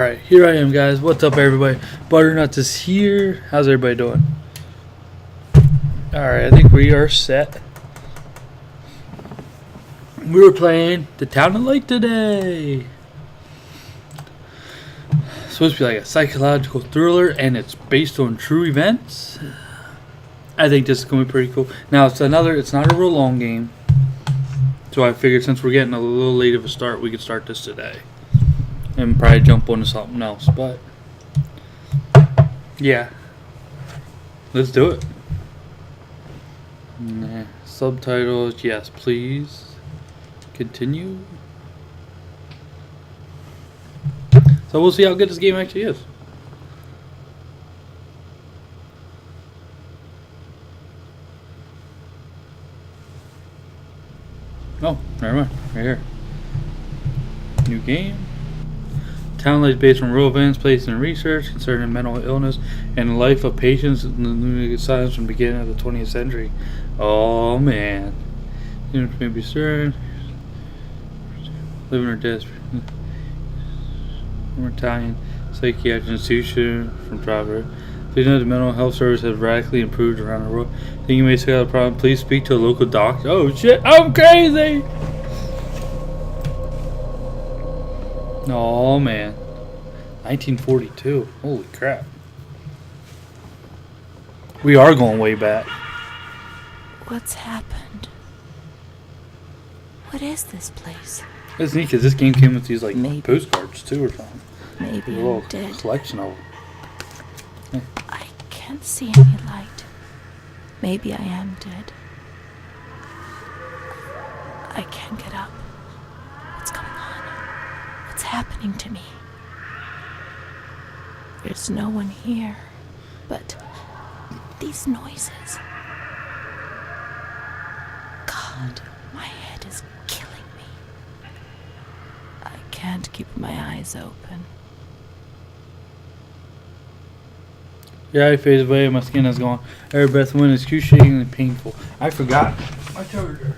Alright, here I am, guys. What's up, everybody? Butternuts is here. How's everybody doing? Alright, I think we are set. We were playing The Town of Light today. It's supposed to be like a psychological thriller, and it's based on true events. I think this is going to be pretty cool. Now, it's not a real long game. So I figured since we're getting a little late of a start, we could start this today. And probably jump onto something else, but yeah, let's do it. Nah. Subtitles, yes, please. Continue. So we'll see how good this game actually is. Oh, never mind. Right here. New game. Town Light is based on real events placed in research concerning mental illness and the life of patients in the lunatic asylums from the beginning of the 20th century. Oh man. Units may be certain. Living or death. From Italian psychiatric institution from Traveler. Please note the mental health service has radically improved around the world. Think you may still have a problem? Please speak to a local doctor. Oh shit, I'm crazy! Oh man. 1942. Holy crap. We are going way back. What's happened? What is this place? It's neat because this game came with these like Maybe. postcards too or something. Maybe A little I'm dead. collection of them. I can't see any light. Maybe I am dead. I can't get up. What's going on? What's happening to me? There's no one here. But these noises. God, my head is killing me. I can't keep my eyes open. Your eye fades away and my skin is gone. Every breath went excruciatingly painful. I forgot my charger.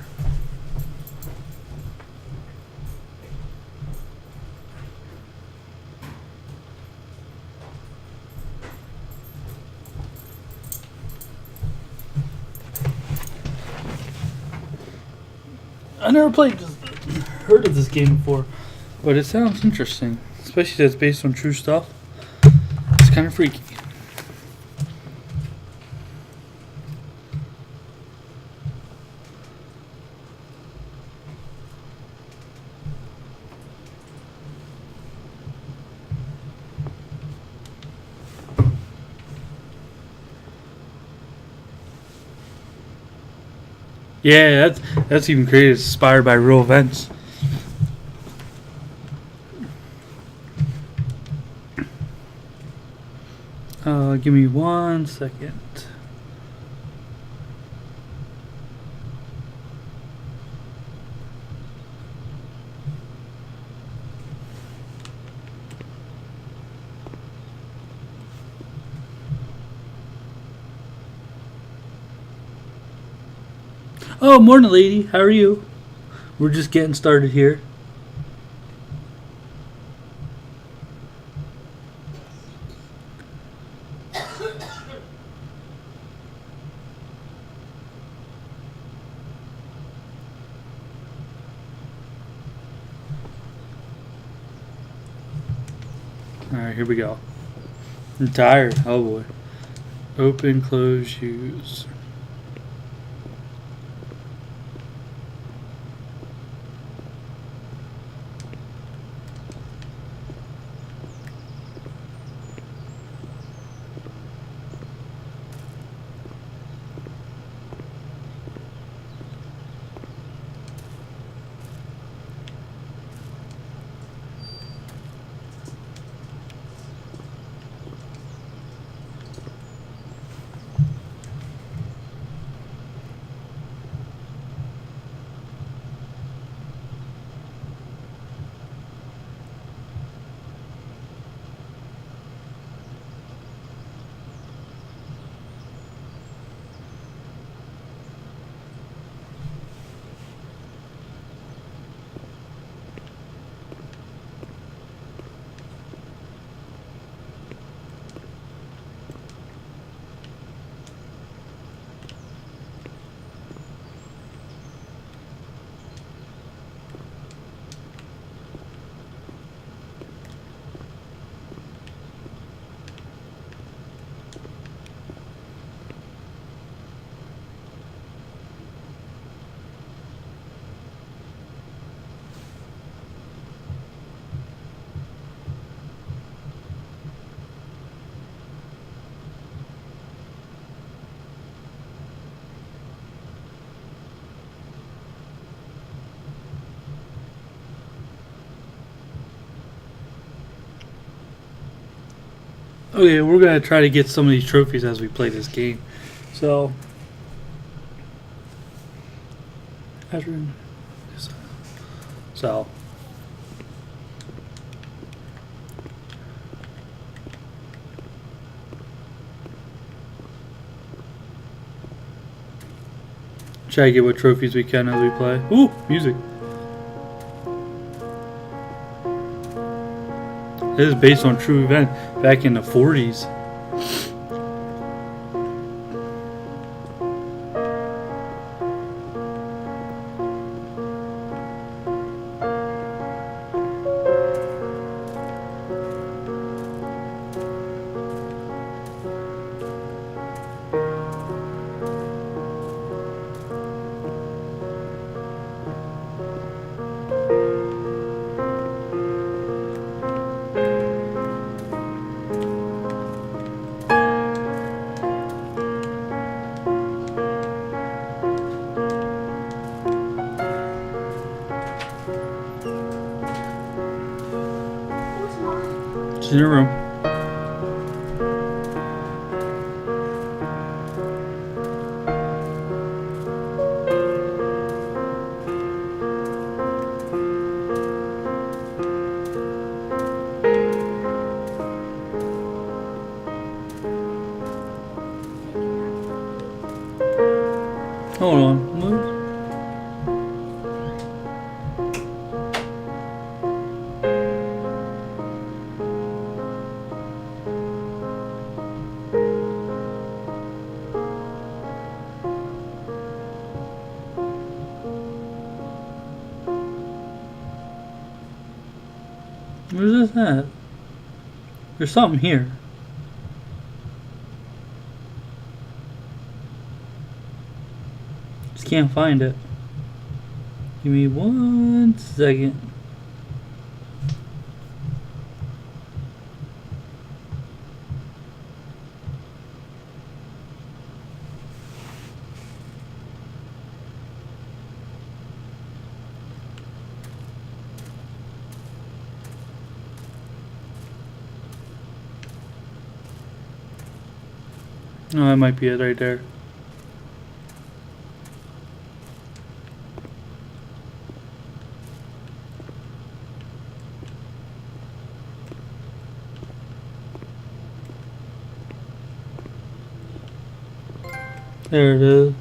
I never heard of this game before, but it sounds interesting, especially that it's based on true stuff. It's kind of freaky. Yeah, that's even created. It's inspired by real events. Give me 1 second. Oh, morning, lady. How are you? We're just getting started here. Alright, here we go. I'm tired. Oh boy. Open, close, use. Okay, we're gonna try to get some of these trophies as we play this game. So, so try to get what trophies we can as we play. Ooh, music. This is based on true event back in the 40s. In your room. Hold on. Move. Where's this at? There's something here. Just can't find it. Give me 1 second. No, that might be it right there. There it is.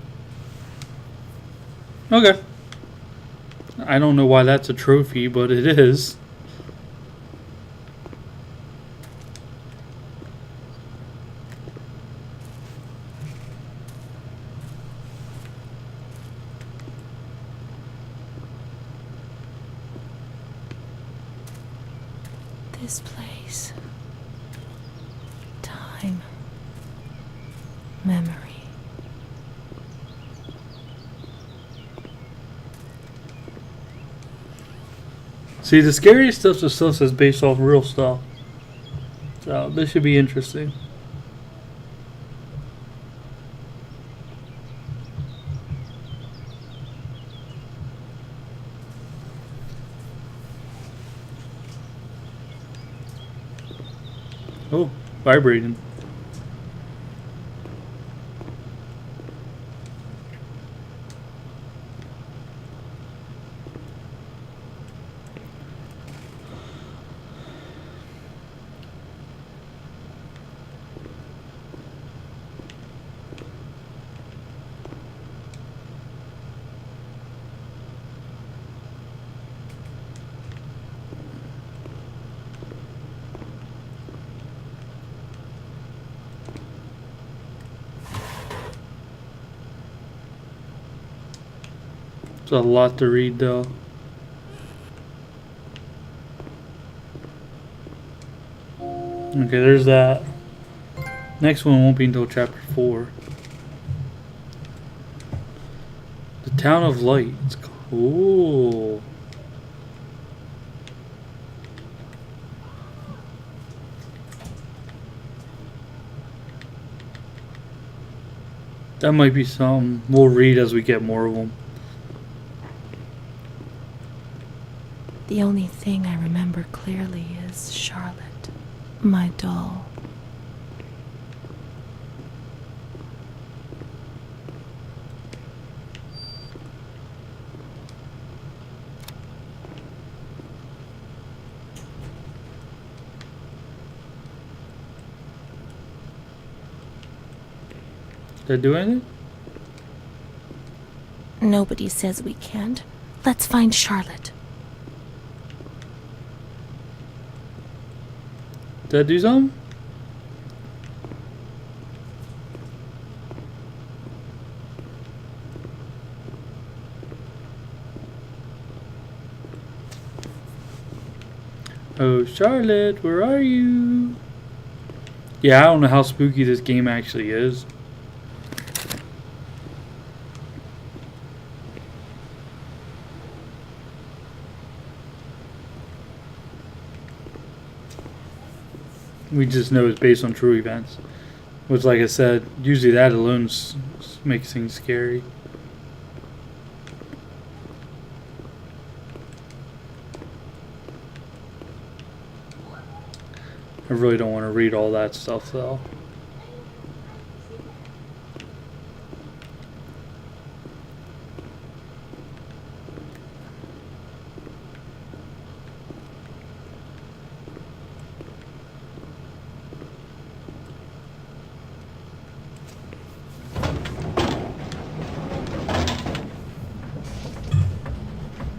Okay. I don't know why that's a trophy, but it is. This place. Time. Memory. See, the scariest stuff's the stuff that's based off real stuff. So, this should be interesting. Oh, vibrating. It's a lot to read, though. Okay, there's that. Next one won't be until chapter 4. The Town of Light. It's cool. That might be some. We'll read as we get more of them. The only thing I remember clearly is Charlotte, my doll. Did I do anything? Nobody says we can't. Let's find Charlotte. Did I do something? Oh, Charlotte, where are you? Yeah, I don't know how spooky this game actually is. We just know it's based on true events. Which, like I said, usually that alone makes things scary. I really don't want to read all that stuff, though.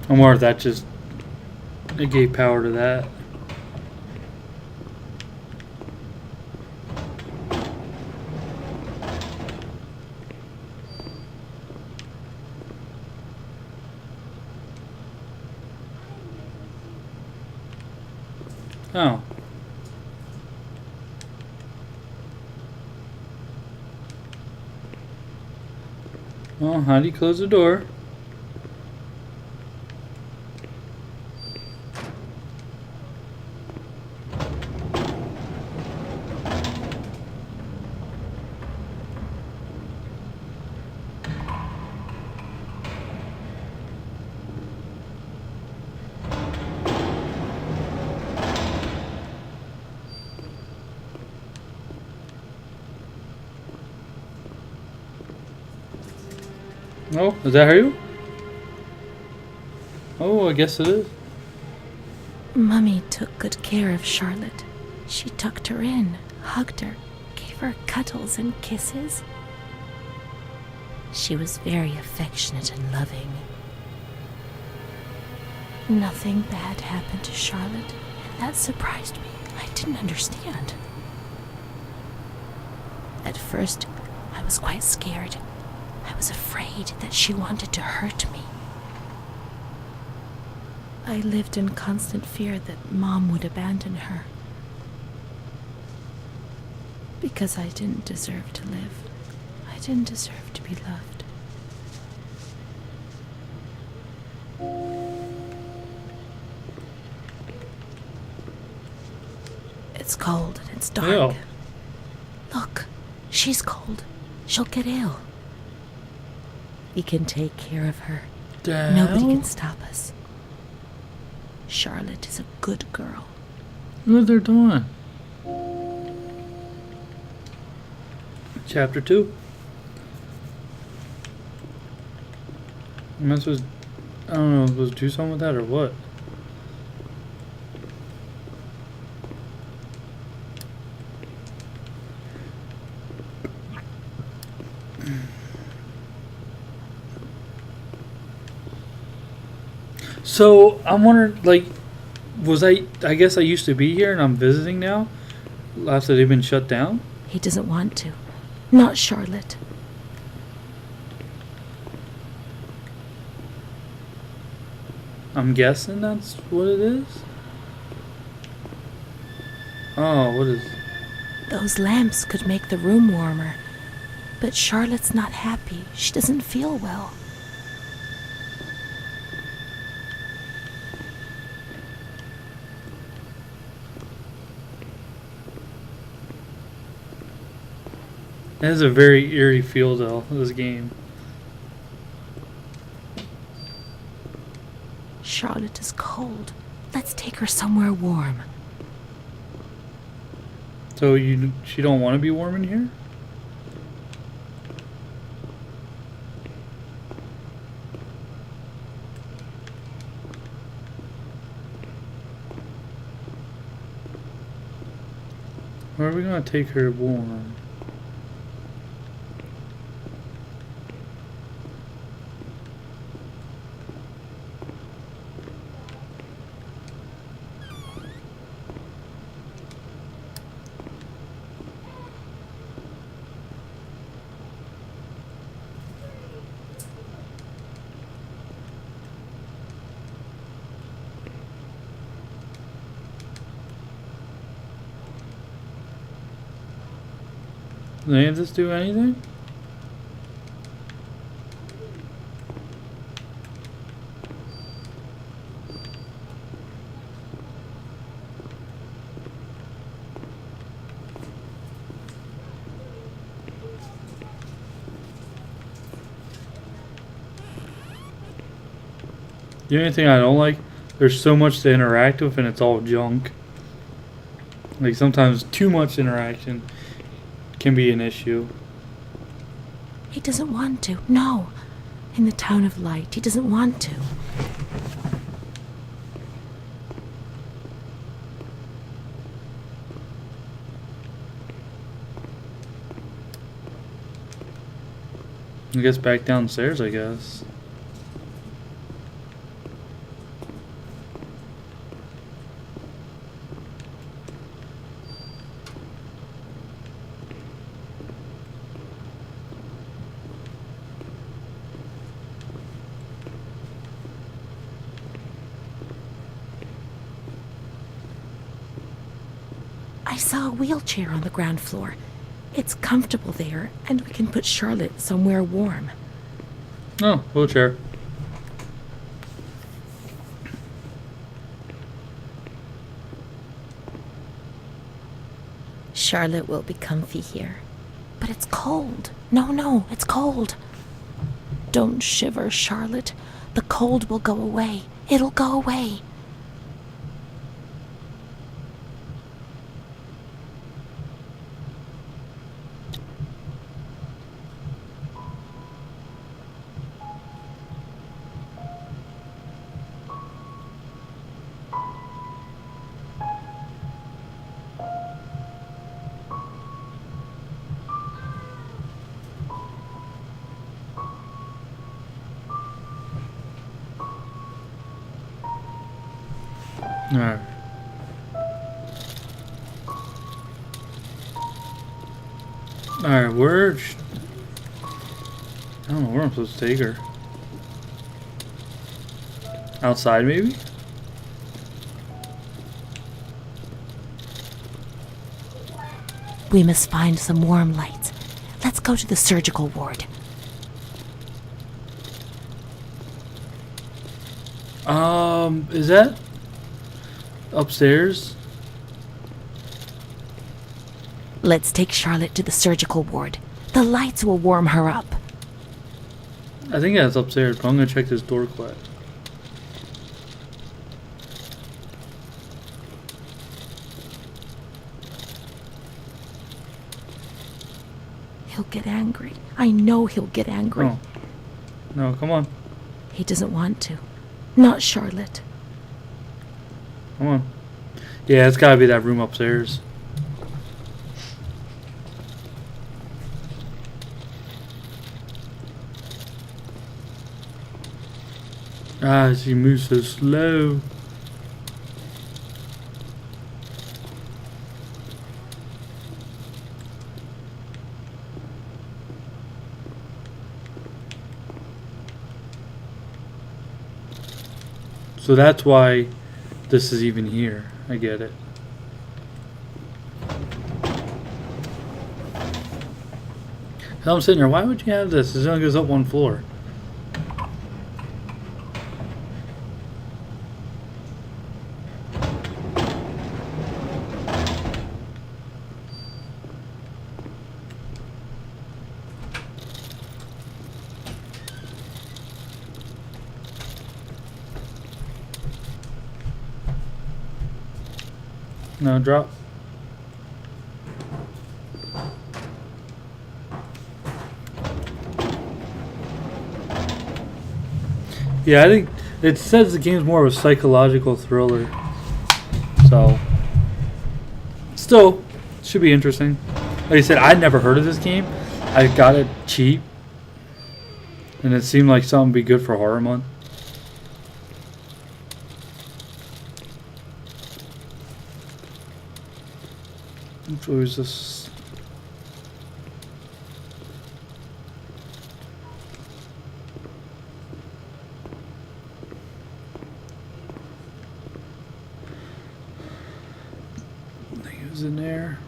I wonder if that just it gave power to that. Oh. Well, how do you close the door? Oh, is that you? Oh, I guess it is. Mummy took good care of Charlotte. She tucked her in, hugged her, gave her cuddles and kisses. She was very affectionate and loving. Nothing bad happened to Charlotte, and that surprised me. I didn't understand. At first, I was quite scared. I was afraid that she wanted to hurt me. I lived in constant fear that Mom would abandon her. Because I didn't deserve to live. I didn't deserve to be loved. It's cold and it's dark. Ew. Look, she's cold. She'll get ill. We can take care of her. Nobody can stop us. Charlotte is a good girl. What they're doing? Chapter 2. Am I supposed? I don't know. Supposed to do something with that or what? So I'm wondering, like, was I guess I used to be here and I'm visiting now after they've been shut down? He doesn't want to. Not Charlotte. I'm guessing that's what it is. Oh, what is? Those lamps could make the room warmer. But Charlotte's not happy. She doesn't feel well. It has a very eerie feel, though, this game. Charlotte is cold. Let's take her somewhere warm. So she don't want to be warm in here? Where are we gonna take her warm? Did any of this do anything? The only thing I don't like, there's so much to interact with and it's all junk. Like sometimes too much interaction can be an issue. He doesn't want to. No. In the town of light, he doesn't want to. I guess back downstairs, I guess. I saw a wheelchair on the ground floor. It's comfortable there, and we can put Charlotte somewhere warm. Oh, wheelchair. Charlotte will be comfy here. But it's cold. No, it's cold. Don't shiver, Charlotte. The cold will go away. It'll go away. Alright. Alright, where? I don't know where I'm supposed to take her. Outside, maybe? We must find some warm lights. Let's go to the surgical ward. Is that upstairs? Let's take Charlotte to the surgical ward. The lights will warm her up. I think that's upstairs, but I'm gonna check this door quick. He'll get angry. I know he'll get angry. Oh. No, come on. He doesn't want to. Not Charlotte. Come on. Yeah, it's gotta be that room upstairs. Ah, she moves so slow. So that's why this is even here. I get it. So I'm sitting here, why would you have this? This only goes up one floor. No, drop. Yeah, I think it says the game's more of a psychological thriller. So, still, should be interesting. Like I said, I'd never heard of this game. I got it cheap. And it seemed like something would be good for Horror Month. Which way is this? I think it was in there.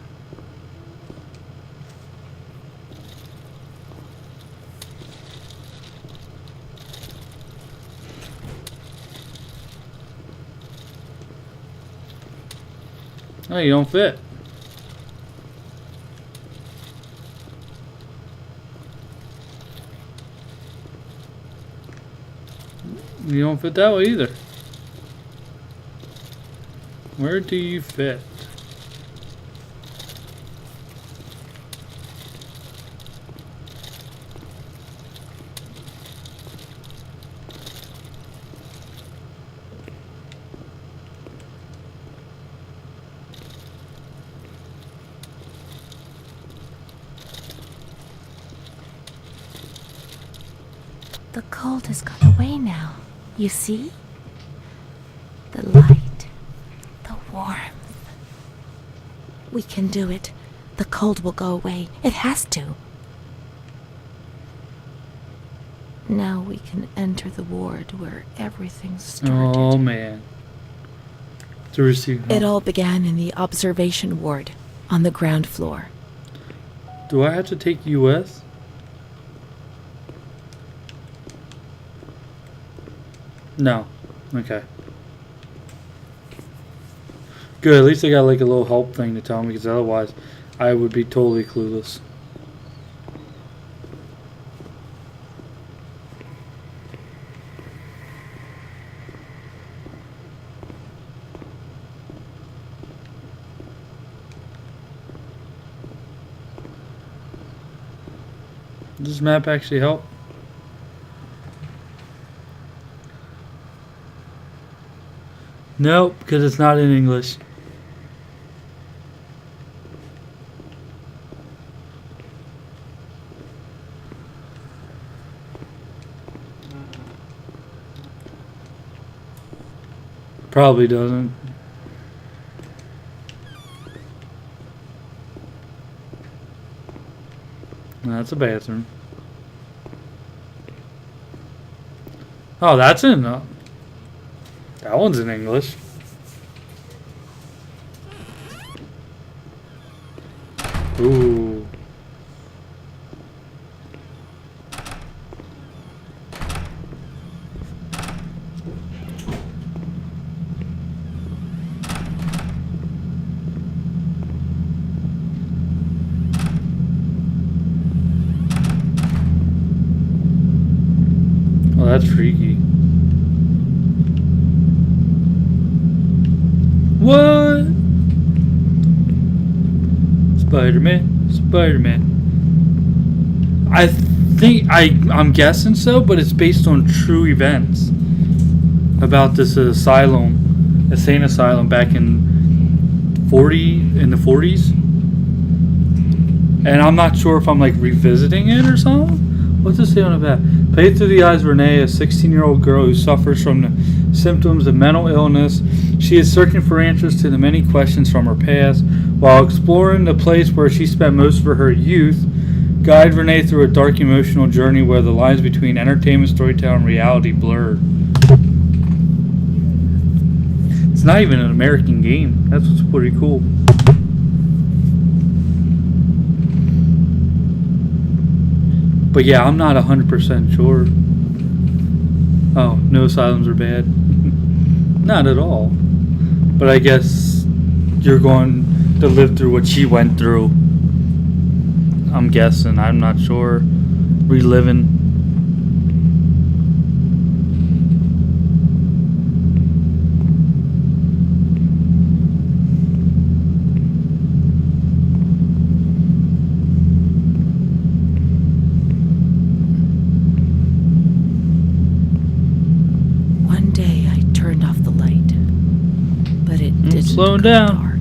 Oh, you don't fit. You don't fit that way either. Where do you fit? The cold has gone away now. You see? The light. The warmth. We can do it. The cold will go away. It has to. Now we can enter the ward where everything started. Oh man. To receive. It all began in the observation ward on the ground floor. Do I have to take US? No. Okay. Good, at least I got like a little help thing to tell me, because otherwise I would be totally clueless. Does this map actually help? Nope, because it's not in English. Probably doesn't. That's a bathroom. Oh, that's in. That one's in English. Ooh. Oh, that's freaky. What? Spider-Man, Spider-Man. I think I'm guessing so, but it's based on true events about this asylum, insane asylum back in the 40s. And I'm not sure if I'm like revisiting it or something. What's it say on the back? Played through the eyes of Renee, a 16-year-old girl who suffers from the symptoms of mental illness. She is searching for answers to the many questions from her past, while exploring the place where she spent most of her youth. Guide Renee through a dark emotional journey where the lines between entertainment, storytelling, and reality blur. It's not even an American game. That's what's pretty cool. But yeah, I'm not 100% sure. Oh, no asylums are bad. Not at all. But I guess you're going to live through what she went through. I'm guessing. I'm not sure. Reliving. One day I turned off the light, but it didn't slowing go down. dark.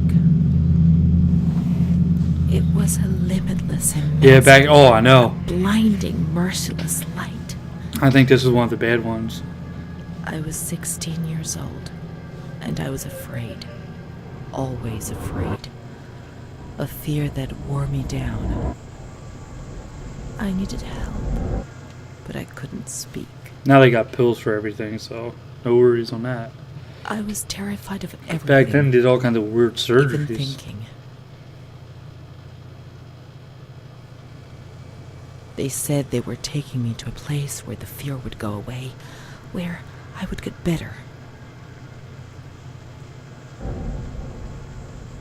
It was a limitless and Yeah, back. Oh, I know. blinding, merciless light. I think this is one of the bad ones. I was 16 years old, and I was afraid. Always afraid. A fear that wore me down. I needed help, but I couldn't speak. Now they got pills for everything, so no worries on that. I was terrified of everything. Back then, they did all kinds of weird even surgeries. thinking. They said they were taking me to a place where the fear would go away, where I would get better.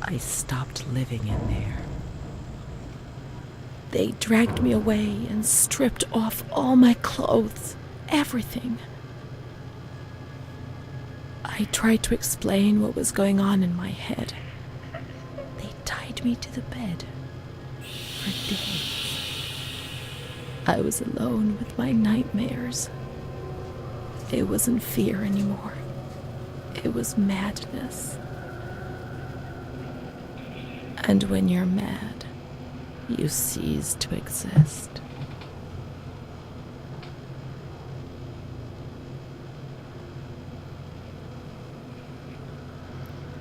I I stopped living in there. They dragged me away and stripped off all my clothes, everything. I tried to explain what was going on in my head. They tied me to the bed for days. I was alone with my nightmares. It wasn't fear anymore. It was madness. And when you're mad, you cease to exist.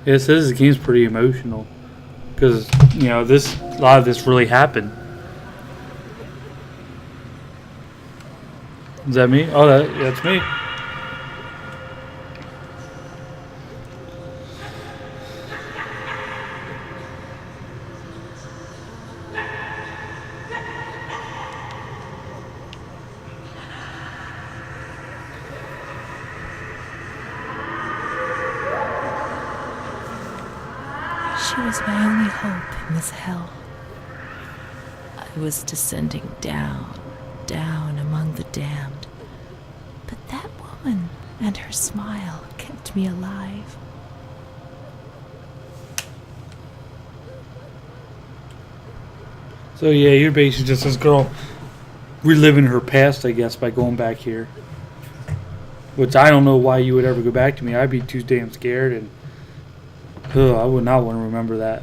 Yeah, it says the game's pretty emotional because a lot of this really happened. Is that me? Oh, that's me. She was my only hope in this hell. I was descending down, down among the damned. But that woman and her smile kept me alive. So yeah, you're basically just this girl reliving her past, I guess, by going back here. Which I don't know why you would ever go back to me. I'd be too damn scared, and I would not want to remember that.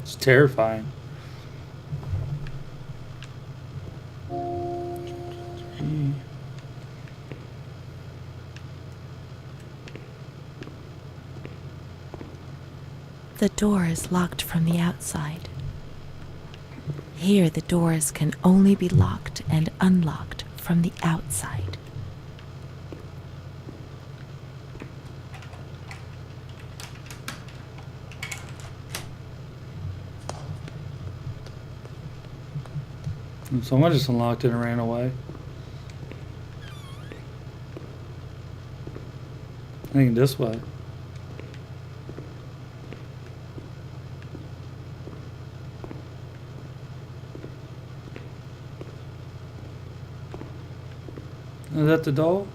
It's terrifying. The door is locked from the outside. Here, the doors can only be locked and unlocked from the outside. And someone just unlocked it and ran away. I think this way. Is that the doll?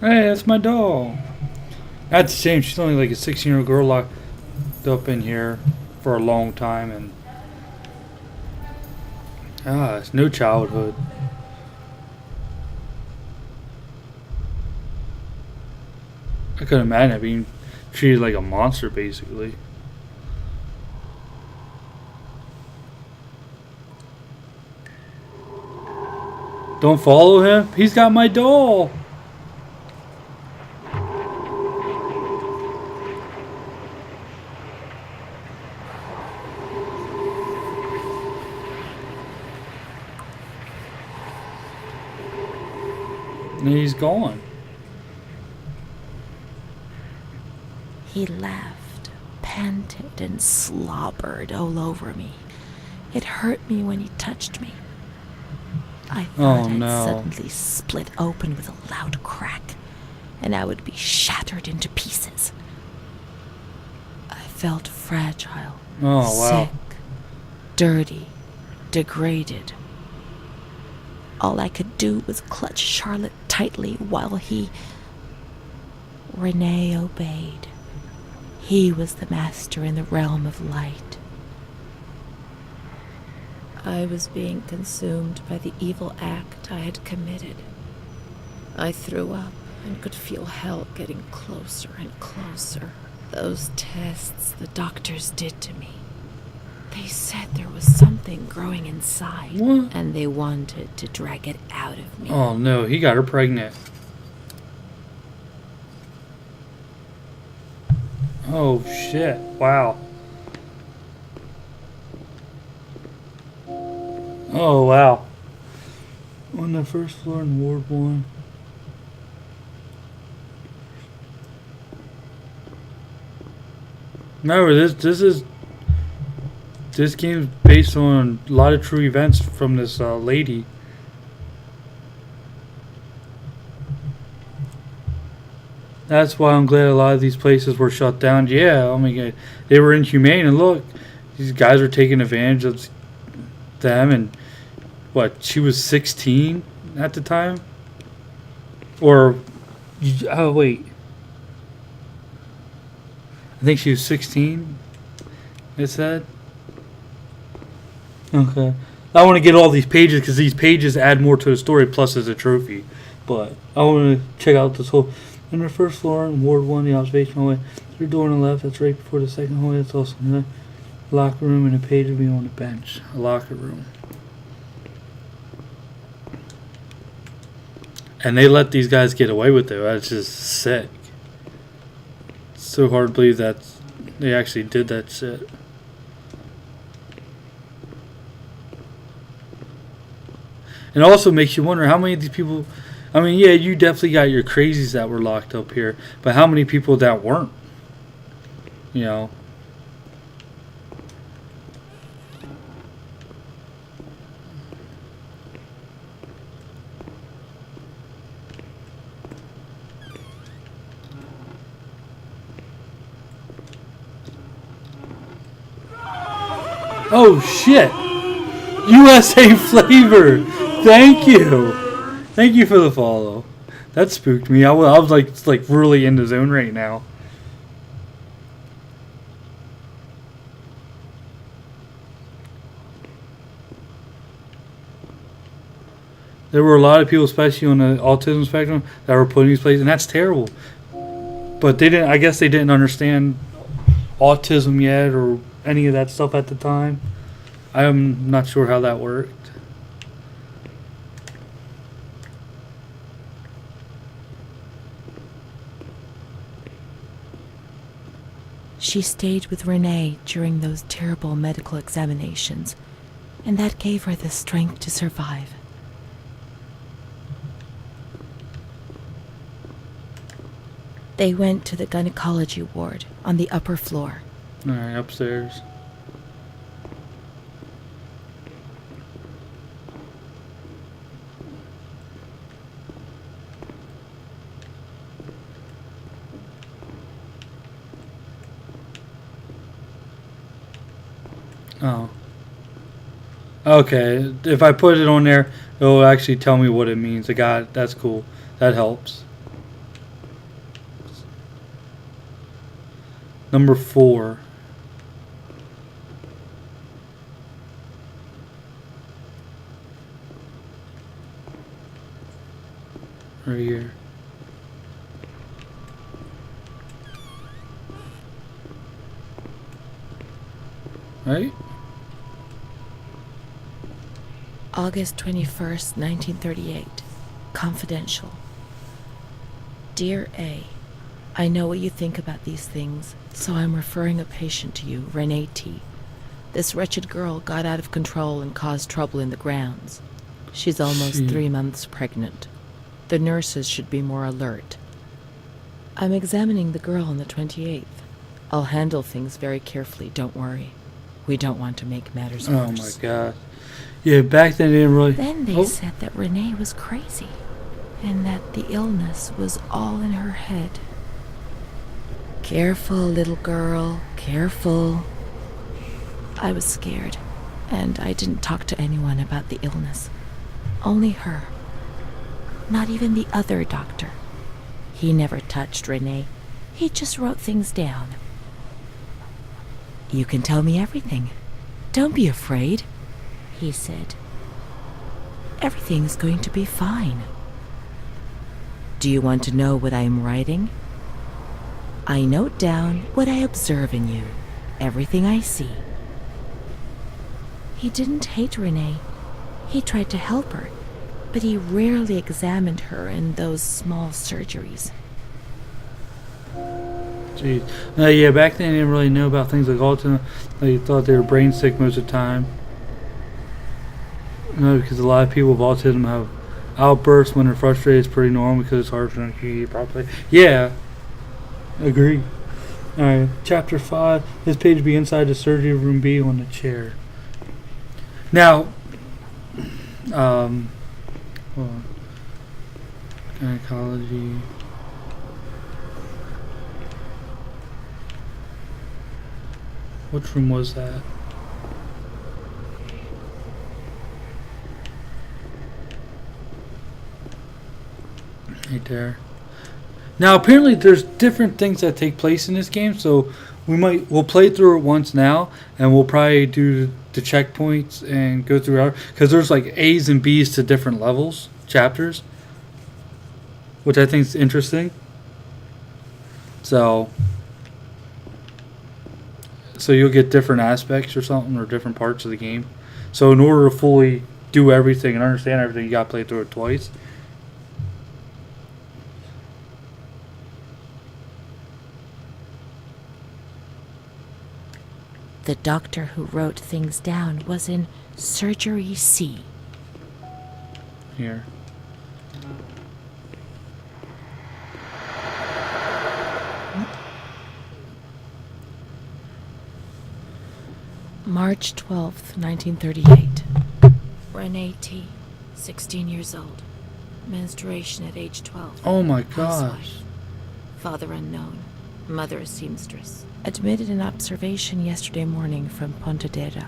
Hey, that's my doll. That's a shame. She's only like a 16-year-old girl locked up in here for a long time, and it's no childhood. I couldn't imagine it being treated like a monster, basically. Don't follow him. He's got my doll. And he's gone. He laughed, panted, and slobbered all over me. It hurt me when he touched me. I thought I'd suddenly split open with a loud crack, and I would be shattered into pieces. I felt fragile, sick, dirty, degraded. All I could do was clutch Charlotte tightly while Renee obeyed. He was the master in the realm of light. I was being consumed by the evil act I had committed. I threw up and could feel hell getting closer and closer. Those tests the doctors did to me, They said there was something growing inside, What? and they wanted to drag it out of me. Oh no, he got her pregnant. Oh shit, wow. Oh wow. On the first floor in Ward 1. Remember, this game's based on a lot of true events from this lady. That's why I'm glad a lot of these places were shut down. Yeah, I mean, they were inhumane, and look, these guys were taking advantage of them. And what? She was 16 at the time, or oh wait, I think she was 16. It said. Okay, I want to get all these pages because these pages add more to the story. Plus, as a trophy, but I want to check out this whole. In the first floor in Ward 1, the observation hallway. There's a door on the left. That's right before the second hallway. That's also in the locker room, and a page will be on the bench. A locker room. And they let these guys get away with it. That's just sick. It's so hard to believe that they actually did that shit. And it also makes you wonder how many of these people. I mean, yeah, you definitely got your crazies that were locked up here, but how many people that weren't? You know. Oh shit! USA Flavor! Thank you! Thank you for the follow. That spooked me. I was like really in the zone right now. There were a lot of people, especially on the autism spectrum, that were put in these places, and that's terrible. But they didn't. I guess they didn't understand autism yet, or any of that stuff at the time. I'm not sure how that worked. She stayed with Renee during those terrible medical examinations, and that gave her the strength to survive. They went to the gynecology ward on the upper floor. Alright, upstairs. Oh. Okay, if I put it on there, it'll actually tell me what it means. I got it. That's cool. That helps. Number 4. Right here. Right? August 21st, 1938. Confidential. Dear A, I know what you think about these things, so I'm referring a patient to you, Renee T. This wretched girl got out of control and caused trouble in the grounds. She's almost 3 months pregnant. The nurses should be more alert. I'm examining the girl on the 28th. I'll handle things very carefully, don't worry. We don't want to make matters worse. Oh my god. Yeah, back then they didn't really... Then they said that Renee was crazy, and that the illness was all in her head. Careful, little girl, careful. I was scared, and I didn't talk to anyone about the illness. Only her. Not even the other doctor. He never touched Renee. He just wrote things down. You can tell me everything. Don't be afraid, he said. Everything's going to be fine. Do you want to know what I am writing? I note down what I observe in you, everything I see. He didn't hate Renee. He tried to help her, but he rarely examined her in those small surgeries. Jeez. Yeah, back then they didn't really know about things like autism. They thought they were brain sick most of the time. No, because a lot of people with autism have outbursts when they're frustrated. It's pretty normal because it's hard for them to communicate properly. Yeah, agree. Alright, chapter 5. This page will be inside the surgery room B on the chair. Now, hold on. Gynecology. Which room was that? Right there. Now apparently there's different things that take place in this game, so we'll play through it once now, and we'll probably do the checkpoints and go through our, because there's like A's and B's to different levels, chapters, which I think is interesting. So you'll get different aspects or something, or different parts of the game. So in order to fully do everything and understand everything, you gotta play through it twice. The doctor who wrote things down was in Surgery C. Here. March 12th, 1938. Renee T., 16 years old. Menstruation at age 12. Oh my gosh. Housewife. Father unknown. Mother a seamstress. Admitted in observation yesterday morning from Pontedera,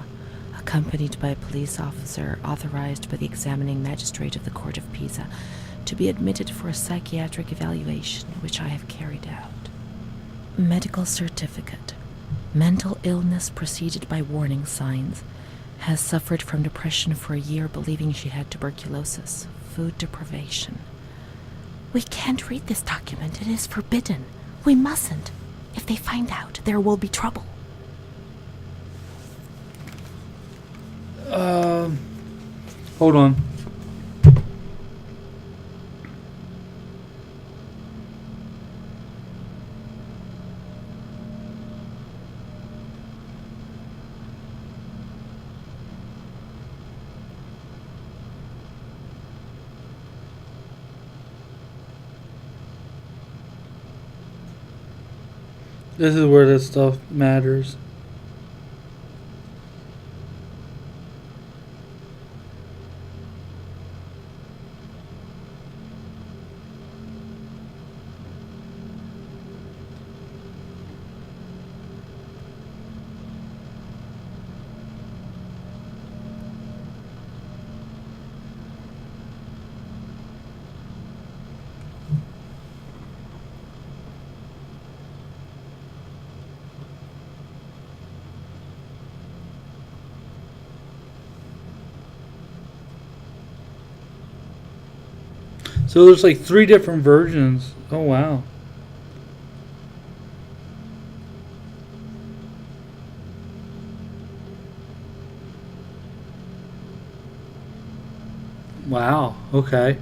accompanied by a police officer authorized by the examining magistrate of the Court of Pisa to be admitted for a psychiatric evaluation, which I have carried out. Medical certificate. Mental illness preceded by warning signs. Has suffered from depression for a year, believing she had tuberculosis. Food deprivation. We can't read this document. It is forbidden. We mustn't. If they find out, there will be trouble. Hold on. This is where this stuff matters. So there's like 3 different versions. Oh wow. Wow, okay.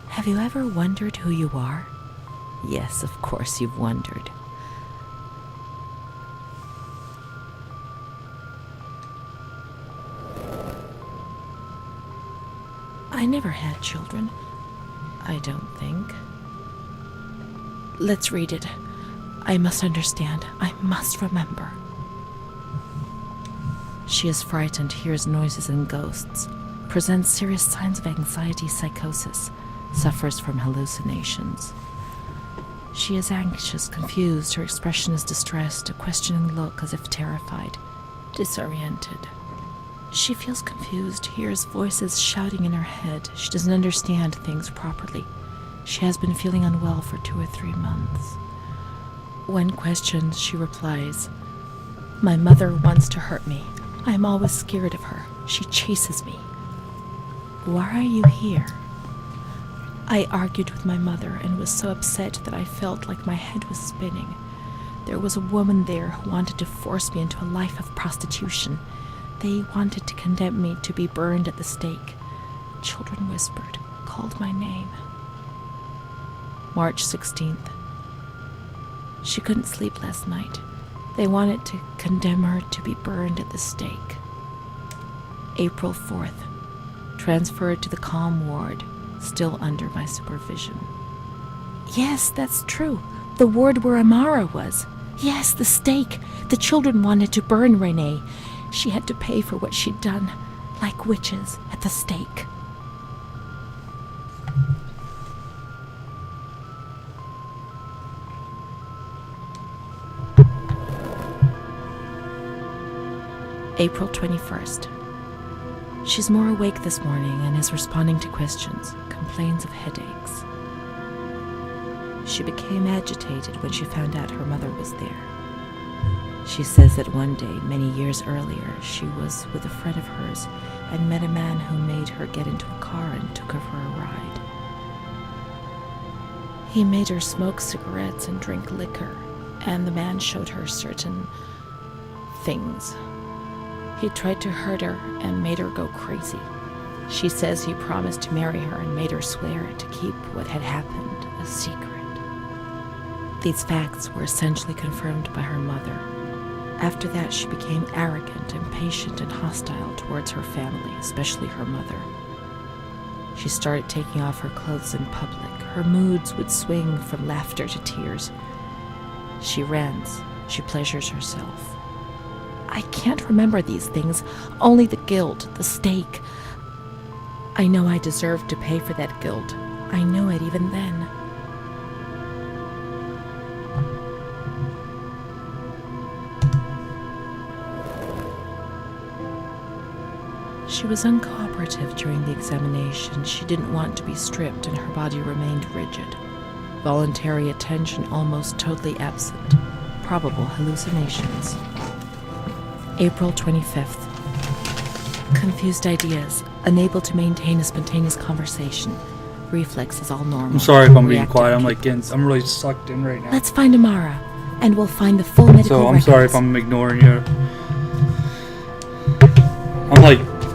Have you ever wondered who you are? Yes, of course you've wondered. I never had children. I don't think. Let's read it. I must understand. I must remember. She is frightened, hears noises and ghosts, presents serious signs of anxiety, psychosis, suffers from hallucinations. She is anxious, confused, her expression is distressed, a questioning look as if terrified, disoriented. She feels confused, hears voices shouting in her head. She doesn't understand things properly. She has been feeling unwell for 2 or 3 months. When questioned, she replies, "My mother wants to hurt me. I am always scared of her. She chases me. Why are you here? I argued with my mother and was so upset that I felt like my head was spinning. There was a woman there who wanted to force me into a life of prostitution. They wanted to condemn me to be burned at the stake. Children whispered, called my name. March 16th. She couldn't sleep last night. They wanted to condemn her to be burned at the stake. April 4th. Transferred to the calm ward, still under my supervision. Yes, that's true. The ward where Amara was. Yes, the stake. The children wanted to burn Renee. She had to pay for what she'd done, like witches at the stake. April 21st. She's more awake this morning and is responding to questions, complains of headaches. She became agitated when she found out her mother was there. She says that one day, many years earlier, she was with a friend of hers and met a man who made her get into a car and took her for a ride. He made her smoke cigarettes and drink liquor, and the man showed her certain things. He tried to hurt her and made her go crazy. She says he promised to marry her and made her swear to keep what had happened a secret. These facts were essentially confirmed by her mother. After that, she became arrogant, impatient, and hostile towards her family, especially her mother. She started taking off her clothes in public. Her moods would swing from laughter to tears. She rants. She pleasures herself. I can't remember these things, only the guilt, the stake. I know I deserved to pay for that guilt. I knew it even then. She was uncooperative during the examination. She didn't want to be stripped and her body remained rigid. Voluntary attention almost totally absent. Probable hallucinations. April 25th. Confused ideas, unable to maintain a spontaneous conversation. Reflexes all normal. I'm sorry if I'm being Reactive quiet. pupils. I'm really sucked in right now. Let's find Amara, and we'll find the full medical So I'm records. sorry if I'm ignoring you.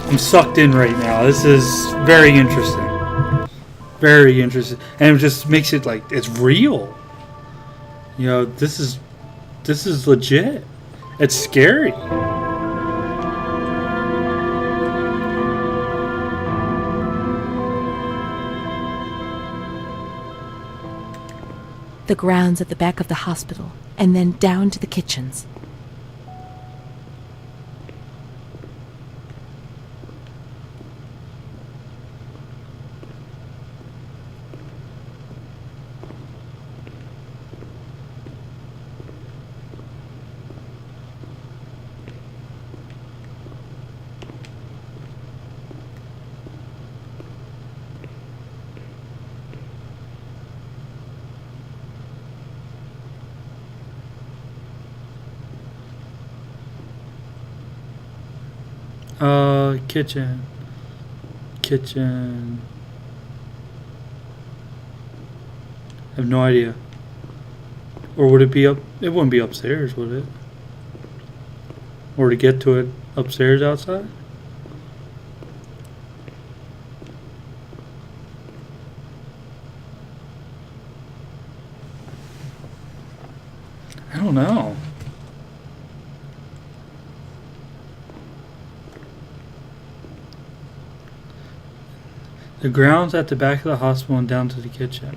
I'm sucked in right now. This is very interesting. Very interesting. And it just makes it like it's real. You know, this is legit. It's scary. The grounds at the back of the hospital, and then down to the kitchens. Kitchen. I have no idea. Or would it be up? It wouldn't be upstairs, would it? Or to get to it upstairs outside? I don't know. The grounds at the back of the hospital and down to the kitchen.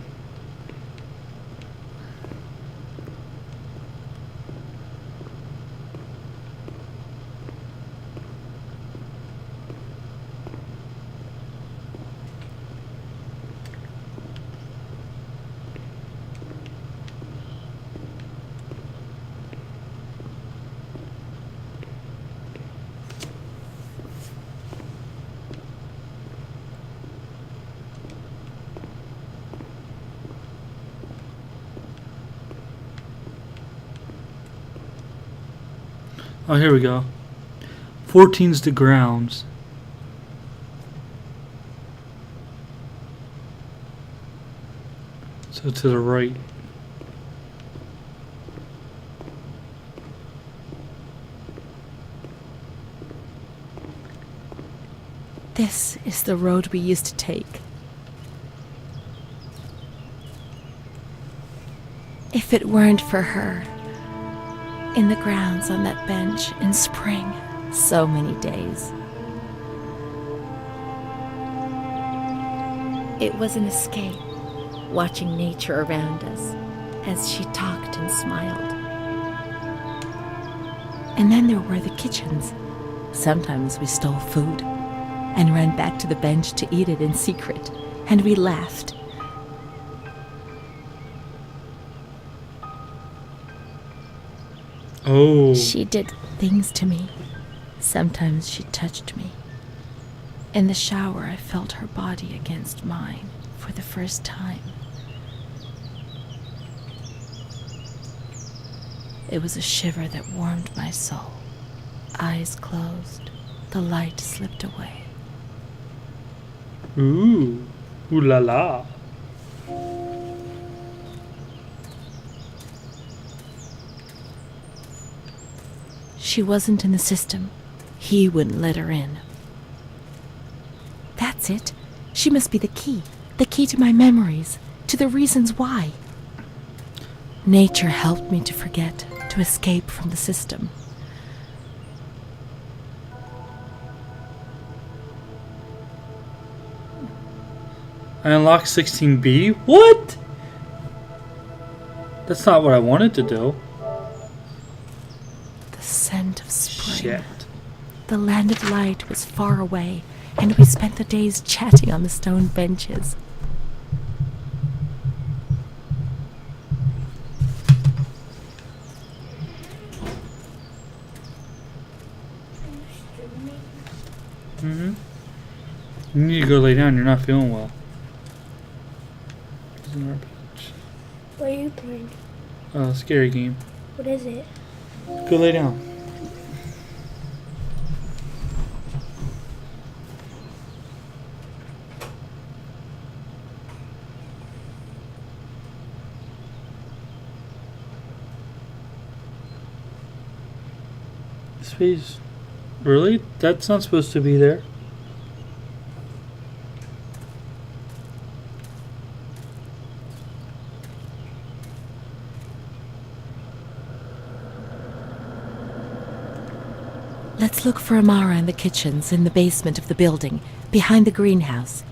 Oh, here we go. 14's the grounds. So to the right. This is the road we used to take. If it weren't for her, in the grounds on that bench in spring, so many days. It was an escape, watching nature around us as she talked and smiled. And then there were the kitchens. Sometimes we stole food and ran back to the bench to eat it in secret, and we laughed. Oh. She did things to me. Sometimes she touched me. In the shower, I felt her body against mine for the first time. It was a shiver that warmed my soul. Eyes closed, the light slipped away. Ooh. Ooh la la. She wasn't in the system. He wouldn't let her in. That's it. She must be the key to my memories, to the reasons why. Nature helped me to forget, to escape from the system. I unlocked 16B? What? That's not what I wanted to do. The scent of spring. Shit. The land of light was far away, and we spent the days chatting on the stone benches. Mm-hmm. You need to go lay down. You're not feeling well. What are you playing? Scary game. What is it? Go lay down. Space. Really? That's not supposed to be there. Let's look for Amara in the kitchens in the basement of the building, behind the greenhouse.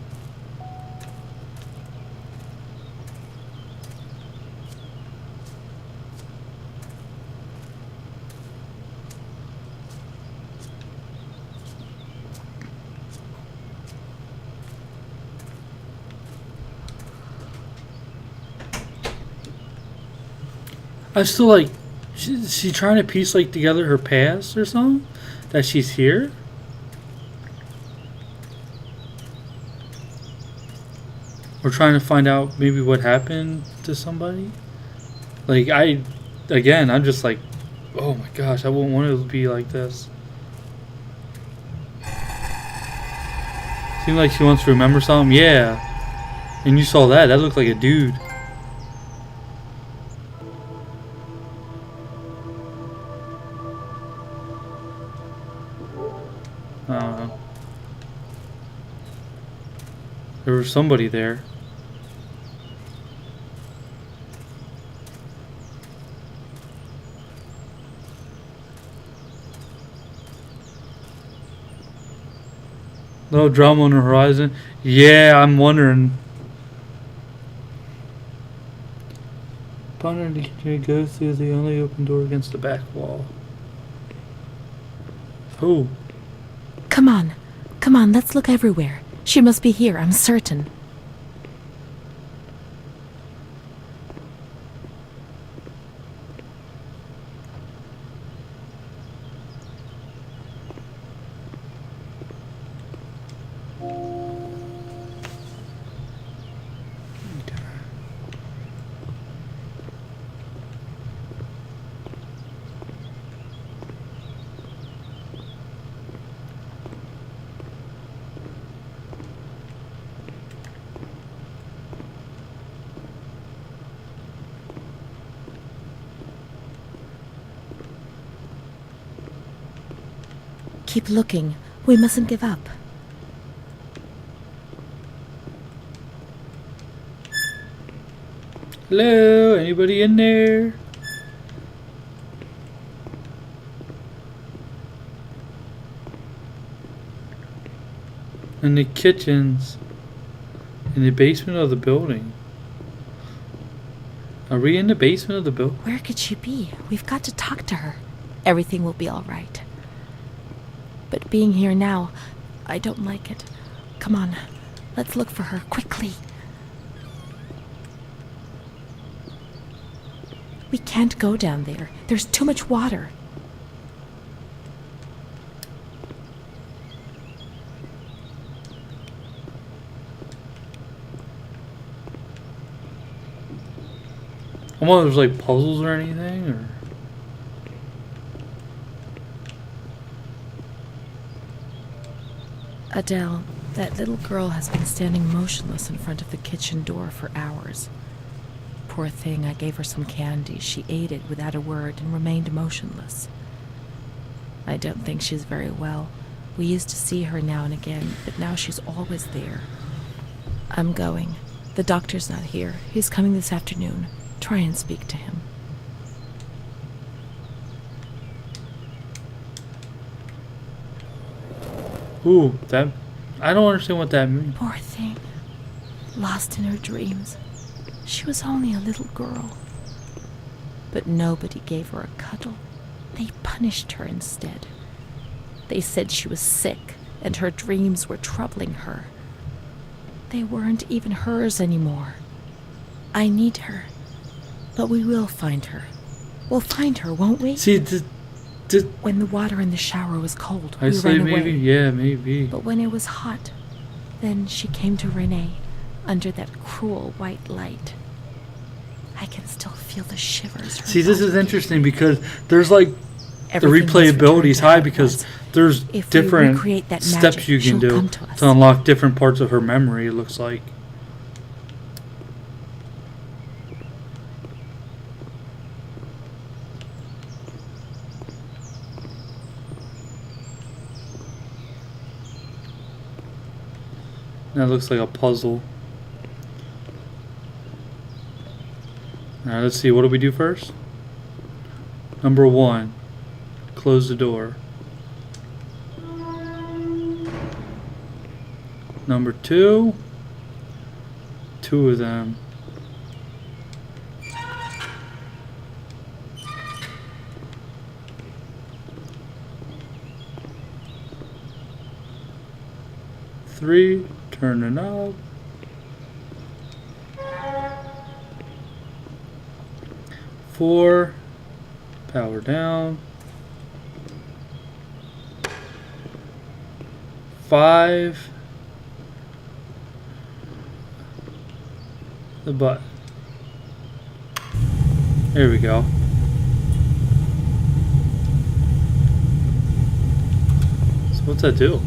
I still like. She trying to piece like together her past or something? That she's here? Or trying to find out maybe what happened to somebody? Like, I'm just like, oh my gosh, I wouldn't want it to be like this. Seems like she wants to remember something. Yeah. And you saw that. That looked like a dude. I don't know. There was somebody there. No drama on the horizon. Yeah, I'm wondering. Ponder the kitchen goes through the only open door against the back wall. Oh. Come on, let's look everywhere. She must be here, I'm certain. keep looking. We mustn't give up. Hello? Anybody in there? In the kitchens. In the basement of the building. Are we in the basement of the building? Where could she be? We've got to talk to her. Everything will be all right. But being here now, I don't like it. Come on, let's look for her quickly. We can't go down there. There's too much water. I wonder if there's like puzzles or anything, or... Adele, that little girl has been standing motionless in front of the kitchen door for hours. Poor thing, I gave her some candy. She ate it without a word and remained motionless. I don't think she's very well. We used to see her now and again, but now she's always there. I'm going. The doctor's not here. He's coming this afternoon. Try and speak to him. Ooh, that... I don't understand what that means. Poor thing. Lost in her dreams. She was only a little girl. But nobody gave her a cuddle. They punished her instead. They said she was sick, and her dreams were troubling her. They weren't even hers anymore. I need her. But we will find her. We'll find her, won't we? See, When the water in the shower was cold, I we say ran away. maybe, yeah, maybe. But when it was hot, then she came to Renee under that cruel white light. I can still feel the shivers. See, this is interesting because there's like Everything the must replayability return is to high how it because was. there's If we different recreate that steps magic, you can she'll do come to us. to unlock different parts of her memory, it looks like. That looks like a puzzle. Alright, let's see. What do we do first? Number 1. Close the door. Number 2. 2 of them. Three, turn the knob. 4, power down. 5, the button. There we go. So what's that do?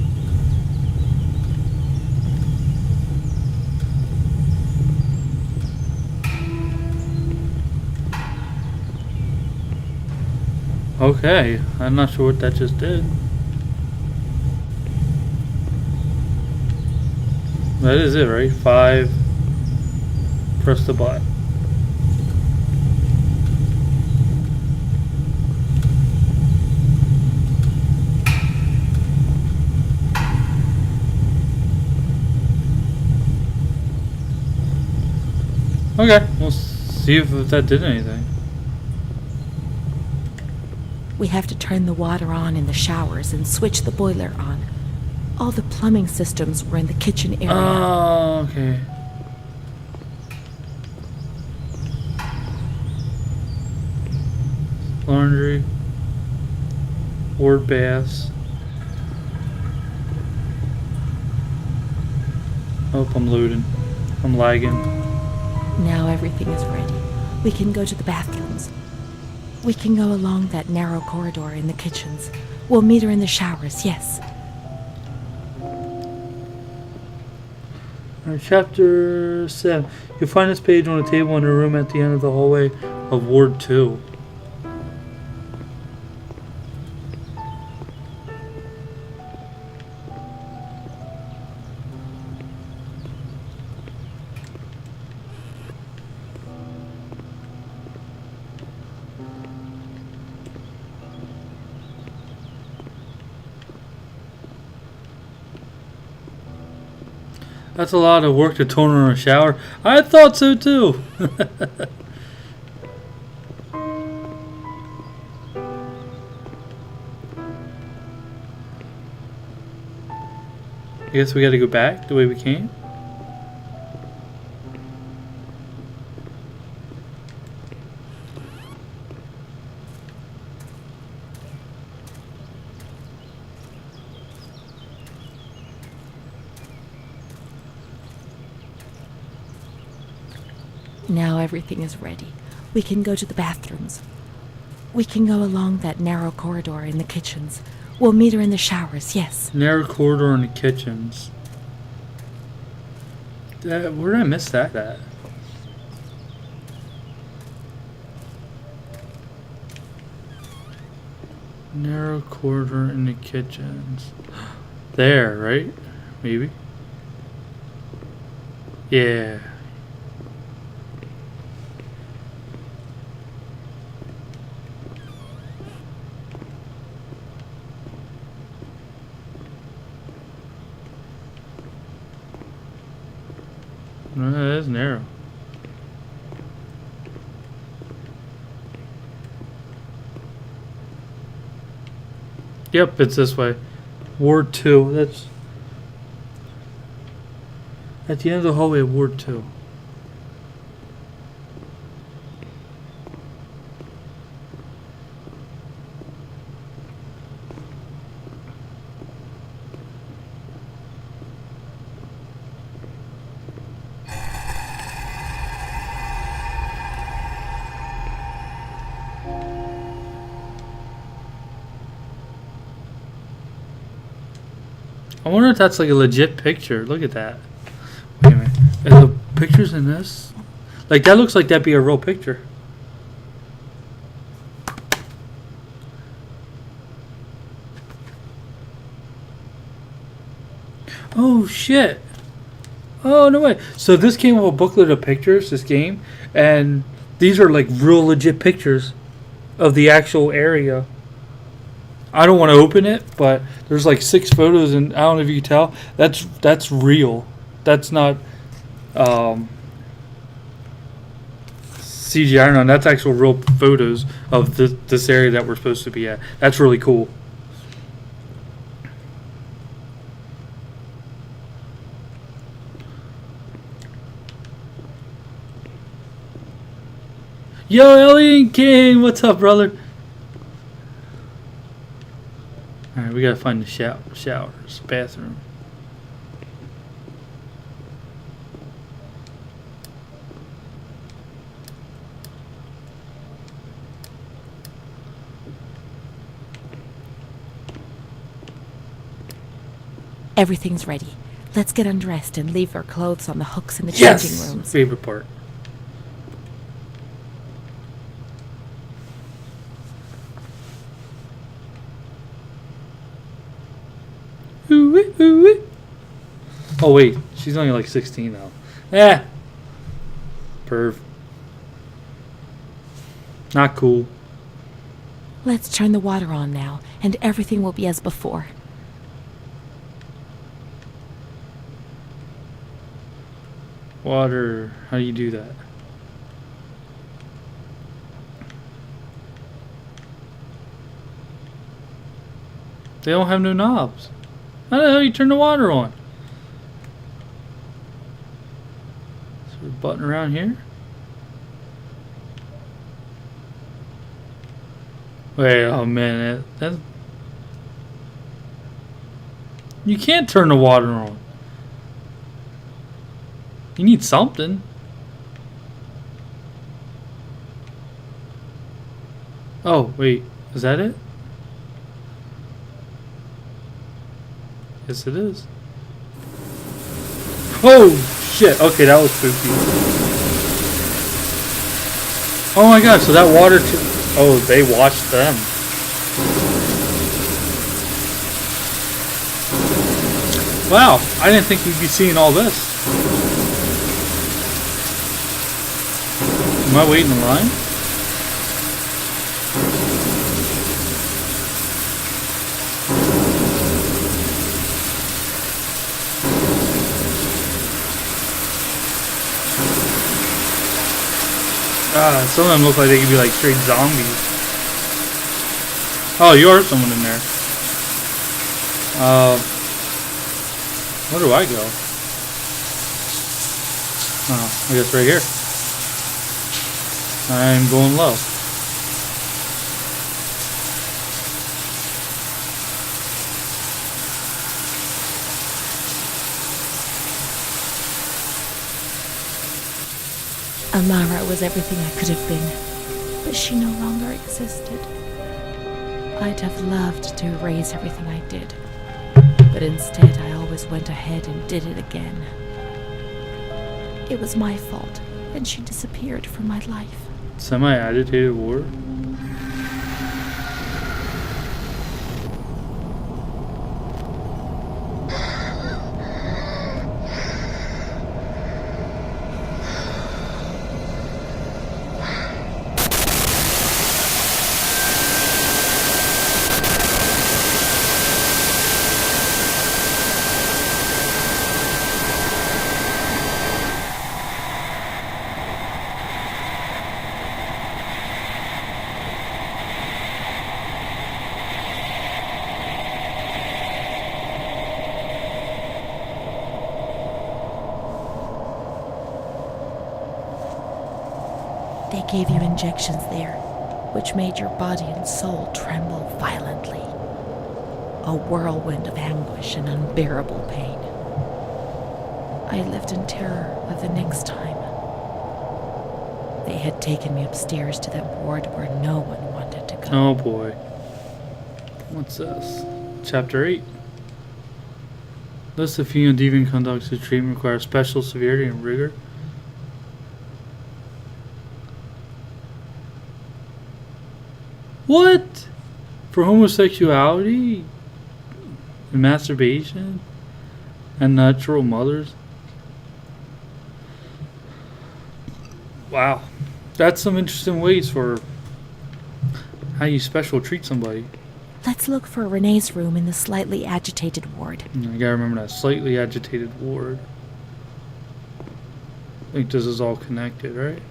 Okay, I'm not sure what that just did. That is it, right? 5. Press the button. Okay, we'll see if that did anything. We have to turn the water on in the showers and switch the boiler on. All the plumbing systems were in the kitchen area. Oh, okay. Laundry. Ward baths. Oh, I'm loading. I'm lagging. Now everything is ready. We can go to the bathrooms. We can go along that narrow corridor in the kitchens. We'll meet her in the showers, yes. Alright, chapter 7. You'll find this page on a table in a room at the end of the hallway of Ward 2. That's a lot of work to turn on a shower. I thought so too. I guess we gotta go back the way we came. Now everything is ready. We can go to the bathrooms. We can go along that narrow corridor in the kitchens. We'll meet her in the showers, yes. Narrow corridor in the kitchens. Where did I miss that at? Narrow corridor in the kitchens. There, right? Maybe. Yeah. No, that is narrow. Yep, it's this way. Ward 2. That's at the end of the hallway of Ward 2. I wonder if that's like a legit picture. Look at that. Wait a minute. Are the pictures in this? Like that looks like that'd be a real picture. Oh shit. Oh no way. So this came with a booklet of pictures, this game, and these are like real legit pictures of the actual area. I don't want to open it, but there's like 6 photos, and I don't know if you can tell. That's real. That's not CGI. I don't know. That's actual real photos of this area that we're supposed to be at. That's really cool. Yo, Alien King, what's up, brother? Alright, we gotta find the showers, bathroom. Everything's ready. Let's get undressed and leave our clothes on the hooks in the changing Yes! rooms. Favorite part. Oh wait, she's only like 16 now. Eh. Perv. Not cool. Let's turn the water on now, and everything will be as before. Water. How do you do that? They don't have no knobs. How the hell do you turn the water on? Is there a button around here? Wait a minute. You can't turn the water on. You need something. Oh, wait. Is that it? Yes, it is. Oh, shit. Okay, that was spooky. Oh my gosh, so that water... Oh, they washed them. Wow, I didn't think we'd be seeing all this. Am I waiting in line? Some of them look like they could be like straight zombies. Oh, you are someone in there. Where do I go? Oh, I guess right here. I'm going low. Amara was everything I could have been, but she no longer existed. I'd have loved to erase everything I did, but instead I always went ahead and did it again. It was my fault, and she disappeared from my life. Semi-agitated war. They gave you injections there, which made your body and soul tremble violently. A whirlwind of anguish and unbearable pain. I lived in terror of the next time. They had taken me upstairs to that ward where no one wanted to go. Oh boy. What's this? Chapter 8. List of female deviant conducts whose treatment requires special severity and rigor. What? For homosexuality? And masturbation? And natural mothers? Wow. That's some interesting ways for how you special treat somebody. Let's look for Renee's room in the slightly agitated ward. I gotta remember that slightly agitated ward. I think this is all connected, right?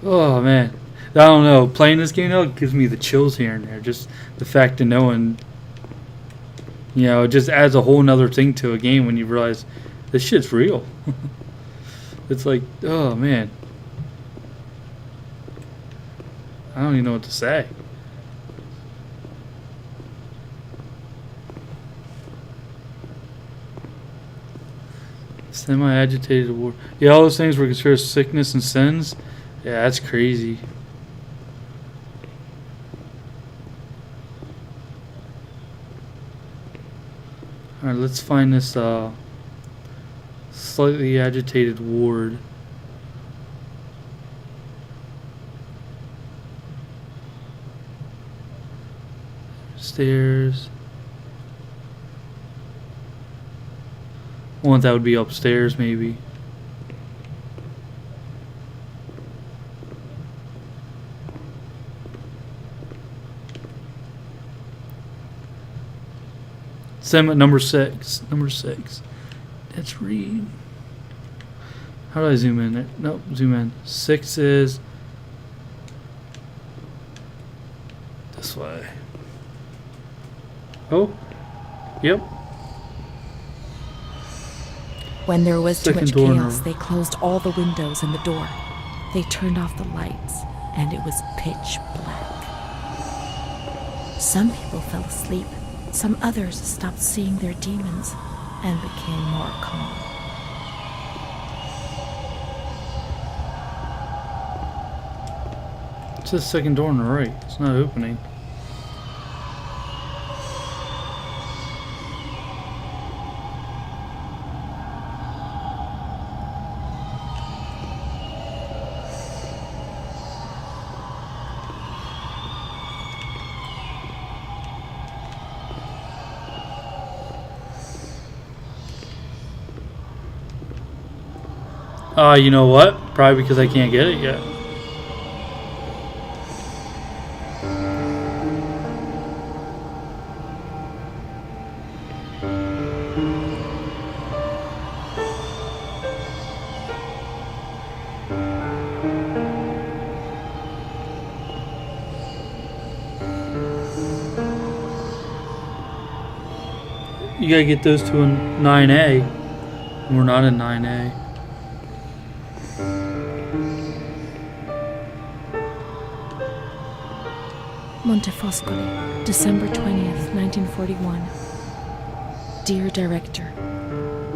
Oh man, I don't know. Playing this game though gives me the chills here and there. Just the fact of knowing, you know, it just adds a whole nother thing to a game when you realize this shit's real. It's like, oh man, I don't even know what to say. Semi-agitated war. Yeah, all those things were considered sickness and sins. Yeah, that's crazy. Alright, let's find this slightly agitated ward. Stairs. One that would be upstairs, maybe. Number 6. Number 6. Let's read. How do I zoom in? Nope, zoom in. 6 is this way. Oh, yep. When there was too much Second door chaos, now. they closed all the windows and the door. They turned off the lights, and it was pitch black. Some people fell asleep. Some others stopped seeing their demons and became more calm. It's the second door on the right. It's not opening. You know what? Probably because I can't get it yet. You gotta get those two in 9A. We're not in 9A. Montefoscoli, December 20th, 1941. Dear Director,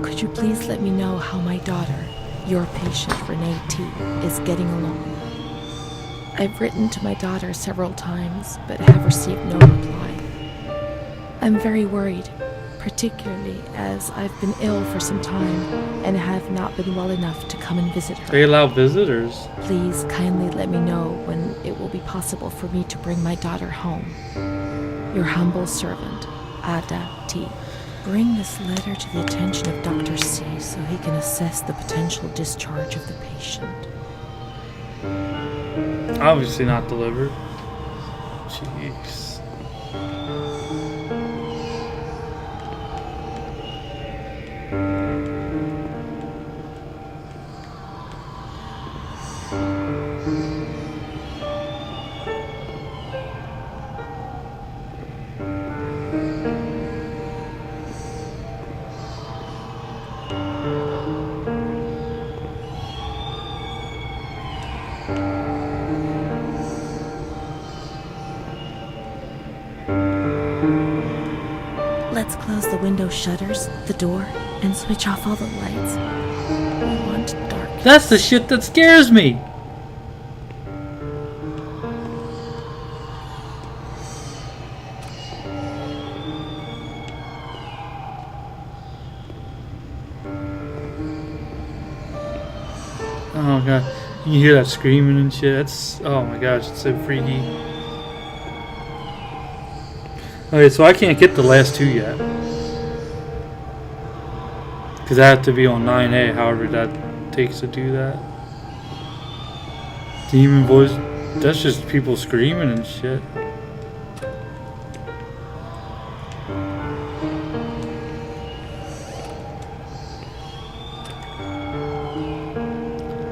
could you please let me know how my daughter, your patient Renee T., is getting along? I've written to my daughter several times, but have received no reply. I'm very worried, particularly as I've been ill for some time and have not been well enough to come and visit her. They allow visitors. Please kindly let me know when it will be possible for me to bring my daughter home. Your humble servant, Ada T. Bring this letter to the attention of Dr. C so he can assess the potential discharge of the patient. Obviously not delivered. Jeez. Let's close the window shutters, the door, and switch off all the lights. I want dark. That's the shit that scares me. Oh god, you hear that screaming and shit. That's, oh my gosh, it's so freaky. Okay, so I can't get the last two yet. Because I have to be on 9A, however that takes to do that. Demon voice, that's just people screaming and shit.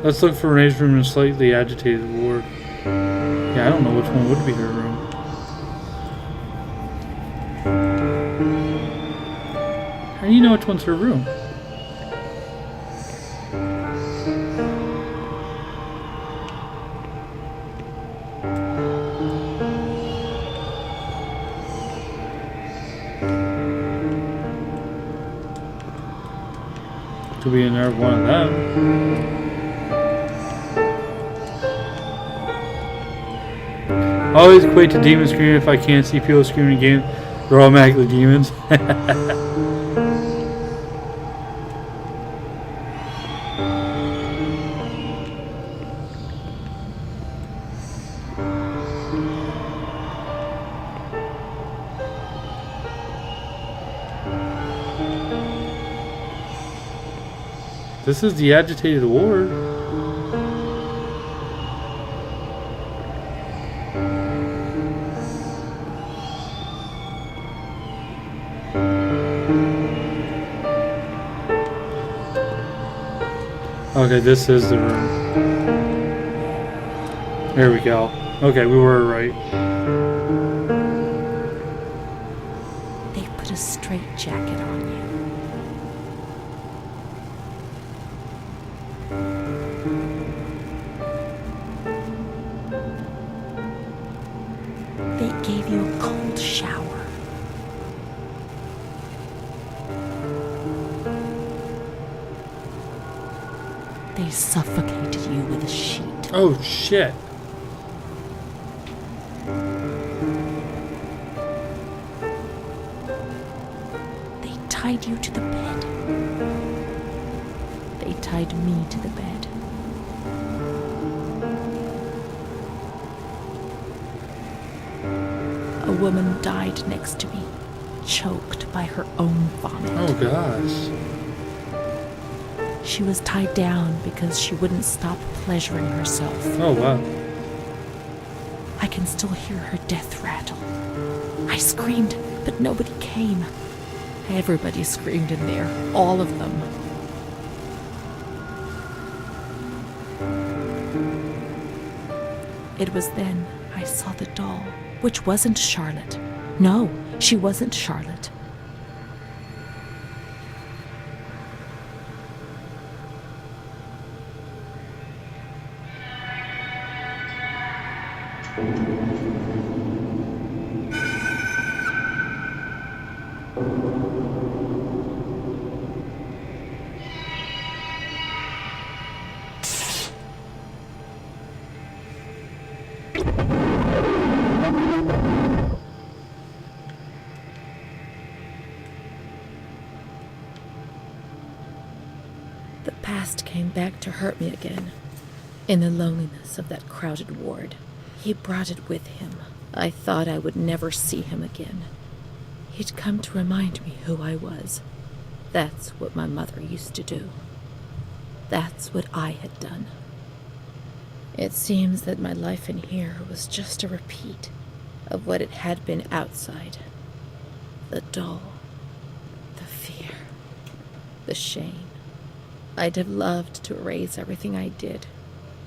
Let's look for Renee's room in a slightly agitated ward. Yeah, I don't know which one would be her room. How do you know which one's her room? Could be in there, one of them. Always equate to demon screaming. If I can't see people screaming again, they're automatically demons. This is the agitated ward. Okay, this is the room. There we go. Okay, we were right. They put a straight jacket on you. They gave you a cold shower. They suffocated you with a sheet. Oh shit. They tied you to the bed. They tied me to the bed. A woman died next to me, choked by her own vomit. Oh gosh. She was tied down because she wouldn't stop pleasuring herself. Oh wow. I can still hear her death rattle. I screamed, but nobody came. Everybody screamed in there, all of them. It was then I saw the doll, which wasn't Charlotte. No, she wasn't Charlotte. The past came back to hurt me again. In the loneliness of that crowded ward, he brought it with him. I thought I would never see him again. He'd come to remind me who I was. That's what my mother used to do. That's what I had done. It seems that my life in here was just a repeat of what it had been outside. The dull, the fear, the shame. I'd have loved to erase everything I did,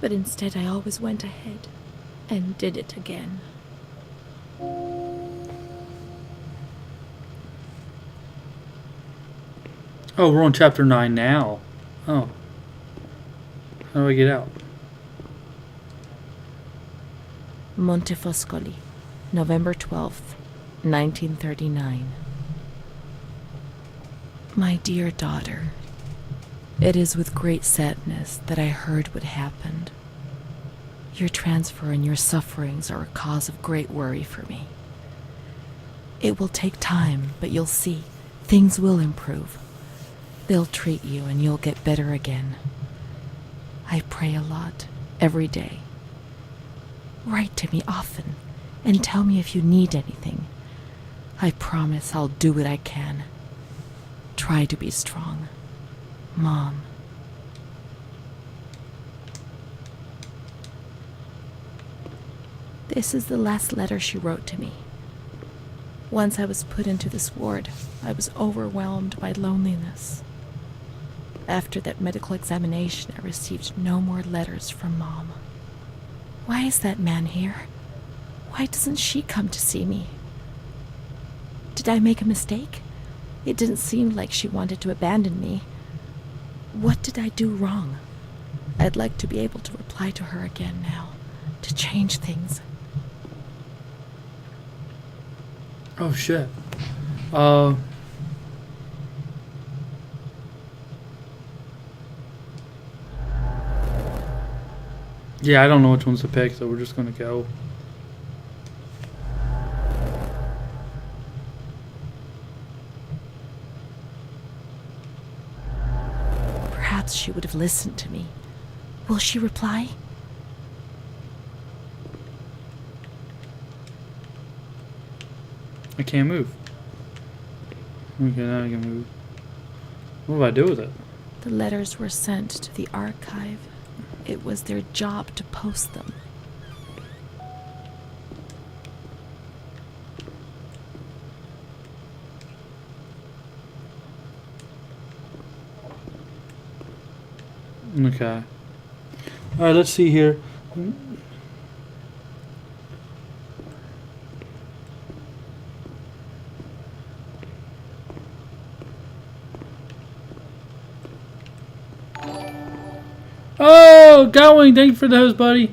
but instead I always went ahead and did it again. Oh, we're on chapter 9 now. Oh. How do I get out? Montefoscoli, November 12th, 1939. My dear daughter, it is with great sadness that I heard what happened. Your transfer and your sufferings are a cause of great worry for me. It will take time, but you'll see, things will improve. They'll treat you and you'll get better again. I pray a lot, every day. Write to me often and tell me if you need anything. I promise I'll do what I can. Try to be strong. Mom. This is the last letter she wrote to me. Once I was put into this ward, I was overwhelmed by loneliness. After that medical examination, I received no more letters from Mom. Why is that man here? Why doesn't she come to see me? Did I make a mistake? It didn't seem like she wanted to abandon me. What did I do wrong? I'd like to be able to reply to her again now, to change things. Oh, shit. Yeah, I don't know which ones to pick, so we're just gonna go. Perhaps she would have listened to me. Will she reply? I can't move. Okay, now I can move. What do I do with it? The letters were sent to the archive. It was their job to post them. Okay. Alright, let's see here. Oh, going. Thank you for the host, buddy.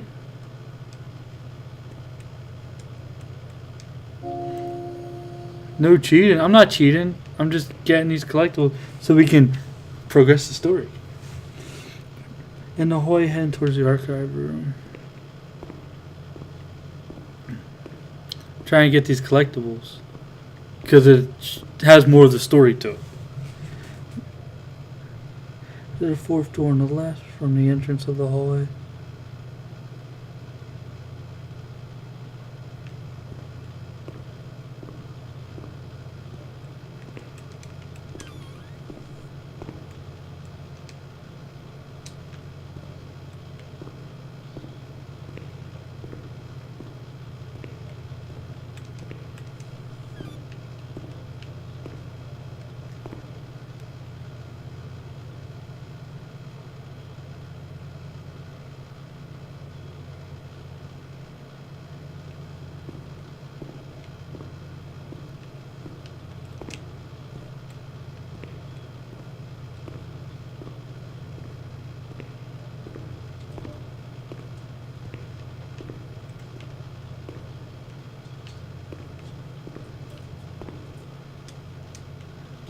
No cheating. I'm not cheating. I'm just getting these collectibles so we can progress the story. In the hallway, heading towards the archive room. Trying to get these collectibles because it has more of the story to it. There's a fourth door on the left from the entrance of the hallway.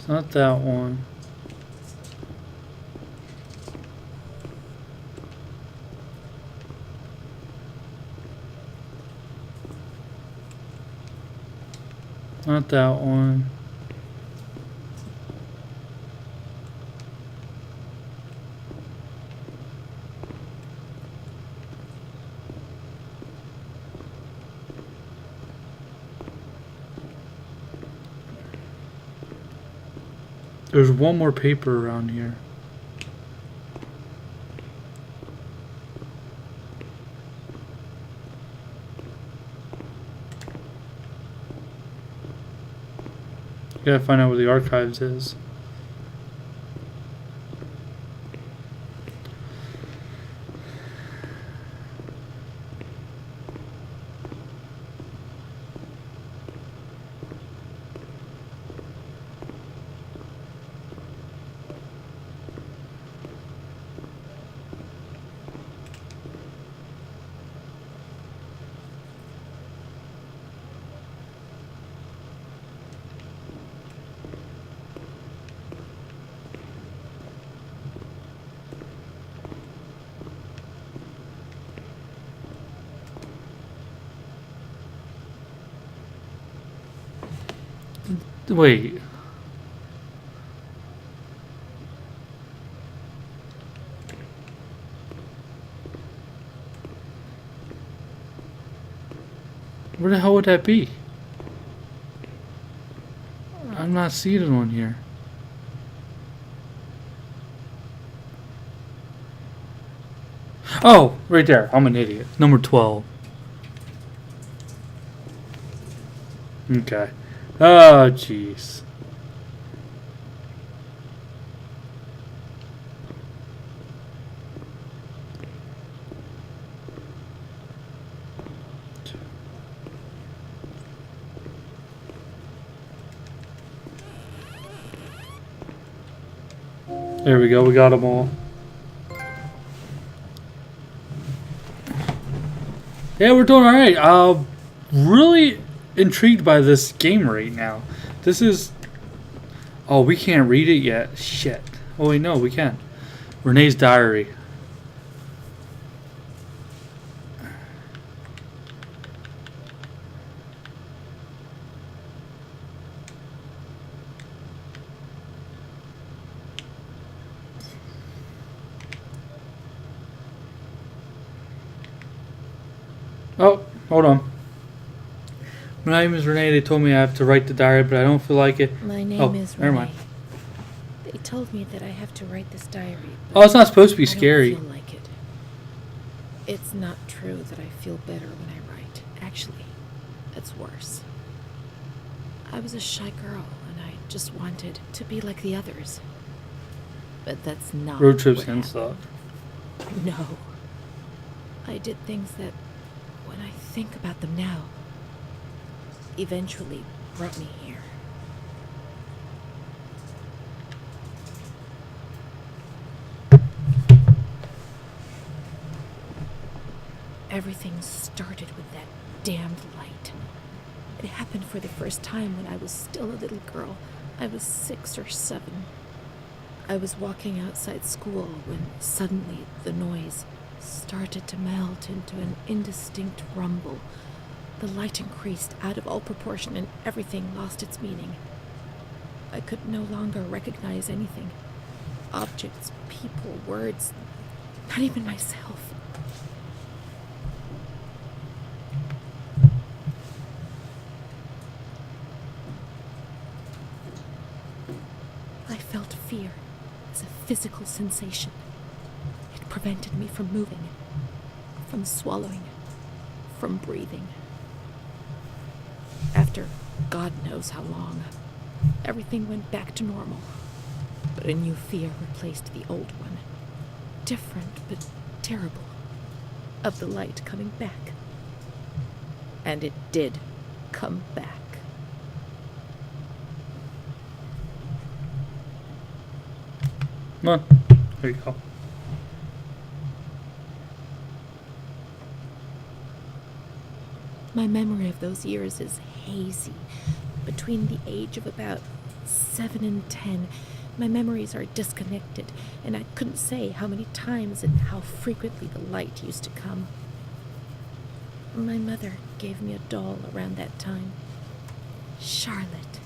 It's not that one. Not that one. There's one more paper around here. Gotta find out where the archives is. Wait. Where the hell would that be? I'm not seeing it on here. Oh, right there. I'm an idiot. Number 12. Okay. Oh, jeez. There we go. We got them all. Yeah, we're doing all right. Really intrigued by this game right now. This is... Oh, we can't read it yet. Shit. Oh, wait, no, we can. Renee's diary. Oh, hold on. My name is Renee. They told me I have to write the diary, but I don't feel like it. My name Oh, is never Renee. mind. They told me that I have to write this diary. Oh, it's not supposed to be I scary. don't feel like it. It's not true that I feel better when I write. Actually, it's worse. I was a shy girl, and I just wanted to be like the others. But that's not Road trips what and happened. stuff. No. I did things that, when I think about them now, eventually brought me here. Everything started with that damned light. It happened for the first time when I was still a little girl. I was 6 or 7. I was walking outside school when suddenly the noise started to melt into an indistinct rumble. The light increased out of all proportion and everything lost its meaning. I could no longer recognize anything. Objects, people, words, not even myself. I felt fear as a physical sensation. It prevented me from moving, from swallowing, from breathing. After God knows how long, everything went back to normal. But a new fear replaced the old one. Different, but terrible. Of the light coming back. And it did come back. Come on. There you go. My memory of those years is hazy. Between the age of about 7 and 10. My memories are disconnected, and I couldn't say how many times and how frequently the light used to come. My mother gave me a doll around that time. Charlotte.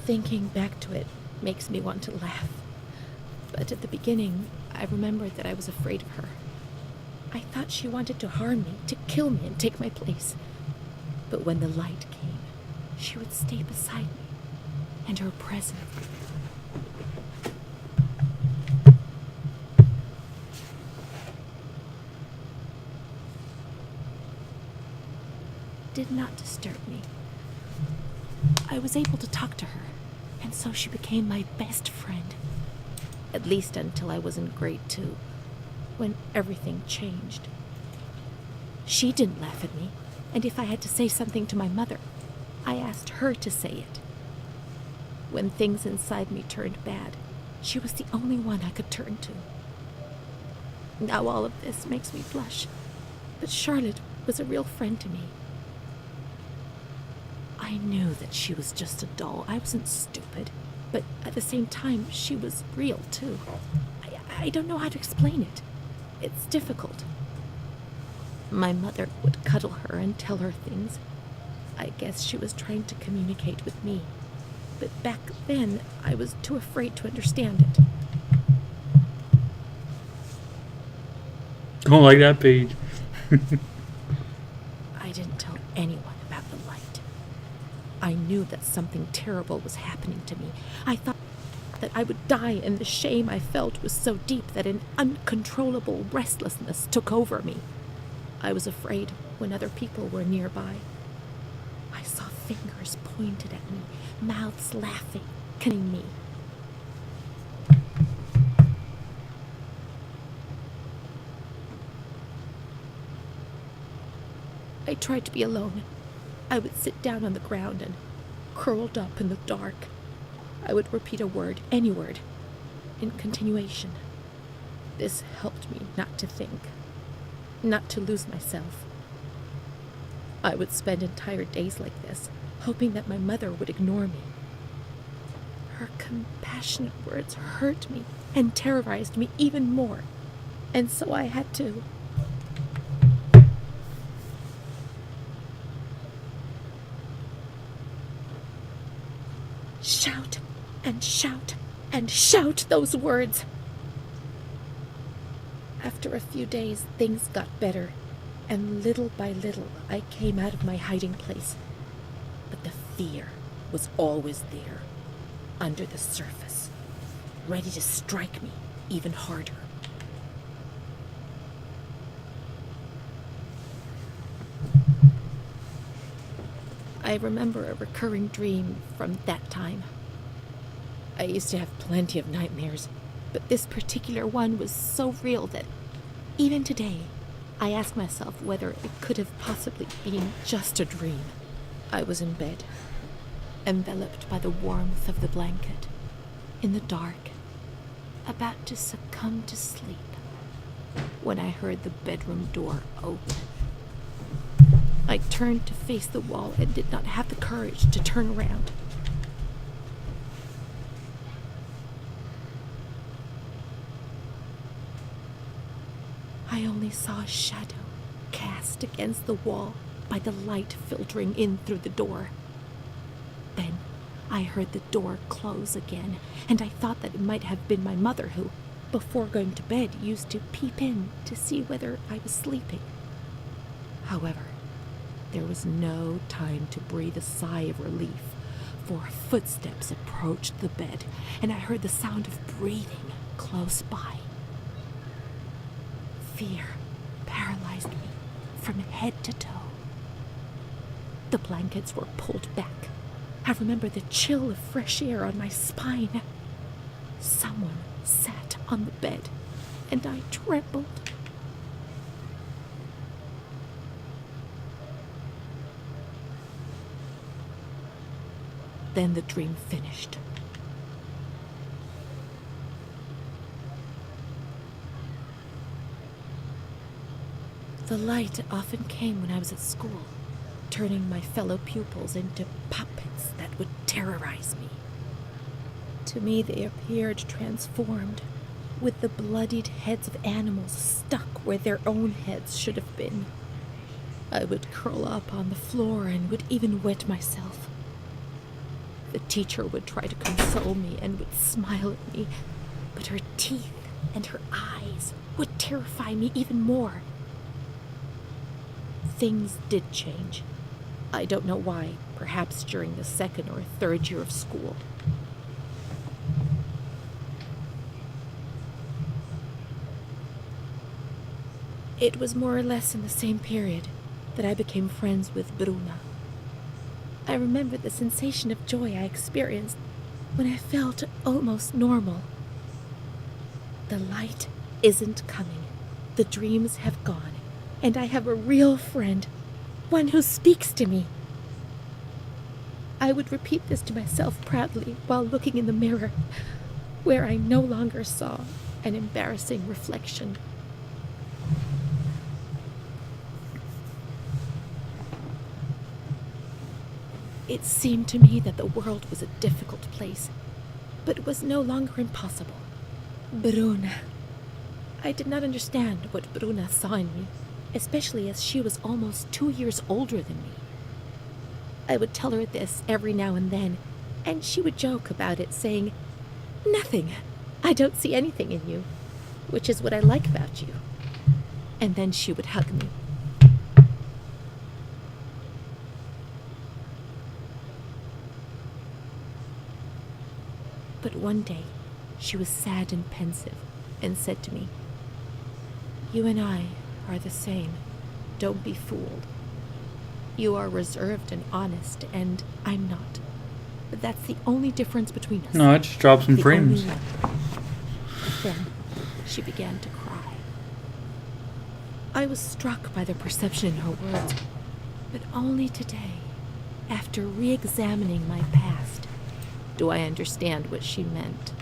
Thinking back to it makes me want to laugh. But at the beginning, I remembered that I was afraid of her. I thought she wanted to harm me, to kill me and take my place. But when the light came, she would stay beside me, and her presence did not disturb me. I was able to talk to her, and so she became my best friend. At least until I was in grade 2, when everything changed. She didn't laugh at me, and if I had to say something to my mother, I asked her to say it. When things inside me turned bad, she was the only one I could turn to. Now all of this makes me blush, but Charlotte was a real friend to me. I knew that she was just a doll. I wasn't stupid, but at the same time, she was real too. I don't know how to explain it. It's difficult. My mother would cuddle her and tell her things. I guess she was trying to communicate with me. But back then, I was too afraid to understand it. Don't like that page. I didn't tell anyone about the light. I knew that something terrible was happening to me. I thought that I would die, and the shame I felt was so deep that an uncontrollable restlessness took over me. I was afraid when other people were nearby. I saw fingers pointed at me, mouths laughing, cunning me. I tried to be alone. I would sit down on the ground and, curled up in the dark, I would repeat a word, any word, in continuation. This helped me not to think, not to lose myself. I would spend entire days like this, hoping that my mother would ignore me. Her compassionate words hurt me and terrorized me even more, and so I had to. Shout and shout and shout those words. After a few days, things got better, and little by little, I came out of my hiding place. But the fear was always there, under the surface, ready to strike me even harder. I remember a recurring dream from that time. I used to have plenty of nightmares, but this particular one was so real that even today, I ask myself whether it could have possibly been just a dream. I was in bed, enveloped by the warmth of the blanket, in the dark, about to succumb to sleep, when I heard the bedroom door open. I turned to face the wall and did not have the courage to turn around. I only saw a shadow cast against the wall by the light filtering in through the door. Then I heard the door close again, and I thought that it might have been my mother who, before going to bed, used to peep in to see whether I was sleeping. However, there was no time to breathe a sigh of relief, for footsteps approached the bed, and I heard the sound of breathing close by. Fear paralyzed me from head to toe. The blankets were pulled back. I remember the chill of fresh air on my spine. Someone sat on the bed, and I trembled. Then the dream finished. The light often came when I was at school, turning my fellow pupils into puppets that would terrorize me. To me, they appeared transformed, with the bloodied heads of animals stuck where their own heads should have been. I would curl up on the floor and would even wet myself. The teacher would try to console me and would smile at me, but her teeth and her eyes would terrify me even more. Things did change. I don't know why, perhaps during the 2nd or 3rd year of school. It was more or less in the same period that I became friends with Bruna. I remember the sensation of joy I experienced when I felt almost normal. The light isn't coming. The dreams have gone, and I have a real friend, one who speaks to me. I would repeat this to myself proudly while looking in the mirror, where I no longer saw an embarrassing reflection. It seemed to me that the world was a difficult place, but it was no longer impossible. Bruna. I did not understand what Bruna saw in me, especially as she was almost 2 years older than me. I would tell her this every now and then, and she would joke about it, saying, "Nothing. I don't see anything in you, which is what I like about you." And then she would hug me. But one day, she was sad and pensive, and said to me, "You and I are the same. Don't be fooled. You are reserved and honest, and I'm not. But that's the only difference between us." No, I just dropped some The frames. only one. Then she began to cry. I was struck by the perception in her words, but only today, after re-examining my past, do I understand what she meant.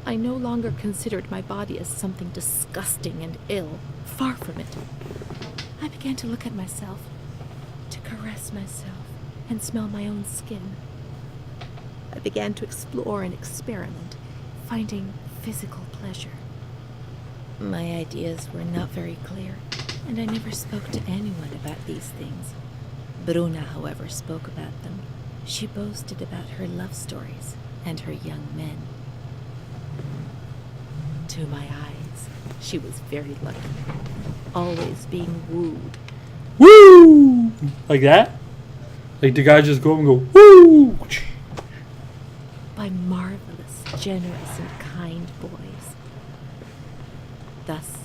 I no longer considered my body as something disgusting and ill. Far from it. I began to look at myself, to caress myself, and smell my own skin. I began to explore and experiment, finding physical pleasure. My ideas were not very clear, and I never spoke to anyone about these things. Bruna, however, spoke about them. She boasted about her love stories and her young men. To my eyes, she was very lucky, always being wooed. Woo! Like that? Like the guys just go up and go, woo! By marvelous, generous, and kind boys. Thus,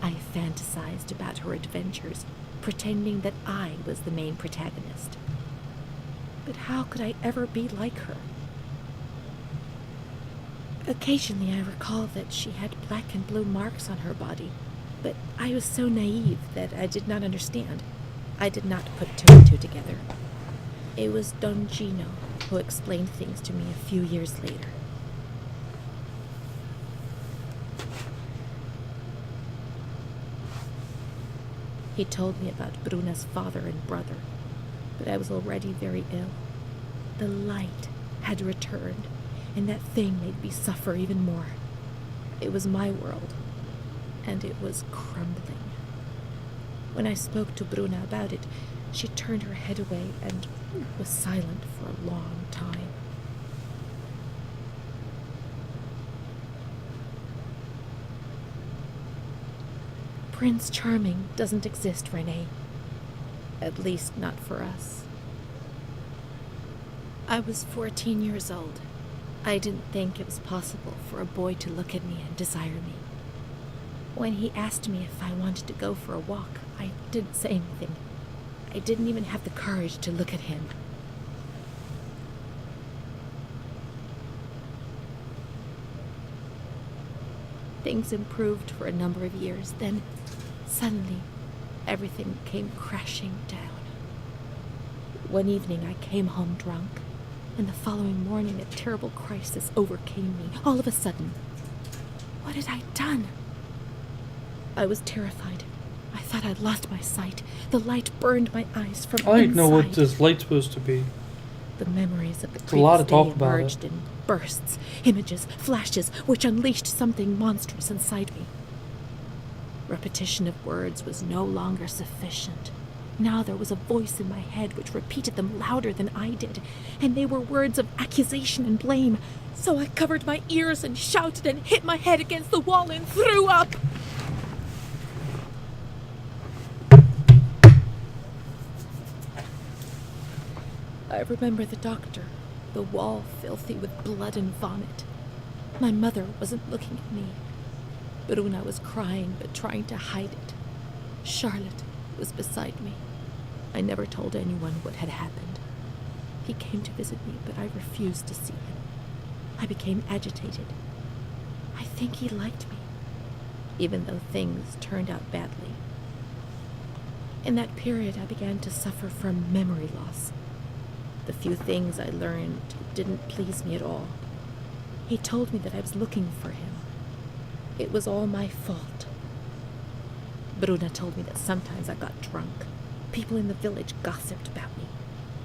I fantasized about her adventures, pretending that I was the main protagonist. But how could I ever be like her? Occasionally I recall that she had black and blue marks on her body, but I was so naive that I did not understand. I did not put two and two together. It was Don Gino who explained things to me a few years later. He told me about Bruna's father and brother, but I was already very ill. The light had returned, and that thing made me suffer even more. It was my world, and it was crumbling. When I spoke to Bruna about it, she turned her head away and was silent for a long time. Prince Charming doesn't exist, Renee. At least not for us. I was 14 years old. I didn't think it was possible for a boy to look at me and desire me. When he asked me if I wanted to go for a walk, I didn't say anything. I didn't even have the courage to look at him. Things improved for a number of years, then suddenly everything came crashing down. One evening I came home drunk, and the following morning a terrible crisis overcame me, all of a sudden. What had I done? I was terrified. I thought I'd lost my sight. The light burned my eyes from I don't know what inside. this light's supposed to be. The memories of the a lot previous of talk day about it. emerged in bursts, images, flashes, which unleashed something monstrous inside me. Repetition of words was no longer sufficient. Now there was a voice in my head which repeated them louder than I did, and they were words of accusation and blame. So I covered my ears and shouted and hit my head against the wall and threw up. I remember the doctor, the wall filthy with blood and vomit. My mother wasn't looking at me. Bruna was crying but trying to hide it. Charlotte was beside me. I never told anyone what had happened. He came to visit me, but I refused to see him. I became agitated. I think he liked me, even though things turned out badly. In that period, I began to suffer from memory loss. The few things I learned didn't please me at all. He told me that I was looking for him. It was all my fault. Bruna told me that sometimes I got drunk. People in the village gossiped about me.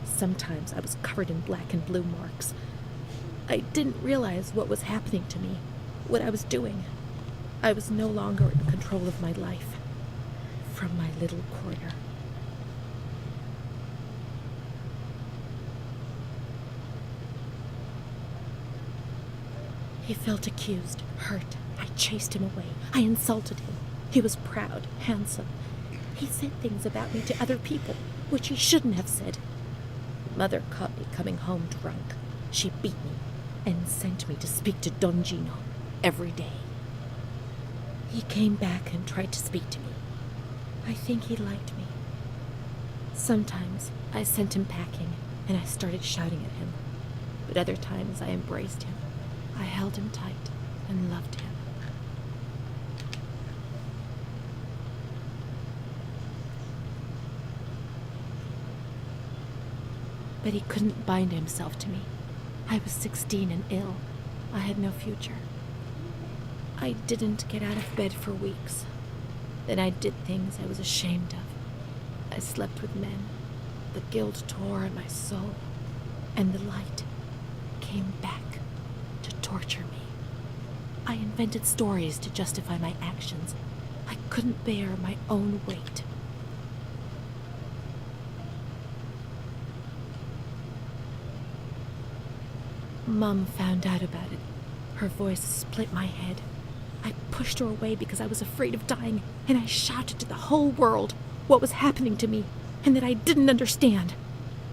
Sometimes I was covered in black and blue marks. I didn't realize what was happening to me, what I was doing. I was no longer in control of my life. From my little corner. He felt accused, hurt. I chased him away. I insulted him. He was proud, handsome. He said things about me to other people, which he shouldn't have said. Mother caught me coming home drunk. She beat me and sent me to speak to Don Gino every day. He came back and tried to speak to me. I think he liked me. Sometimes I sent him packing and I started shouting at him. But other times I embraced him. I held him tight and loved him. But he couldn't bind himself to me. I was 16 and ill. I had no future. I didn't get out of bed for weeks. Then I did things I was ashamed of. I slept with men. The guilt tore at my soul. And the light came back to torture me. I invented stories to justify my actions. I couldn't bear my own weight. Mom found out about it. Her voice split my head. I pushed her away because I was afraid of dying, and I shouted to the whole world what was happening to me, and that I didn't understand.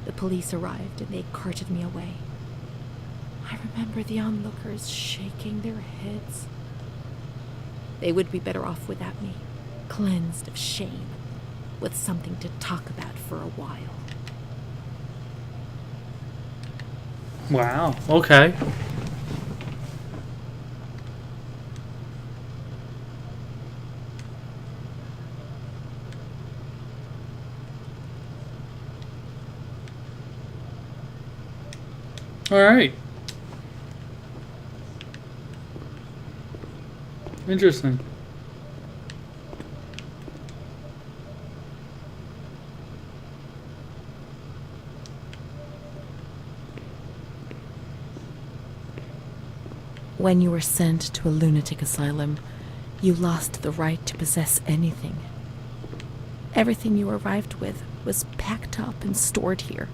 The police arrived, and they carted me away. I remember the onlookers shaking their heads. They would be better off without me, cleansed of shame, with something to talk about for a while. Wow. Okay. All right. Interesting. When you were sent to a lunatic asylum, you lost the right to possess anything. Everything you arrived with was packed up and stored here,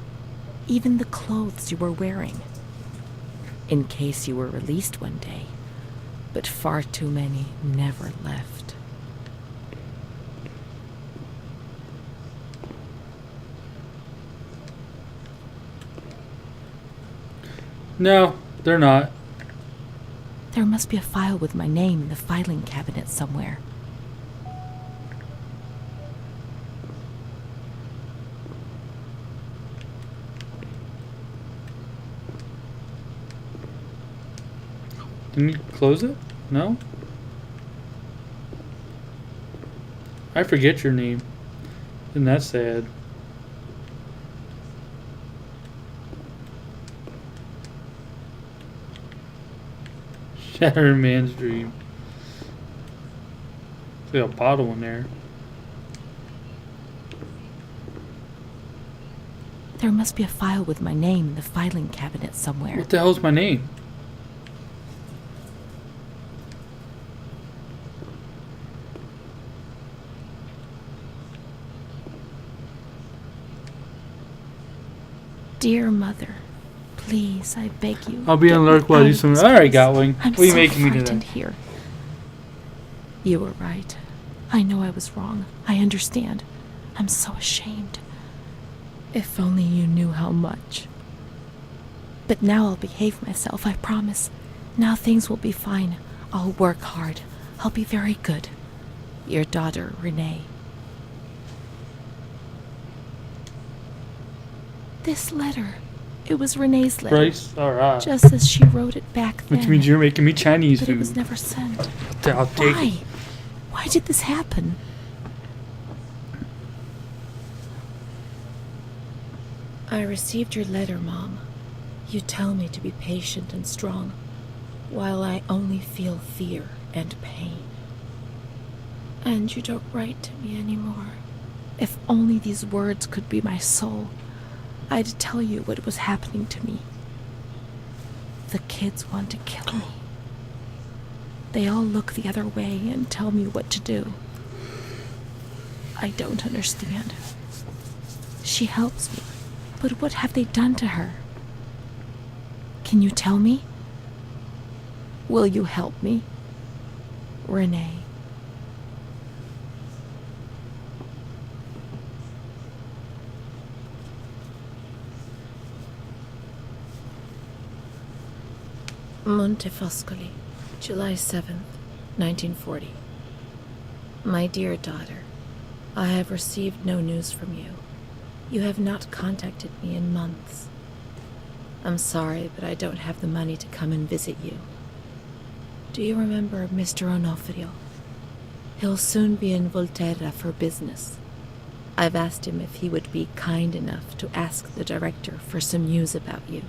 even the clothes you were wearing, in case you were released one day, but far too many never left. No, they're not. There must be a file with my name in the filing cabinet somewhere. Didn't you close it? No? I forget your name. Isn't that sad? Shattered Man's Dream. There's a bottle in there. There must be a file with my name in the filing cabinet somewhere. What the hell's my name? Dear Mother, please, I beg you. I'll be on get alert me while I out do of something. this Alright, place. Gatwing. I'm What are you so making me do frightened that? here. You were right. I know I was wrong. I understand. I'm so ashamed. If only you knew how much. But now I'll behave myself, I promise. Now things will be fine. I'll work hard. I'll be very good. Your daughter, Renee. This letter. It was Renee's letter. Bryce? Alright. Just as she wrote it back then. Which means you're making me Chinese But it food. was never sent. I'll take Why? it. Why did this happen? I received your letter, Mom. You tell me to be patient and strong, while I only feel fear and pain. And you don't write to me anymore. If only these words could be my soul, I'd tell you what was happening to me. The kids want to kill me. They all look the other way and tell me what to do. I don't understand. She helps me, but what have they done to her? Can you tell me? Will you help me? Renee. Montefoscoli, July 7th, 1940. My dear daughter, I have received no news from you. You have not contacted me in months. I'm sorry, but I don't have the money to come and visit you. Do you remember Mr. Onofrio? He'll soon be in Volterra for business. I've asked him if he would be kind enough to ask the director for some news about you.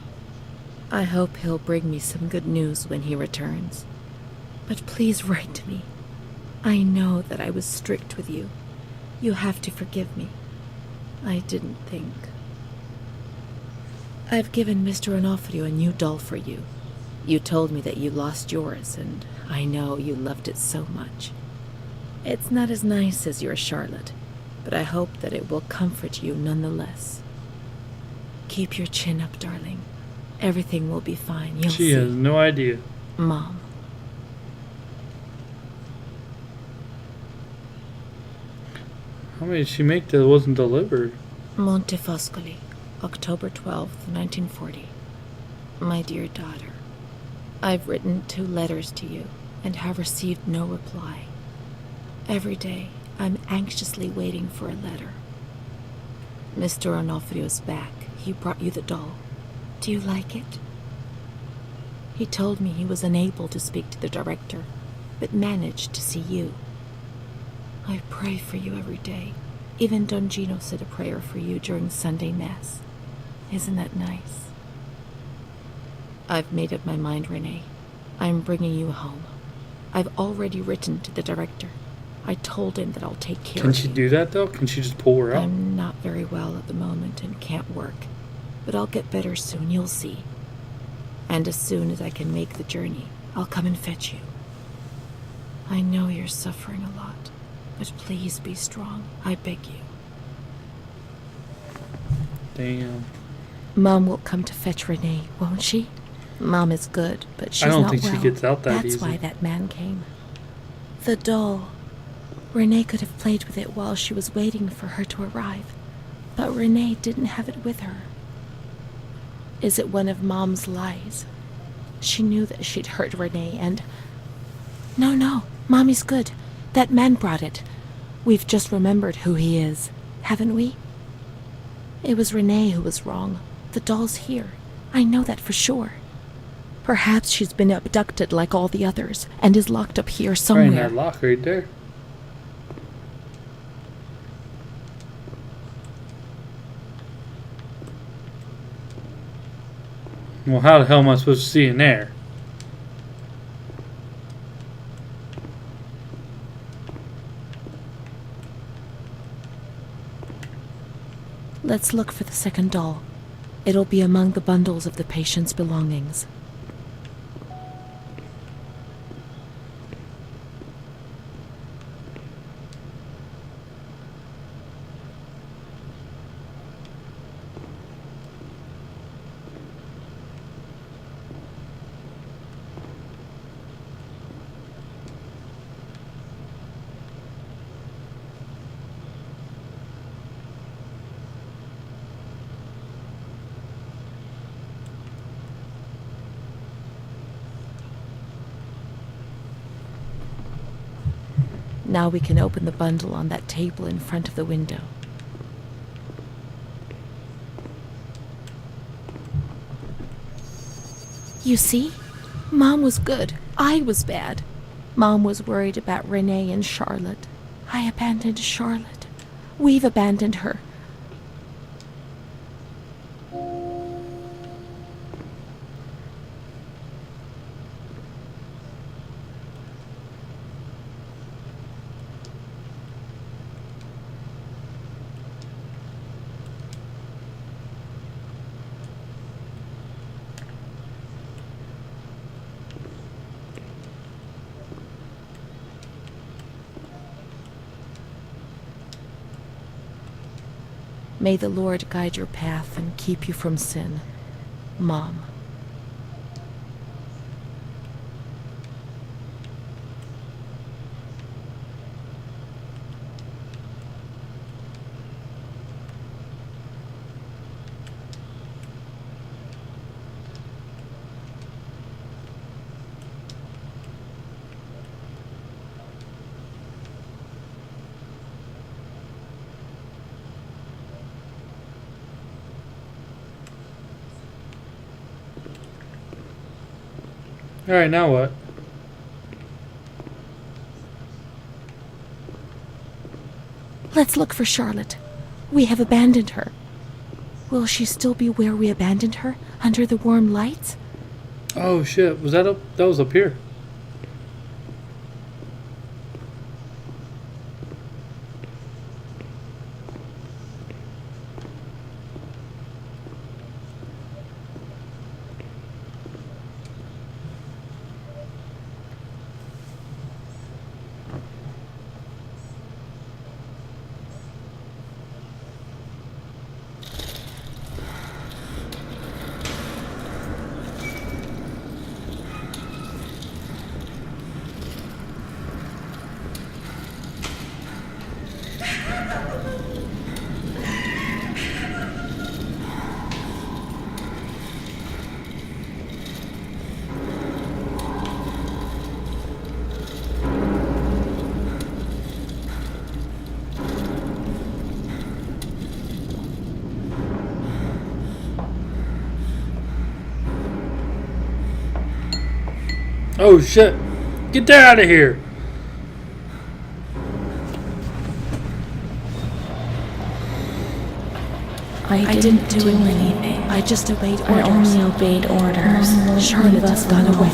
I hope he'll bring me some good news when he returns. But please write to me. I know that I was strict with you. You have to forgive me. I didn't think. I've given Mr. Onofrio a new doll for you. You told me that you lost yours, and I know you loved it so much. It's not as nice as your Charlotte, but I hope that it will comfort you nonetheless. Keep your chin up, darling. Everything will be fine. You'll She see. has no idea. Mom. How many did she make that wasn't delivered? Montefoscoli, October 12th, 1940. My dear daughter, I've written 2 letters to you and have received no reply. Every day, I'm anxiously waiting for a letter. Mr. Onofrio's back. He brought you the doll. Do you like it? He told me he was unable to speak to the director, but managed to see you. I pray for you every day. Even Don Gino said a prayer for you during Sunday Mass. Isn't that nice? I've made up my mind, Renee. I'm bringing you home. I've already written to the director. I told him that I'll take care Can of she you. do that though? Can she just pull her out? I'm not very well at the moment and can't work, but I'll get better soon, you'll see. And as soon as I can make the journey, I'll come and fetch you. I know you're suffering a lot, but please be strong, I beg you. Damn. Mom will come to fetch Renee, won't she? Mom is good, but she's I don't not think well. she gets out that That's easy. why that man came. The doll. Renee could have played with it while she was waiting for her to arrive, but Renee didn't have it with her. Is it one of Mom's lies? She knew that she'd hurt Renee and... No, Mommy's good. That man brought it. We've just remembered who he is, haven't we? It was Renee who was wrong. The doll's here. I know that for sure. Perhaps she's been abducted like all the others and is locked up here Right in somewhere. that lock right there. Well, how the hell am I supposed to see in there? Let's look for the second doll. It'll be among the bundles of the patient's belongings. Now we can open the bundle on that table in front of the window. You see? Mom was good. I was bad. Mom was worried about Renee and Charlotte. I abandoned Charlotte. We've abandoned her. May the Lord guide your path and keep you from sin. Mom. Alright, now what? Let's look for Charlotte. We have abandoned her. Will she still be where we abandoned her, under the warm lights? Oh shit, was that up? That was up here. Oh shit! Get that out of here! I didn't do anything. I just obeyed orders. I only obeyed orders. Charlotte has gone away.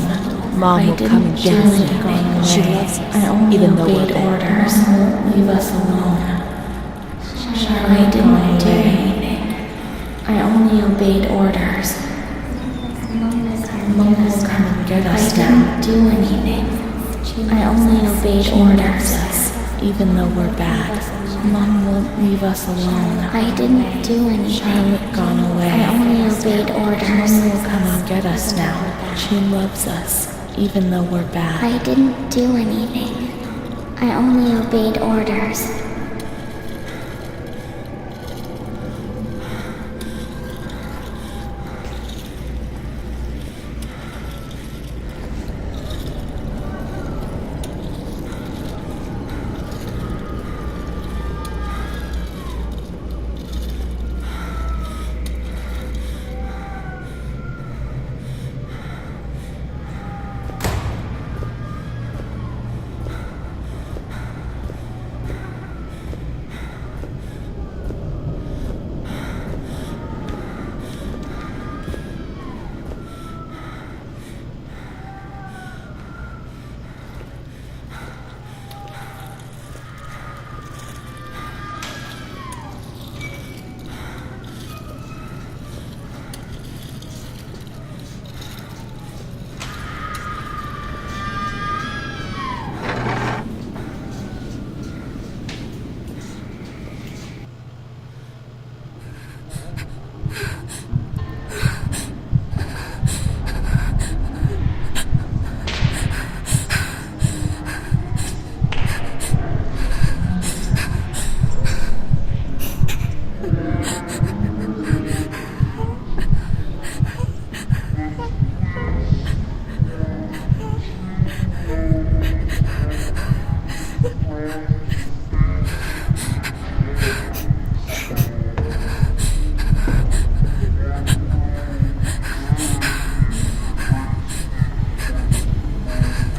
Mom will come and get us. She loves us, I only even though we're obeyed bad. orders. Leave us alone. I didn't do anything. I only obeyed orders. Mom will come and get us now. I didn't do anything. I only obeyed orders. Even though we're bad. Mom won't leave us alone. I didn't do anything. Charlotte gone away. I only obeyed orders. Mom will come and get us now. She loves us, even though we're bad. I didn't do anything. I only obeyed orders.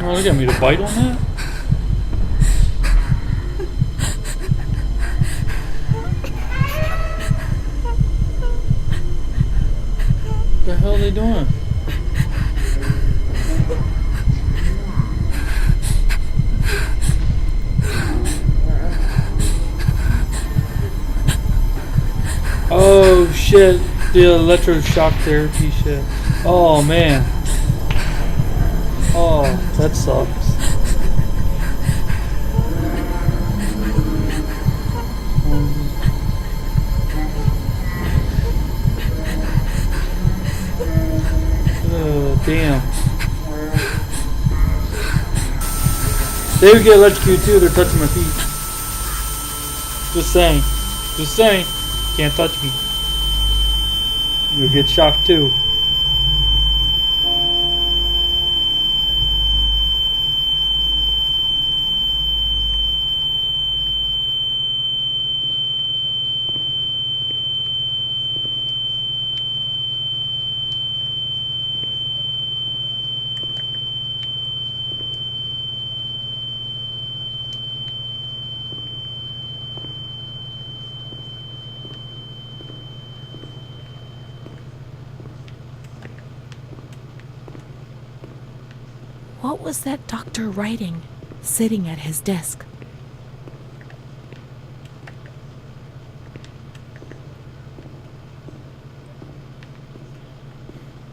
Oh, they got me to bite on that? What the hell are they doing? Oh shit, the electroshock therapy shit. Oh man. Oh, that sucks. Oh, damn. They would get electrocuted too, they're touching my feet. Just saying. Just saying. Can't touch me. You'll get shocked too. What was that doctor writing, sitting at his desk?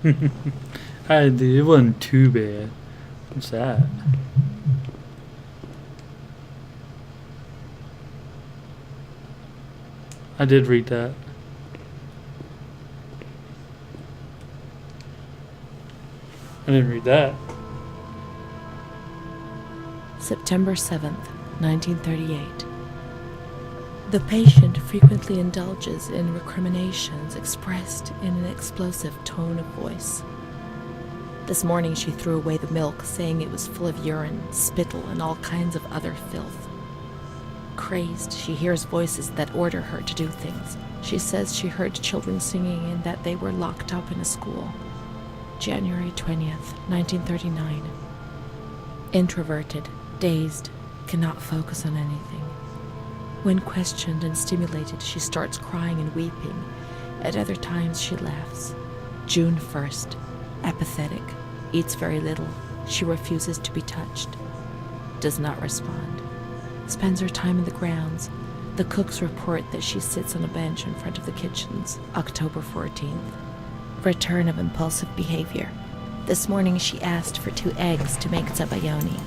It wasn't too bad. What's that? I did read that. I didn't read that. September 7th, 1938. The patient frequently indulges in recriminations expressed in an explosive tone of voice. This morning she threw away the milk, saying it was full of urine, spittle, and all kinds of other filth. Crazed, she hears voices that order her to do things. She says she heard children singing and that they were locked up in a school. January 20th, 1939. Introverted, dazed, cannot focus on anything. When questioned and stimulated, she starts crying and weeping. At other times, she laughs. June 1st. Apathetic. Eats very little. She refuses to be touched. Does not respond. Spends her time in the grounds. The cooks report that she sits on a bench in front of the kitchens. October 14th. Return of impulsive behavior. This morning she asked for 2 eggs to make zabayoni,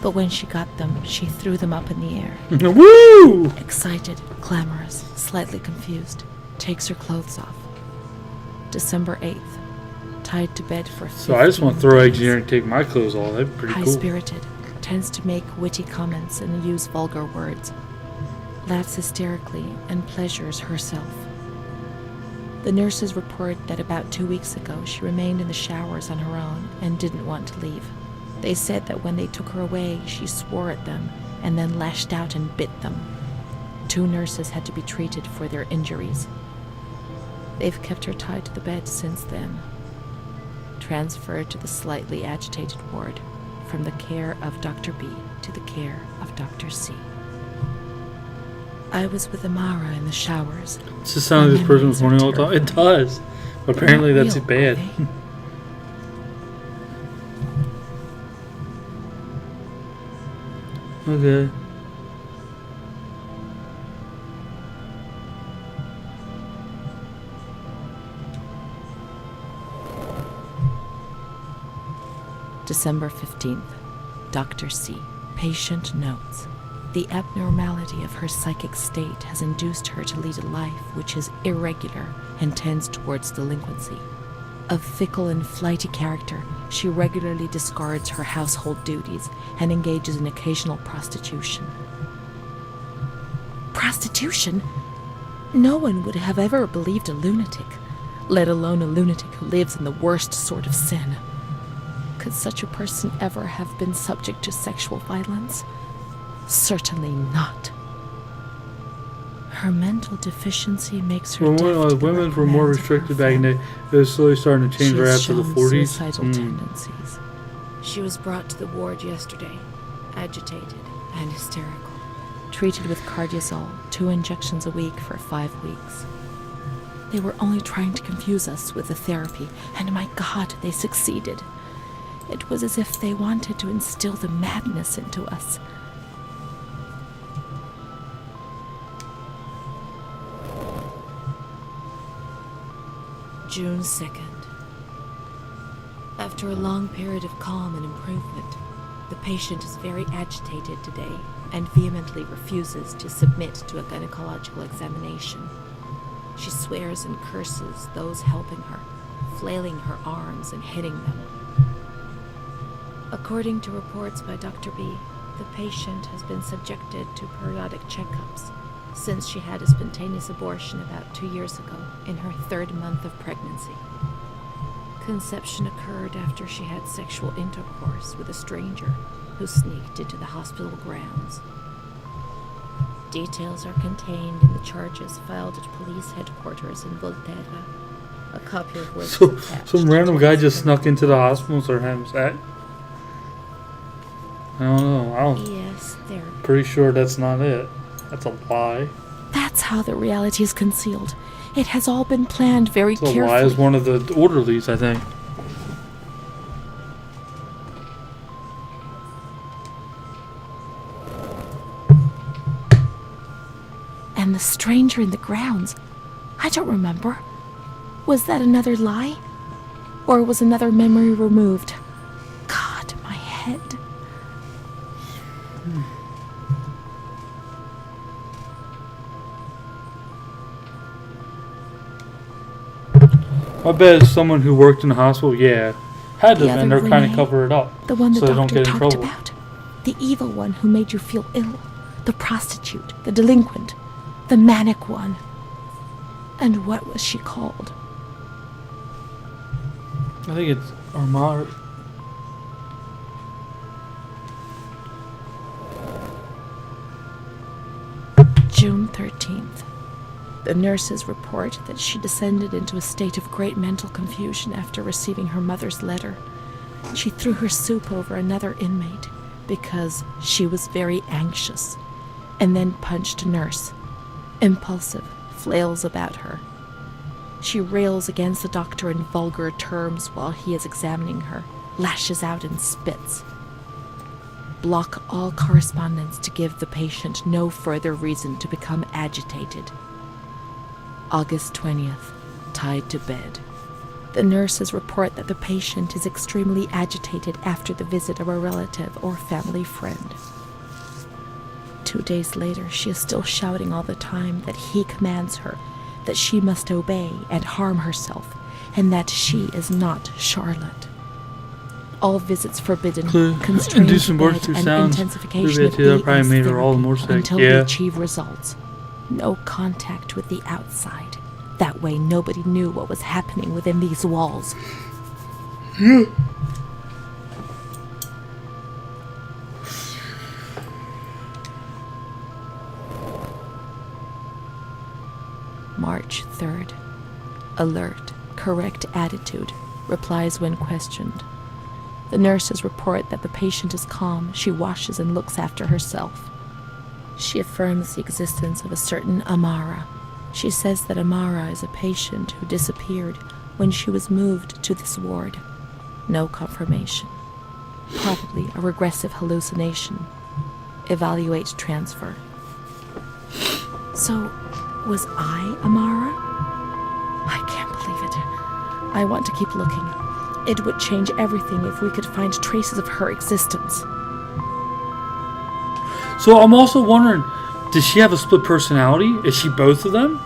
but when she got them, she threw them up in the air. Woo! Excited, clamorous, slightly confused, takes her clothes off. December 8th. Tied to bed for 15 So I just want to throw eggs in days. here and take my clothes off. That'd be pretty cool. High-spirited, tends to make witty comments and use vulgar words. Laughs hysterically and pleasures herself. The nurses report that about 2 weeks ago she remained in the showers on her own and didn't want to leave. They said that when they took her away, she swore at them and then lashed out and bit them. 2 nurses had to be treated for their injuries. They've kept her tied to the bed since then. Transferred to the slightly agitated ward, from the care of Dr. B to the care of Dr. C. I was with Amara in the showers. Does this sound like this person was mourning all the time? It does. But apparently They're that's not bad. real, are Okay. December 15th. Dr. C. Patient notes. The abnormality of her psychic state has induced her to lead a life which is irregular and tends towards delinquency. Of fickle and flighty character, she regularly discards her household duties and engages in occasional prostitution. Prostitution? No one would have ever believed a lunatic, let alone a lunatic who lives in the worst sort of sin. Could such a person ever have been subject to sexual violence? Certainly not. Her mental deficiency makes her deaf to the Women were more commands of her restricted back in the family. day. It was slowly starting to change She right has after the shown 40s. suicidal tendencies. She was brought to the ward yesterday, agitated and hysterical. Treated with Cardiazol, 2 injections a week for 5 weeks. They were only trying to confuse us with the therapy, and my God, they succeeded. It was as if they wanted to instill the madness into us. June 2nd. After a long period of calm and improvement, the patient is very agitated today and vehemently refuses to submit to a gynecological examination. She swears and curses those helping her, flailing her arms and hitting them. According to reports by Dr. B, the patient has been subjected to periodic checkups since she had a spontaneous abortion about 2 years ago in her 3rd month of pregnancy. Conception occurred after she had sexual intercourse with a stranger who sneaked into the hospital grounds. Details are contained in the charges filed at police headquarters in Volterra, a copy of which So, is attached some to random guy today's just film. snuck into the hospital and started having sex? I don't know. Yes, there. Pretty sure that's not it. That's a lie. That's how the reality is concealed. It has all been planned very It's a lie carefully. is one of the orderlies, I think. And the stranger in the grounds, I don't remember. Was that another lie? Or was another memory removed? God, my head. I bet it's someone who worked in the hospital, yeah. Had to The have been. other They're kind of Renee, cover it up. The one the so they don't doctor get in talked trouble. about. The evil one who made you feel ill. The prostitute. The delinquent. The manic one. And what was she called? I think it's Armar. June 13th. The nurses report that she descended into a state of great mental confusion after receiving her mother's letter. She threw her soup over another inmate because she was very anxious, and then punched a nurse. Impulsive, flails about her. She rails against the doctor in vulgar terms while he is examining her, lashes out and spits. Block all correspondence to give the patient no further reason to become agitated. August 20th, tied to bed. The nurses report that the patient is extremely agitated after the visit of a relative or family friend. 2 days later, she is still shouting all the time that he commands her, that she must obey and harm herself, and that she is not Charlotte. All visits forbidden, constrained Inducing bed, abortion and sounds. intensification Maybe of that probably BS made her all the therapy more sick. until Yeah. they achieve results. No contact with the outside. That way nobody knew what was happening within these walls. March 3rd. Alert, correct attitude, replies when questioned. The nurses report that the patient is calm, she washes and looks after herself. She affirms the existence of a certain Amara. She says that Amara is a patient who disappeared when she was moved to this ward. No confirmation. Probably a regressive hallucination. Evaluate transfer. So, was I Amara? I can't believe it. I want to keep looking. It would change everything if we could find traces of her existence. So I'm also wondering, does she have a split personality? Is she both of them?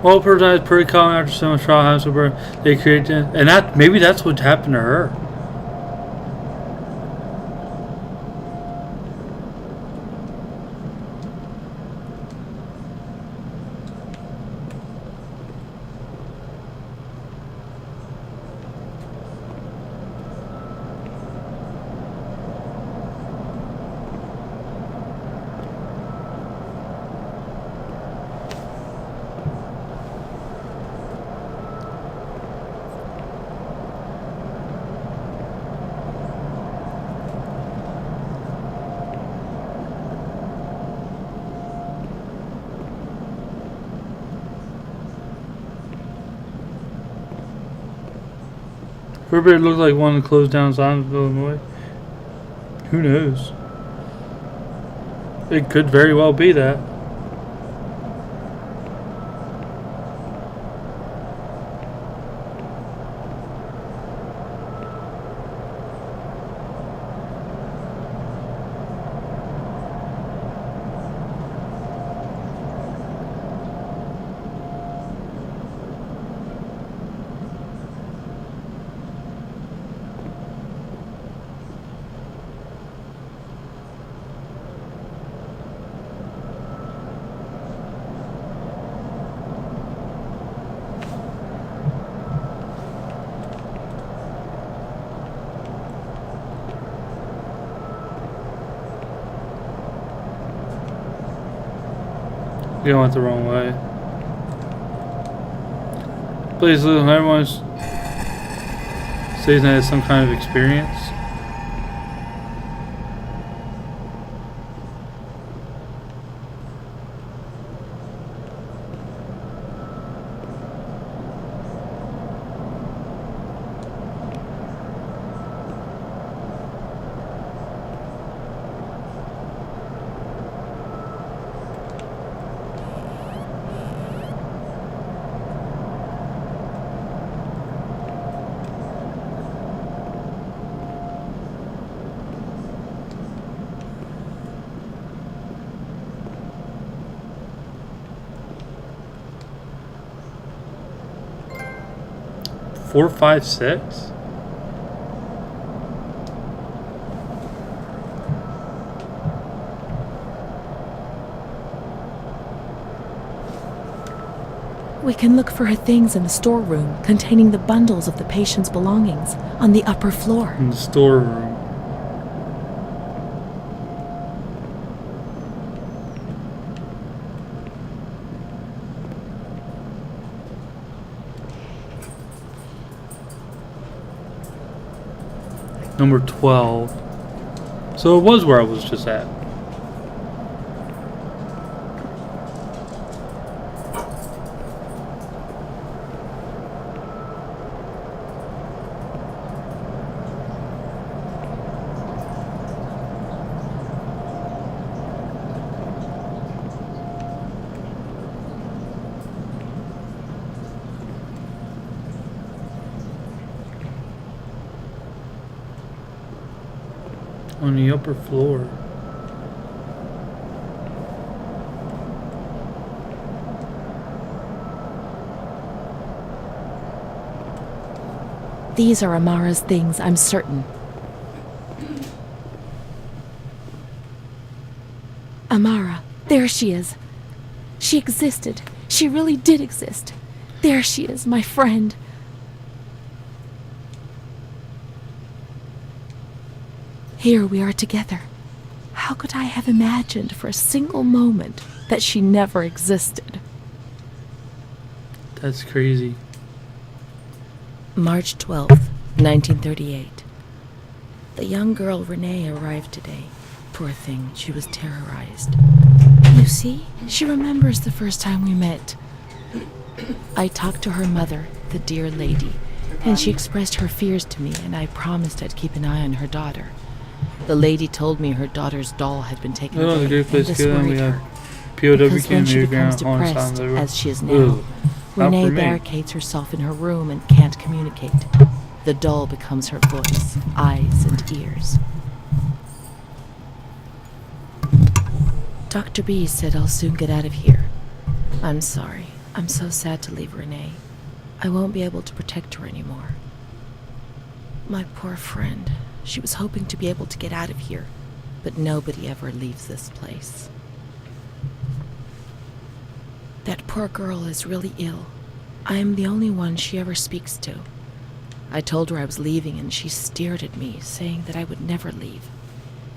All person is pretty common after someone trial has to burn. They create it, and that maybe that's what happened to her. Everybody looked like one to close down Zionsville, Illinois. Who knows? It could very well be that. You went the wrong way. Please listen, everyone says that it's some kind of experience. Four, five, six? We can look for her things in the storeroom containing the bundles of the patient's belongings on the upper floor. In the storeroom. Number 12. So it was where I was just at. On the upper floor. These are Amara's things, I'm certain. Amara, there she is. She existed. She really did exist. There she is, my friend. Here we are together. How could I have imagined for a single moment that she never existed? That's crazy. March 12th, 1938. The young girl Renee arrived today. Poor thing, she was terrorized. You see, she remembers the first time we met. I talked to her mother, the dear lady, and she expressed her fears to me, and I promised I'd keep an eye on her daughter. The lady told me her daughter's doll had been taken away, the and this good. worried We have her. POW Because when came she here becomes ground on depressed, time. as she is now, Ugh, not Renee for me. barricades herself in her room and can't communicate. The doll becomes her voice, eyes, and ears. Dr. B said I'll soon get out of here. I'm sorry. I'm so sad to leave Renee. I won't be able to protect her anymore. My poor friend. She was hoping to be able to get out of here, but nobody ever leaves this place. That poor girl is really ill. I am the only one she ever speaks to. I told her I was leaving and she stared at me, saying that I would never leave.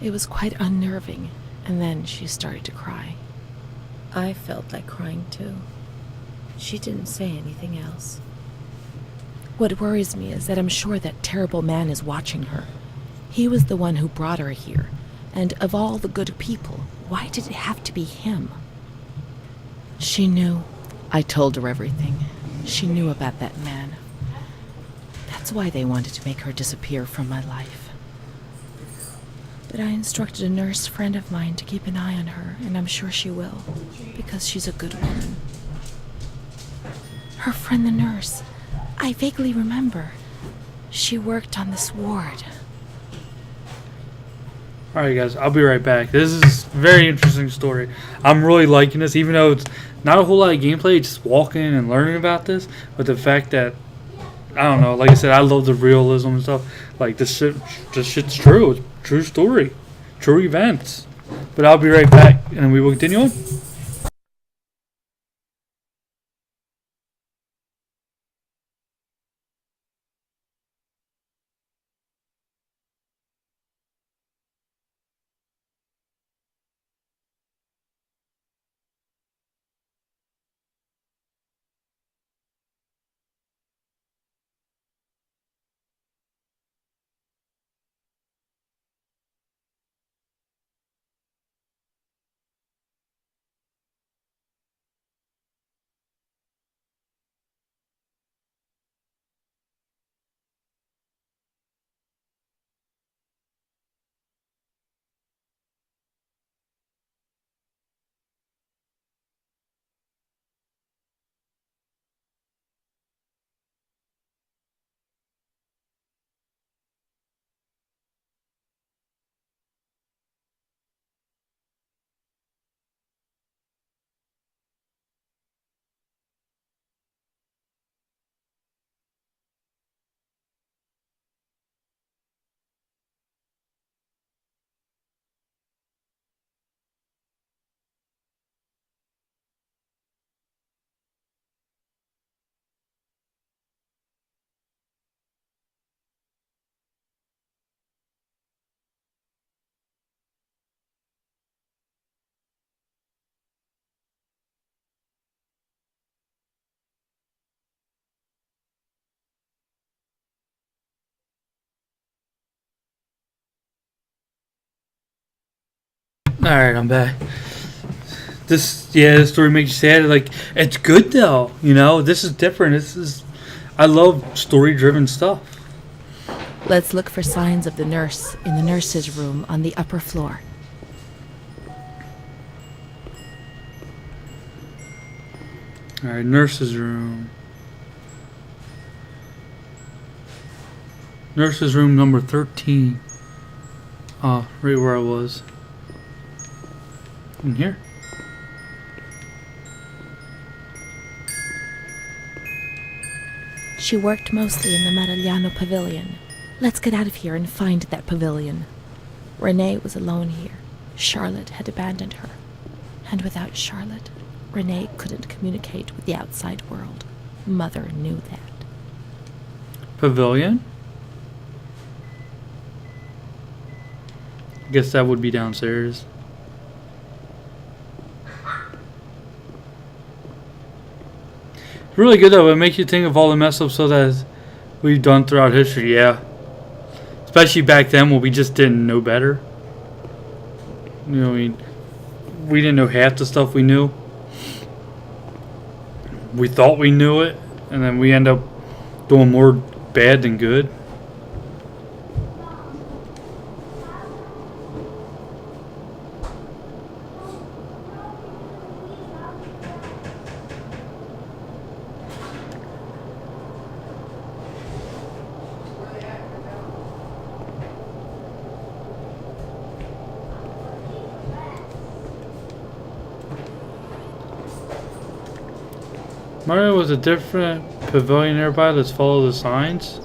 It was quite unnerving, and then she started to cry. I felt like crying too. She didn't say anything else. What worries me is that I'm sure that terrible man is watching her. He was the one who brought her here, and of all the good people, why did it have to be him? She knew. I told her everything. She knew about that man. That's why they wanted to make her disappear from my life. But I instructed a nurse friend of mine to keep an eye on her, and I'm sure she will, because she's a good woman. Her friend the nurse. I vaguely remember. She worked on this ward. Alright guys, I'll be right back. This is a very interesting story. I'm really liking this, even though it's not a whole lot of gameplay, just walking and learning about this. But the fact that, I don't know, like I said, I love the realism and stuff. Like, this shit's true. It's a true story. True events. But I'll be right back, and we will continue on. Alright, I'm back. This story makes you sad. Like, it's good though, you know? This is different. I love story-driven stuff. Let's look for signs of the nurse in the nurse's room on the upper floor. Alright, nurse's room. Nurse's room number 13. Oh, right where I was. In here? She worked mostly in the Marigliano pavilion. Let's get out of here and find that pavilion. Renee was alone here. Charlotte had abandoned her. And without Charlotte, Renee couldn't communicate with the outside world. Mother knew that. Pavilion? I guess that would be downstairs. Really good though. It makes you think of all the mess ups that we've done throughout history. Yeah, especially back then when we just didn't know better. You know, we didn't know half the stuff we knew. We thought we knew it, and then we end up doing more bad than good. Mario was a different pavilion nearby. Let's follow the signs.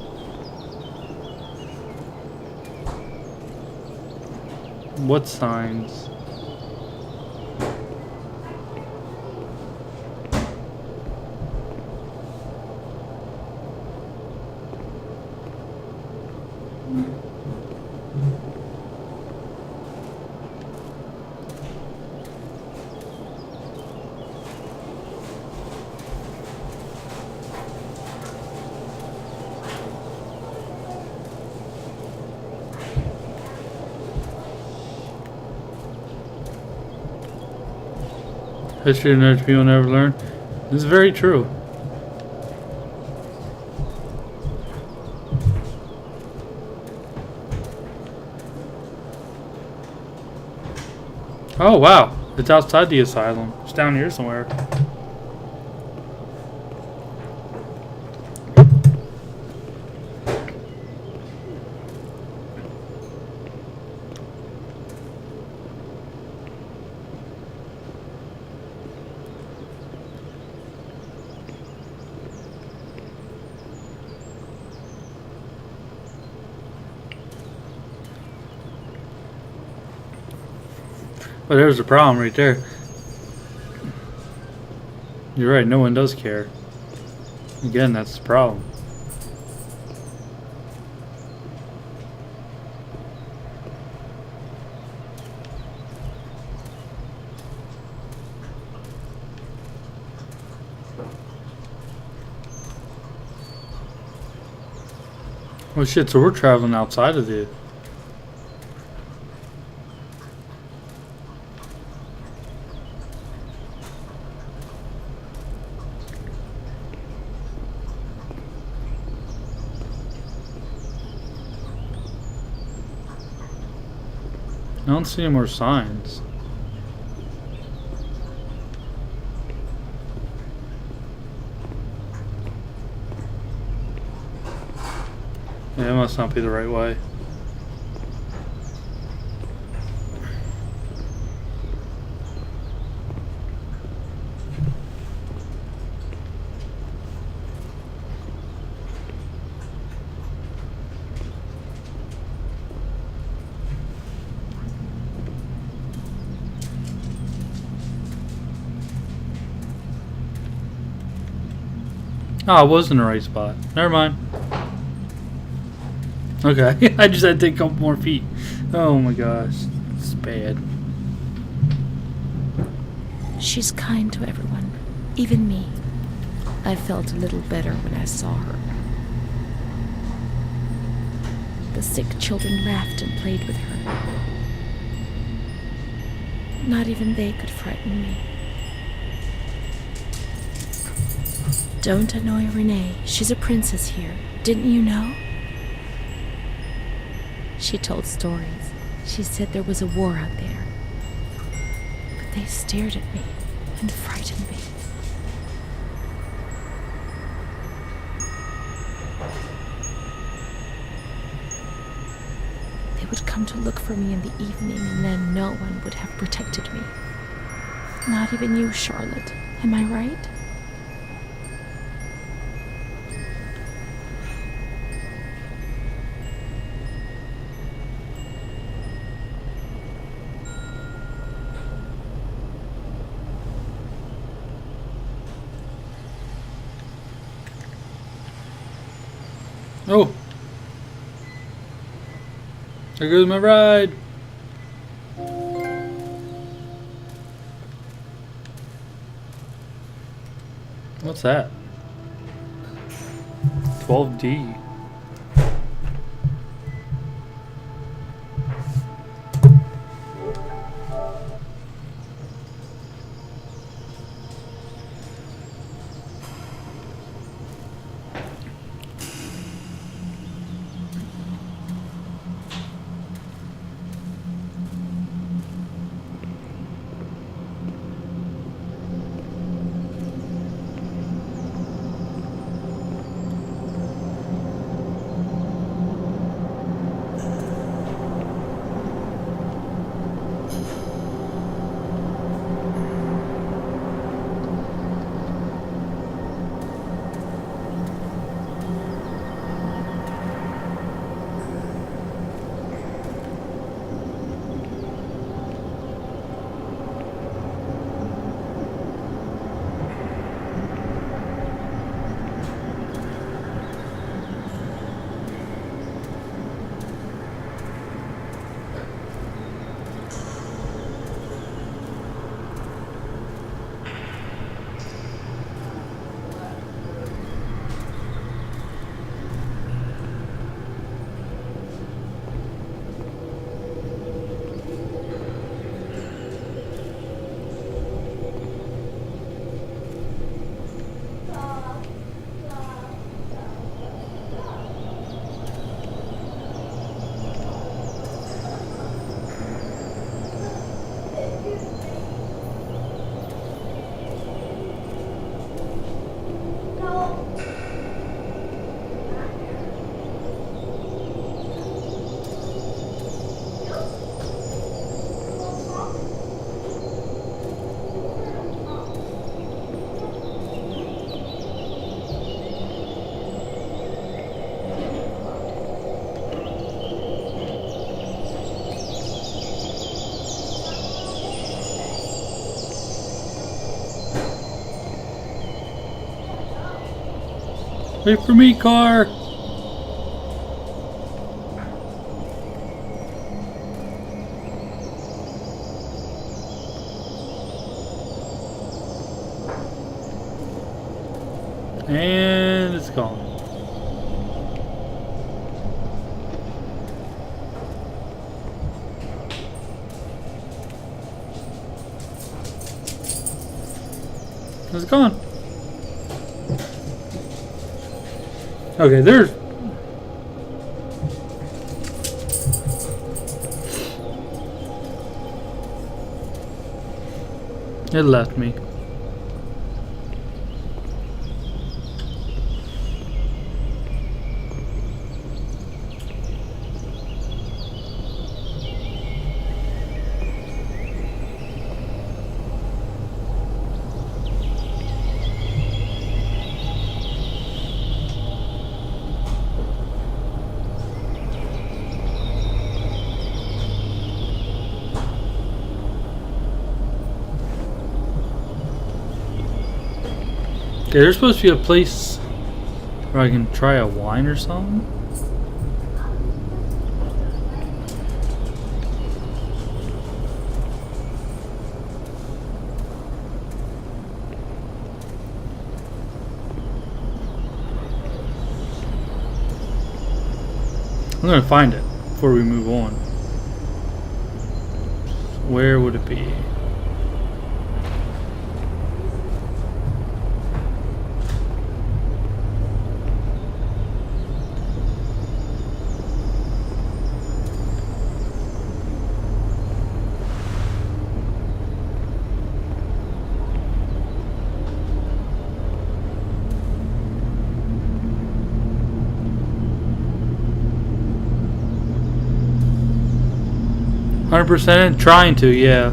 What signs? History of nerds people never learn. This is very true. Oh wow, it's outside the asylum. It's down here somewhere. But there's a problem right there. You're right, no one does care. Again, that's the problem. Well shit, so we're traveling outside of the... I don't see any more signs. Yeah, it must not be the right way. Oh, I was in the right spot. Never mind. Okay, I just had to take a couple more feet. Oh my gosh, it's bad. She's kind to everyone, even me. I felt a little better when I saw her. The sick children laughed and played with her. Not even they could frighten me. Don't annoy Renee. She's a princess here. Didn't you know? She told stories. She said there was a war out there. But they stared at me and frightened me. They would come to look for me in the evening, and then no one would have protected me. Not even you, Charlotte. Am I right? Oh! There goes my ride! What's that? 12D. Wait for me, car! And it's gone. It's gone. Okay, there's... It left me. 'Kay, there's supposed to be a place where I can try a wine or something. I'm gonna find it before we move on. Where would it be? %, trying to, yeah.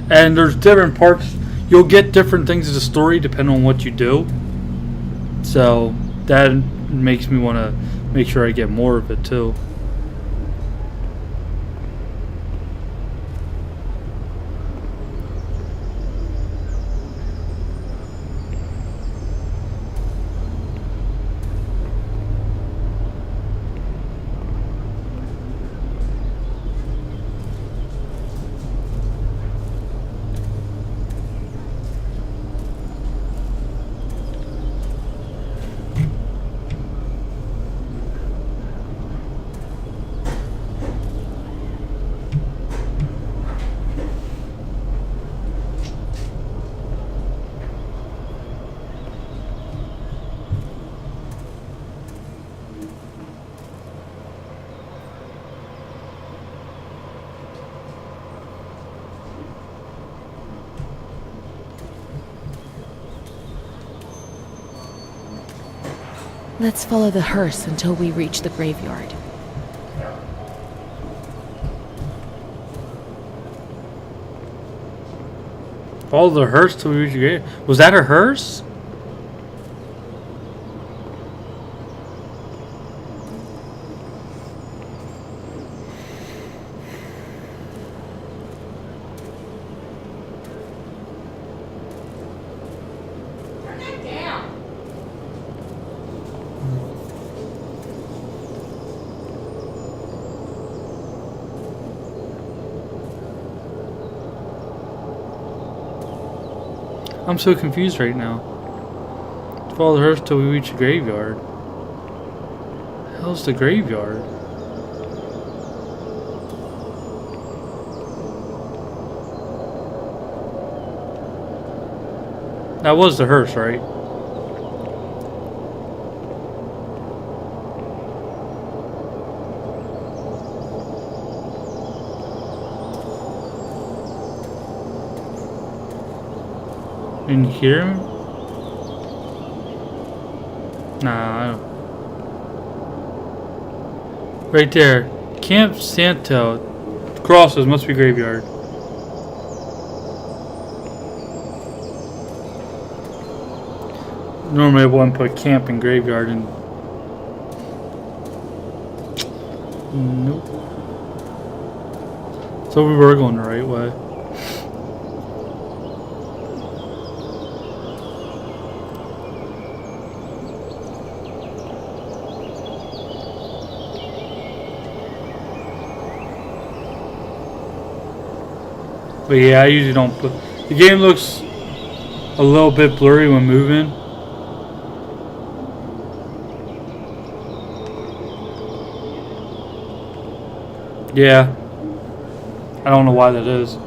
And there's different parts. You'll get different things of the story depending on what you do. So that makes me want to make sure I get more of it too. Let's follow the hearse until we reach the graveyard. Follow the hearse till we reach the grave. Was that a hearse? I'm so confused right now. Follow the hearse till we reach the graveyard. The hell's the graveyard? That was the hearse, right? Didn't hear him? Nah, I don't. Right there. Camp Santo. Crosses must be graveyard. Normally I wouldn't put camp and graveyard in Nope. So we were going the right way. But yeah, I usually don't put... The game looks a little bit blurry when moving. Yeah. I don't know why that is.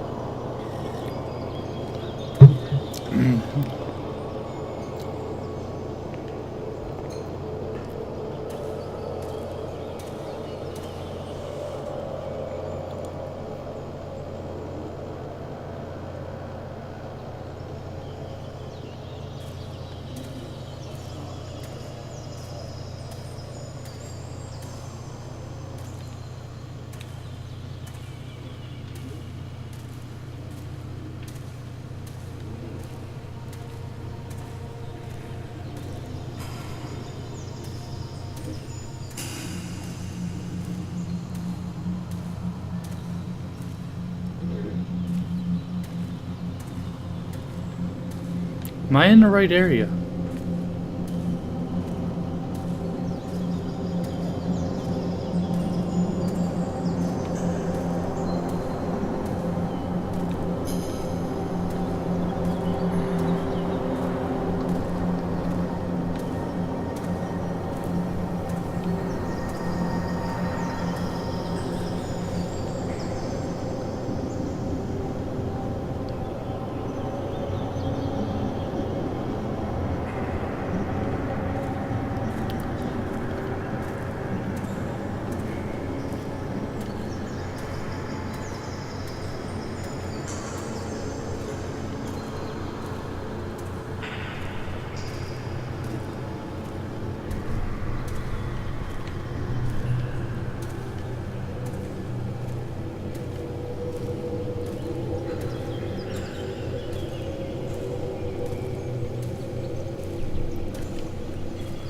Am I in the right area?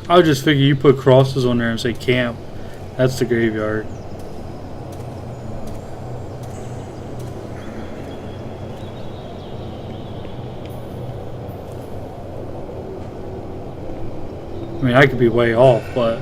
I would just figure you put crosses on there and say camp. That's the graveyard. I mean, I could be way off, but...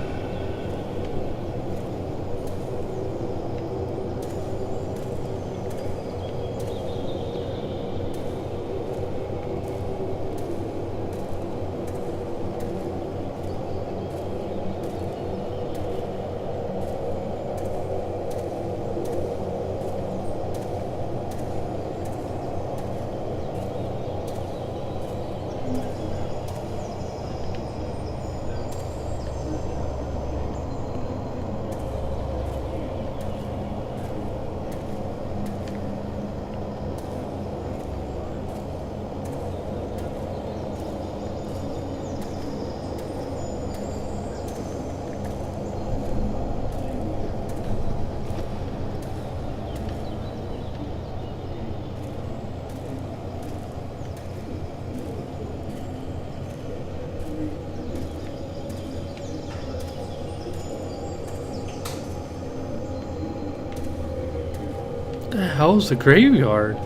What the hell's the graveyard?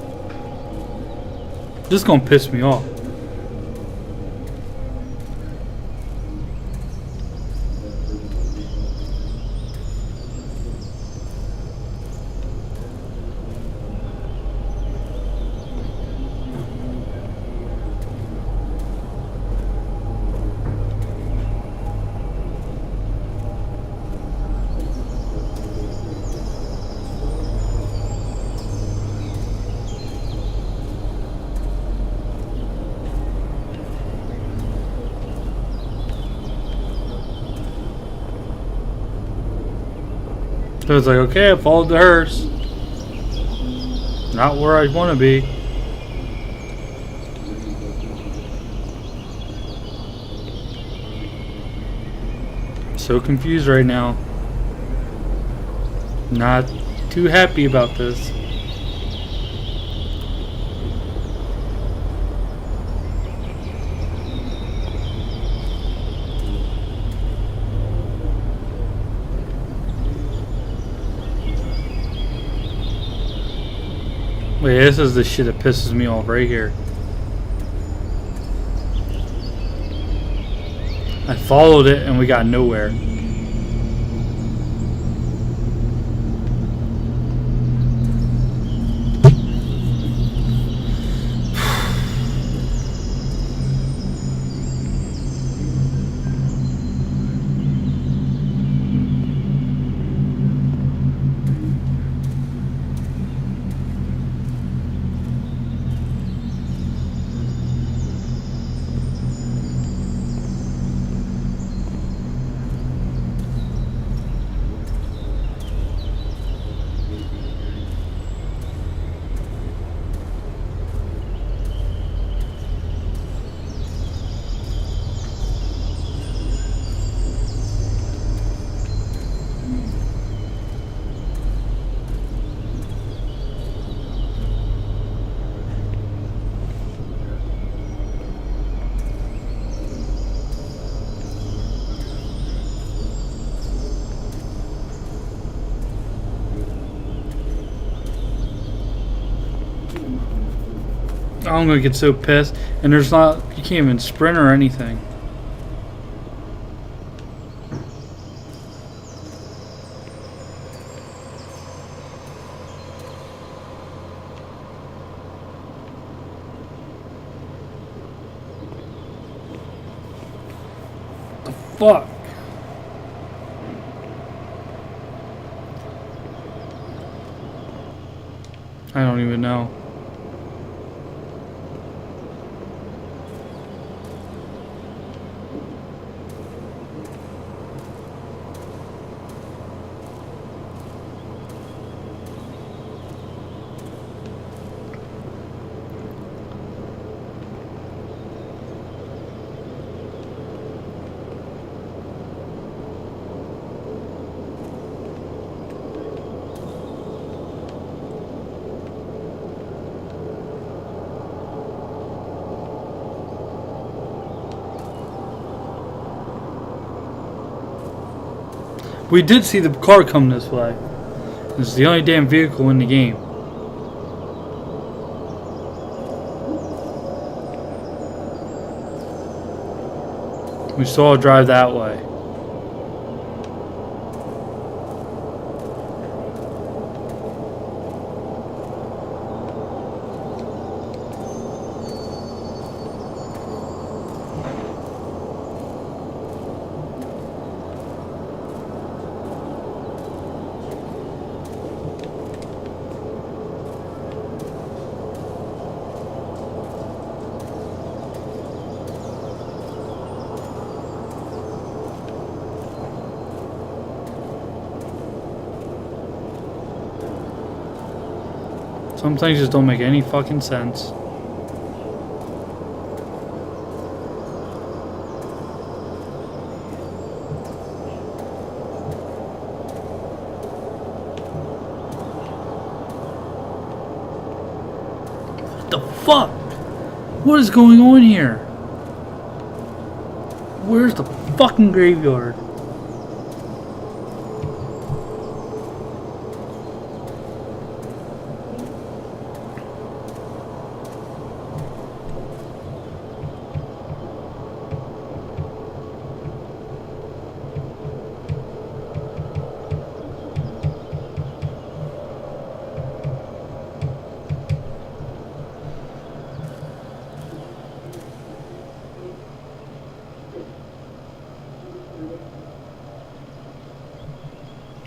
This is gonna piss me off. So it's like, okay, I followed the hearse. Not where I want to be. So confused right now. Not too happy about this. Wait, this is the shit that pisses me off right here. I followed it and we got nowhere. I'm gonna get so pissed, and there's not, you can't even sprint or anything. The fuck? I don't even know. We did see the car come this way. It's the only damn vehicle in the game. We saw it drive that way. Some things just don't make any fucking sense. What the fuck? What is going on here? Where's the fucking graveyard?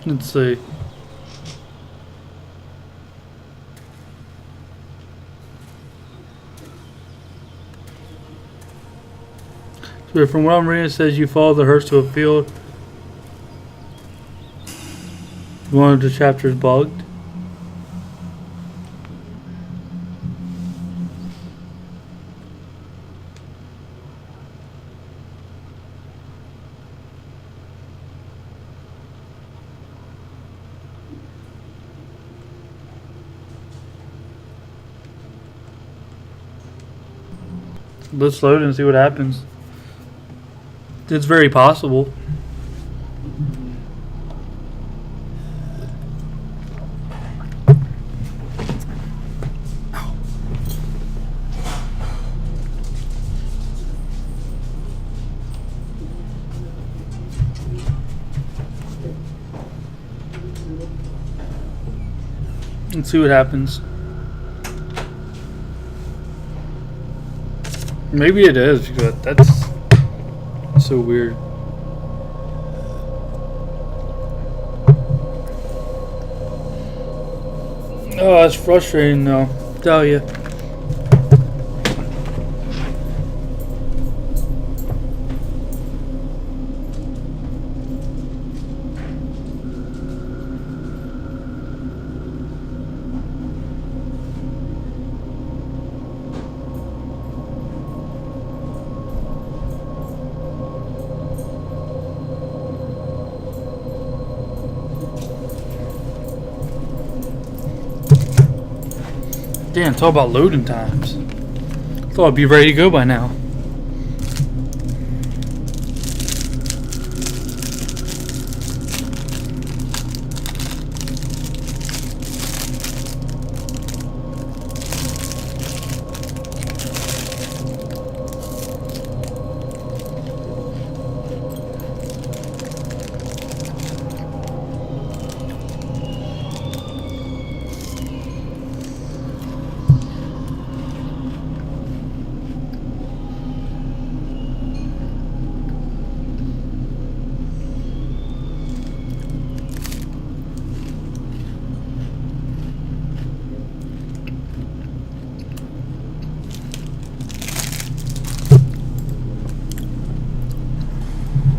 Let's see. So from what I'm reading, it says you follow the hearse to a field. One of the chapters bugged. Let's load and see what happens. It's very possible. Let's see what happens. Maybe it is, but that's so weird. Oh, that's frustrating though, tell you. Damn, it's all about loading times. Thought I'd be ready to go by now.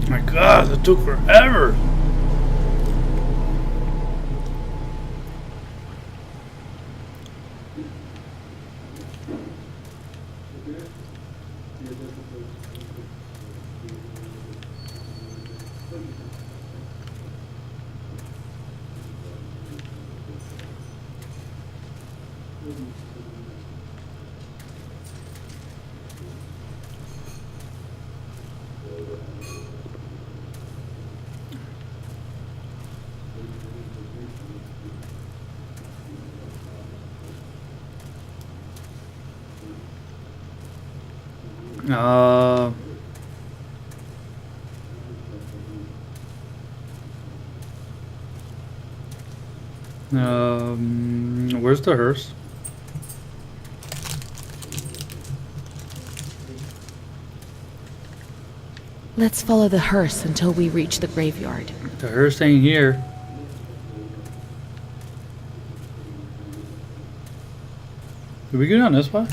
My God, that took forever. Uh, where's the hearse? Let's follow the hearse until we reach the graveyard. The hearse ain't here. Did we go down this way?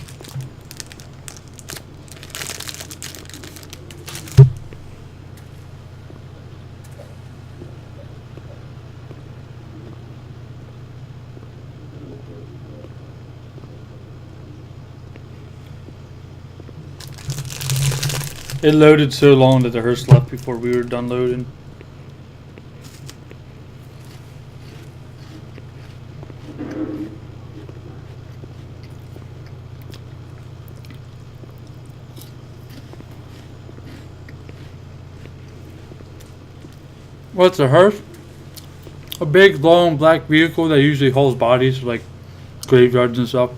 It loaded so long that the hearse left before we were done loading. What's a hearse? A big, long, black vehicle that usually hauls bodies, like graveyards and stuff.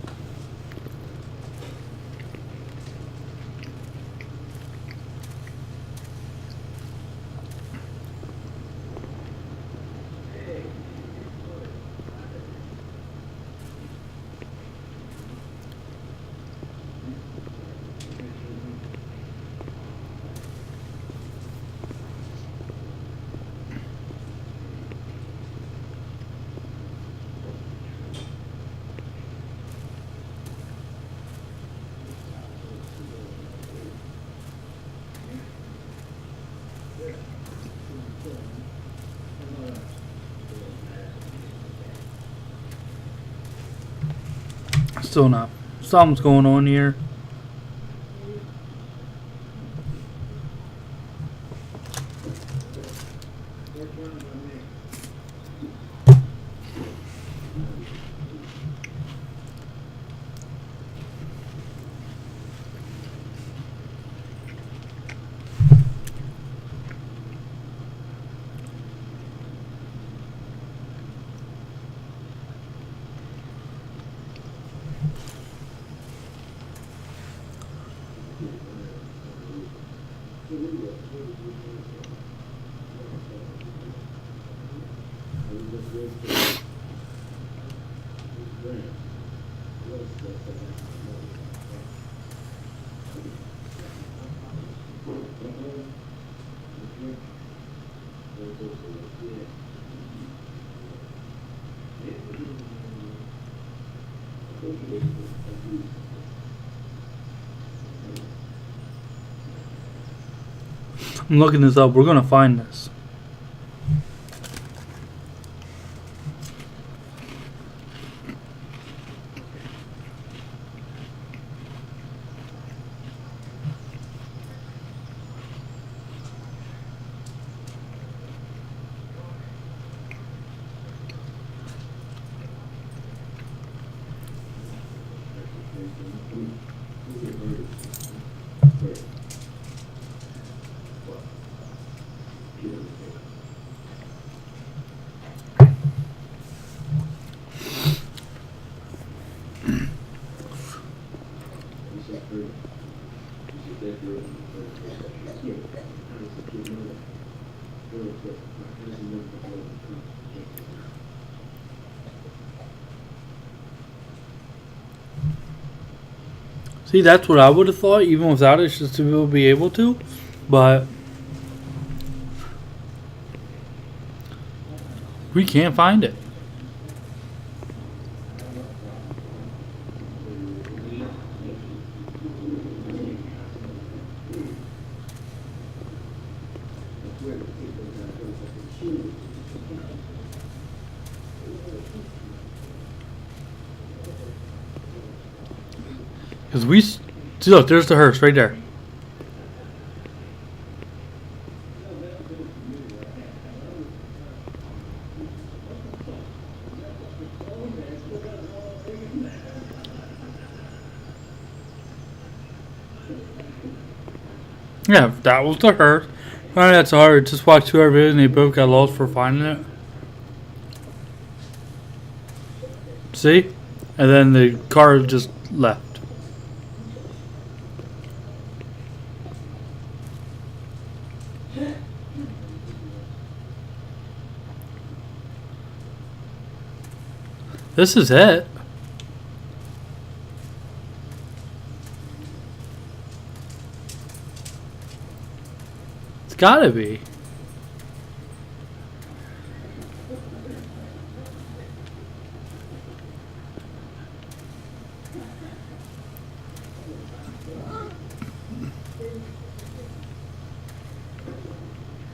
Still not. Something's going on here. I'm looking this up. We're gonna find this. See, that's what I would have thought, even without it, just to be able to. But we can't find it. Because see, look, there's the hearse right there. Yeah, that was the hearse. Alright, that's hard. Just watched 2 hour videos and they both got lost for finding it. See? And then the car just left. This is it. It's gotta be.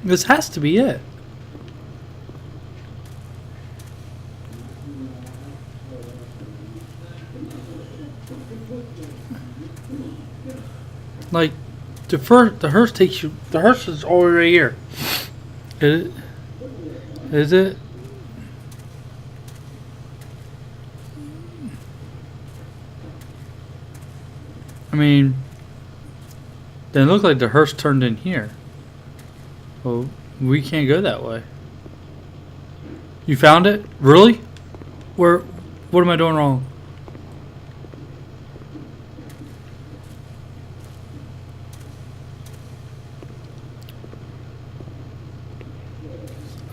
This has to be it. Like, the hearse takes you. The hearse is all right here. Is it? Is it? I mean, then it looked like the hearse turned in here. Well, we can't go that way. You found it? Really? Where? What am I doing wrong?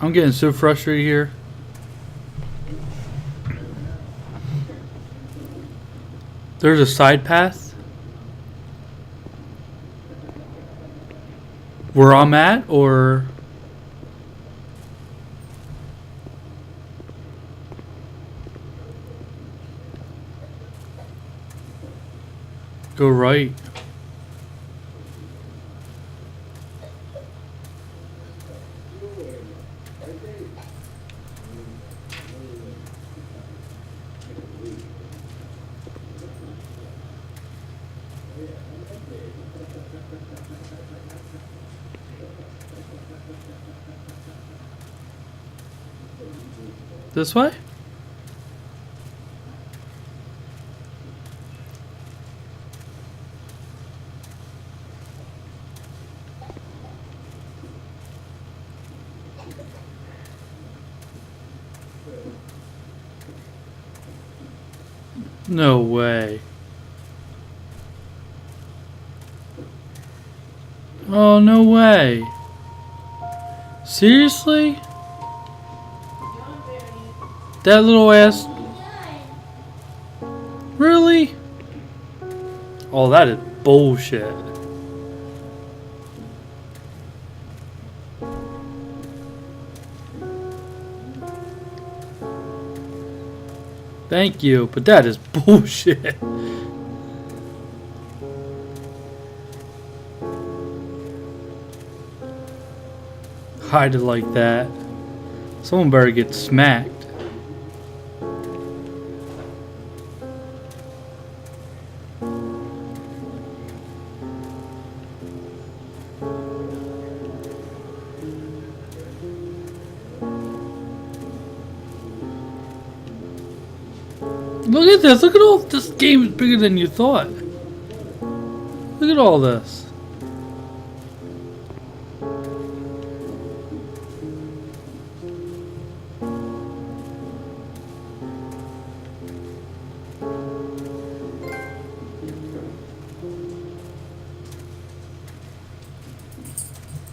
I'm getting so frustrated here. There's a side path where I'm at, or go right. This way? No way. Oh, no way. Seriously? That little ass. Really? Oh, that is bullshit. Thank you, but that is bullshit. Hide it like that. Someone better get smacked. Look at this. Look at all this game is bigger than you thought. Look at all this.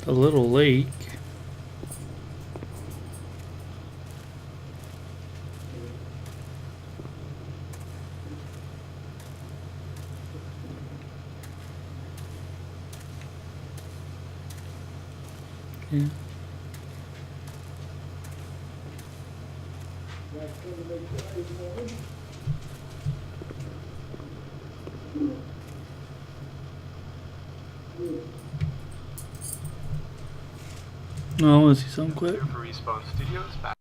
A little lake. Yeah. No, I want to see something quick. Here for Respawn Studios. Back.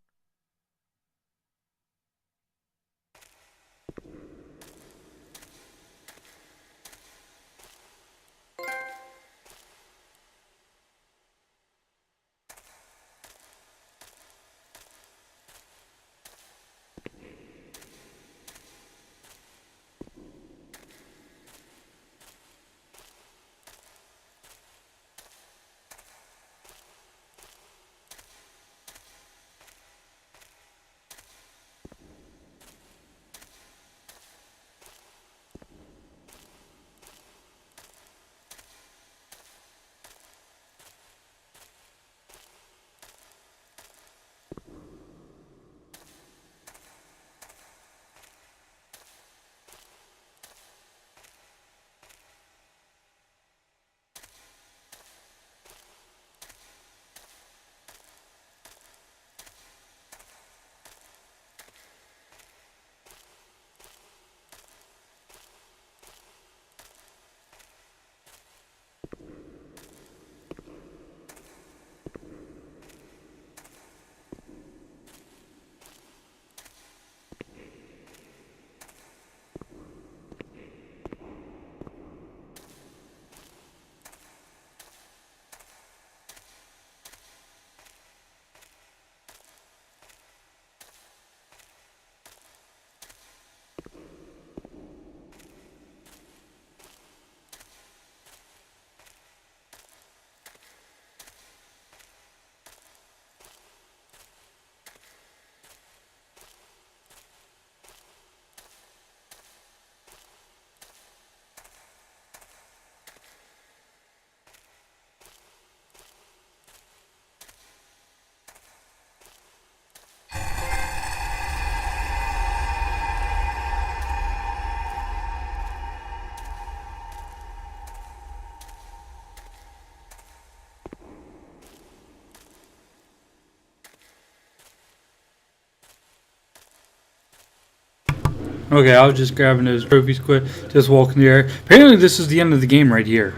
Okay, I was just grabbing those trophies quick, just walking the air. Apparently this is the end of the game right here,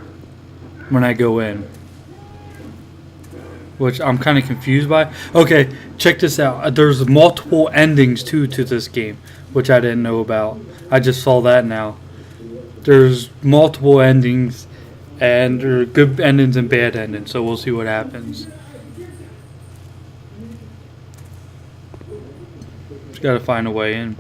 when I go in. Which I'm kind of confused by. Okay, check this out. There's multiple endings to this game, which I didn't know about. I just saw that now. There's multiple endings, and there are good endings and bad endings, so we'll see what happens. Just gotta find a way in.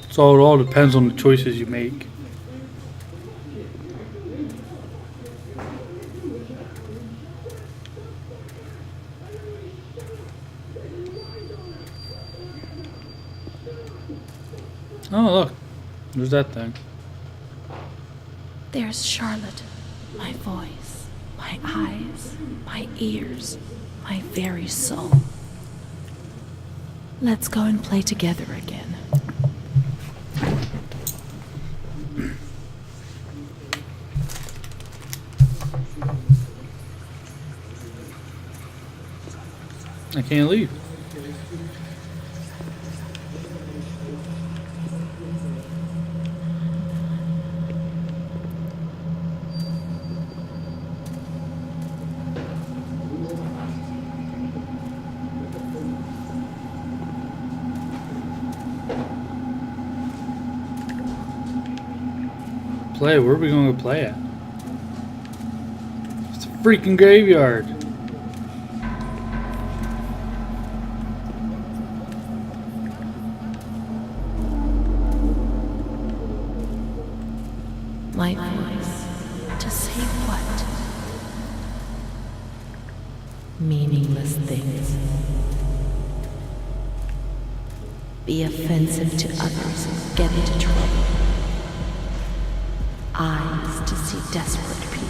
So it all depends on the choices you make. Oh, look. There's that thing. There's Charlotte. My voice, my eyes, my ears, my very soul. Let's go and play together again. I can't leave. Play? Where are we going to play at? It's a freaking graveyard. My voice. To say what? Meaningless things. Be offensive to others and get into trouble. Eyes to see desperate people.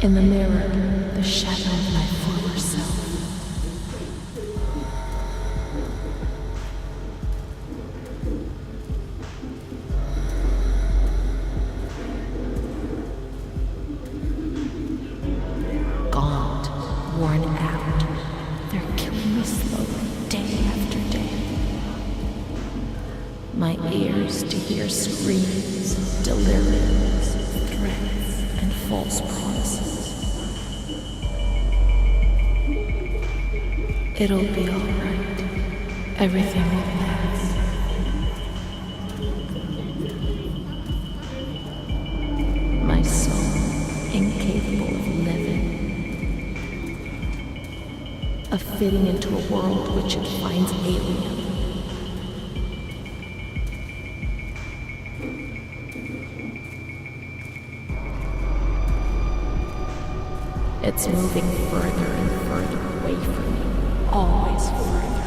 In the mirror, the shadow of my former self. Gaunt, worn out, they're killing me slowly, day after day. My ears to hear screams, deliriums, threats, and false promises. It'll be all right. Everything will pass. My soul, incapable of living, of fitting into a world which it finds alien. It's moving further and further away from me, always further.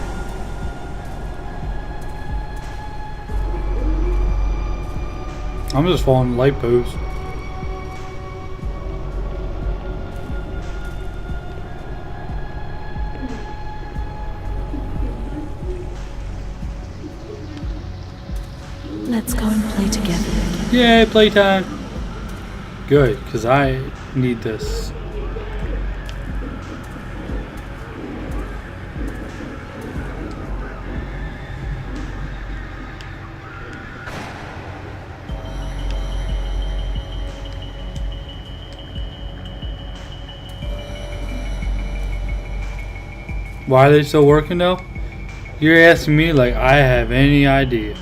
I'm just following light posts. Let's go and play together. Yay, playtime! Good, because I need this. Why are they still working though? You're asking me like I have any idea.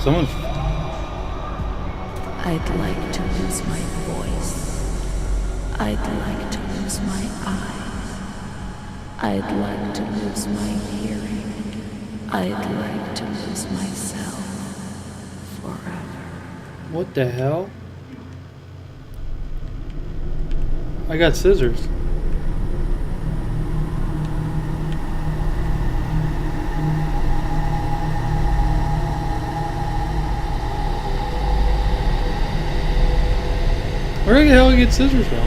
Someone's. I'd like to lose my voice. I'd like to lose my eyes. I'd like to lose my hearing. I'd like to lose myself forever. What the hell? I got scissors. Where the hell did you get scissors from?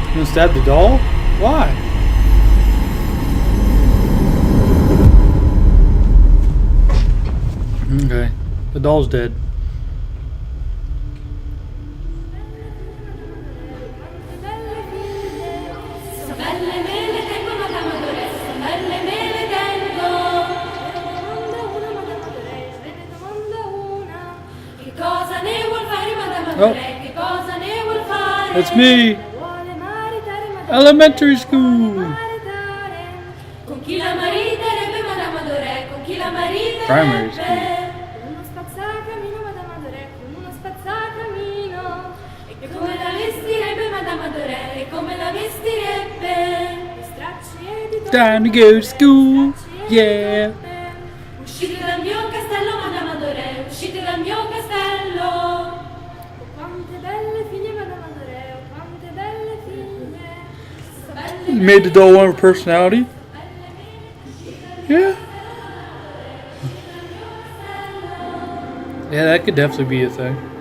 You gonna stab the doll? Why? Okay, the doll's dead. Amadore, che cosa ne vuol fare? It's me. Vuole maritare, ma Elementary school. maritare. Con chi la mariterebbe Madame Adore? Con chi la mariterebbe? Primary school. Uno spazzacamino, Madame Adore, con uno spazzacamino. E come la vestirebbe Madame Adore? E come la vestirebbe? Di stracci e di Time to go to school. Yeah. Uscite dal mio castello, Madame Adore, uscite dal mio castello. Oh, quante belle figlie, Madame Adore, oh, quante belle figlie. You made the doll one with personality. Yeah. Yeah, that could definitely be a thing.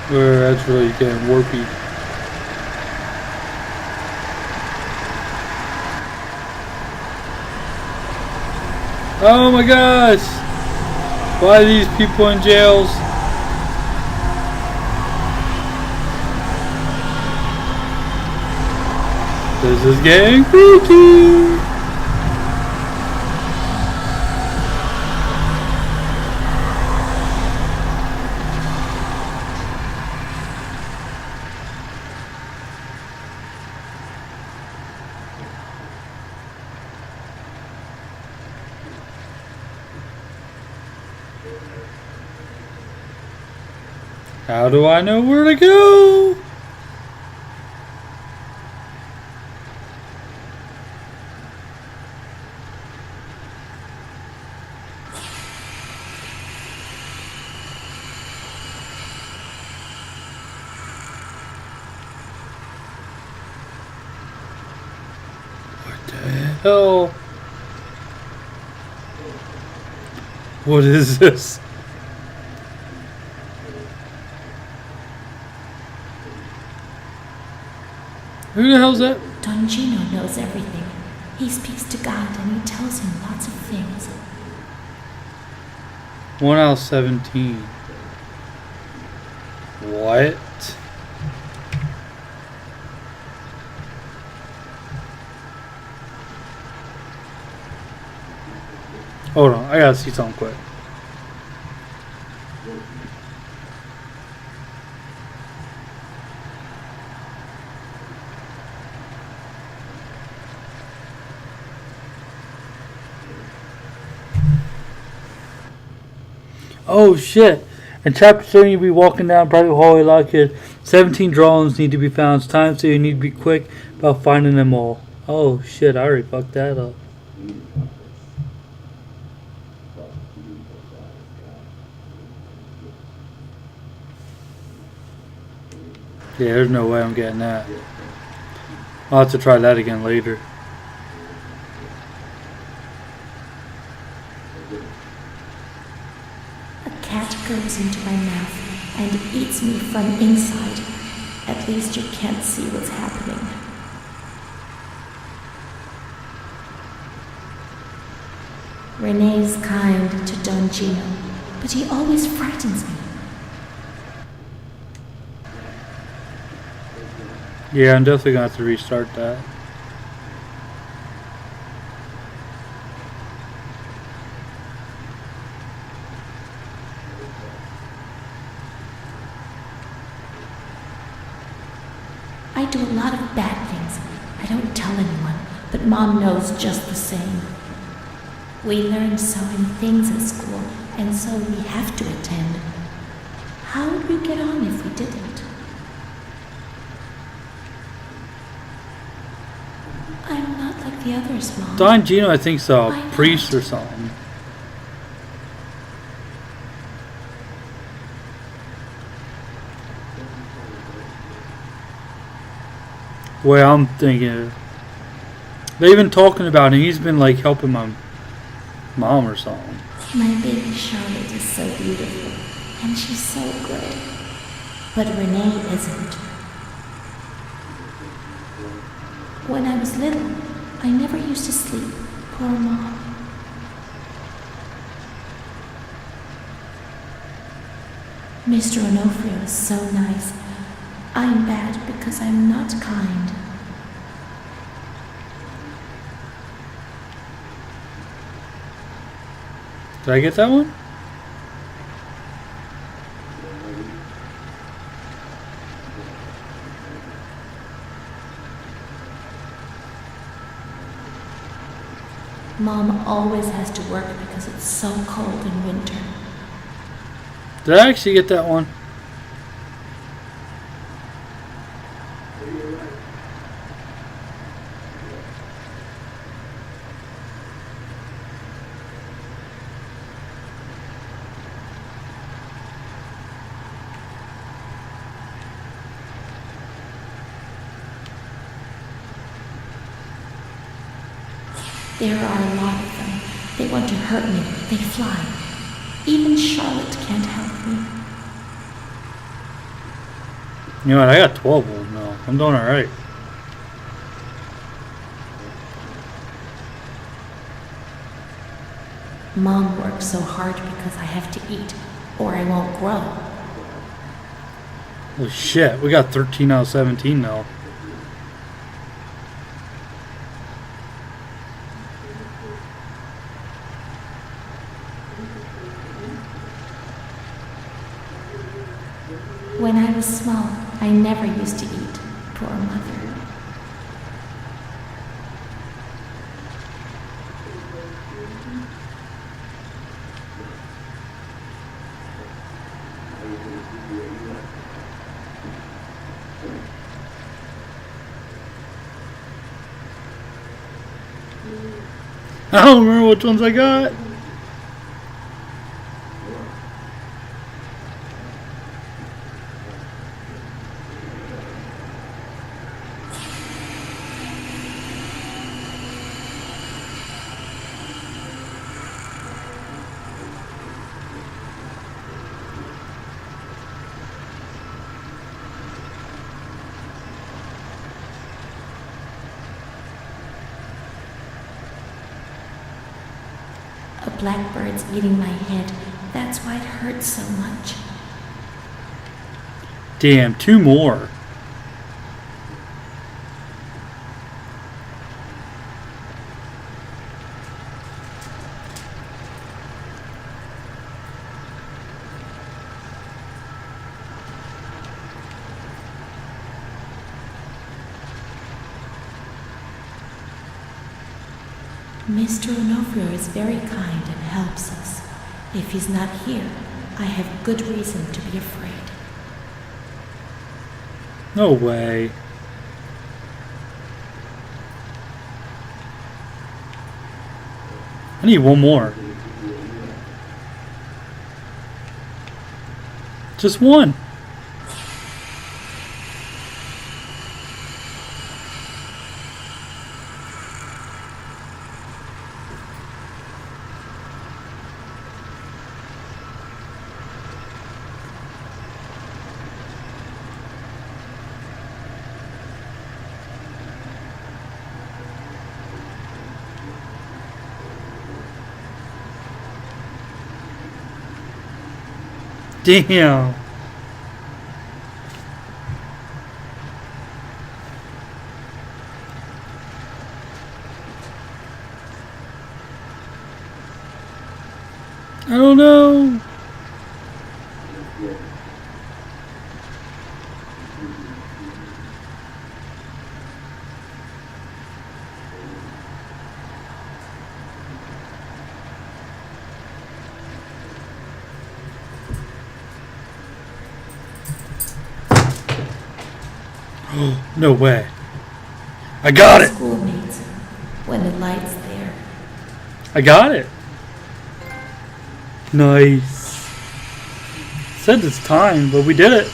Where that's really getting warpy. Oh my gosh! Why are these people in jails? This is getting freaky! How do I know where to go? What the hell? What is this? Who the hell's that? Don Gino knows everything. He speaks to God and he tells him lots of things. 1 out of 17. What? Hold on, I gotta see something quick. Oh shit! In chapter 7, you'll be walking down a private hallway like kids. 17 drawings need to be found. It's time, so you need to be quick about finding them all. Oh shit, I already fucked that up. Yeah, there's no way I'm getting that. I'll have to try that again later. A cat goes into my mouth and eats me from inside. At least you can't see what's happening. Renee's kind to Don Gino, but he always frightens me. Yeah, I'm definitely gonna have to restart that. I do a lot of bad things. I don't tell anyone, but Mom knows just the same. We learn so many things at school, and so we have to attend. How would we get on if we didn't? I'm not like the others, Mom. Don Gino, I think, is a priest or something. The way I'm thinking, They've been talking about it. He's been like helping my mom or something. My baby Charlotte is so beautiful, and she's so good. But Renee isn't. When I was little, I never used to sleep. Poor Mom. Mr. Onofrio is so nice. I'm bad because I'm not kind. Did I get that one? Mom always has to work because it's so cold in winter. Did I actually get that one? There are a lot of them. They want to hurt me. They fly. Even Charlotte can't help me. You know what? I got 12 of them now. I'm doing alright. Mom works so hard because I have to eat, or I won't grow. Holy shit, we got 13 out of 17 now. When I was small, I never used to eat. Poor mother. I don't remember which ones I got. A blackbird's eating my head. That's why it hurts so much. Damn, 2 more. Mr. Onofrio is very kind and helps us. If he's not here, I have good reason to be afraid. No way. I need one more. Just one. Damn. I don't know. No way. I got it. Schoolmates, when the light's there. I got it. Nice. Said it's time, but we did it.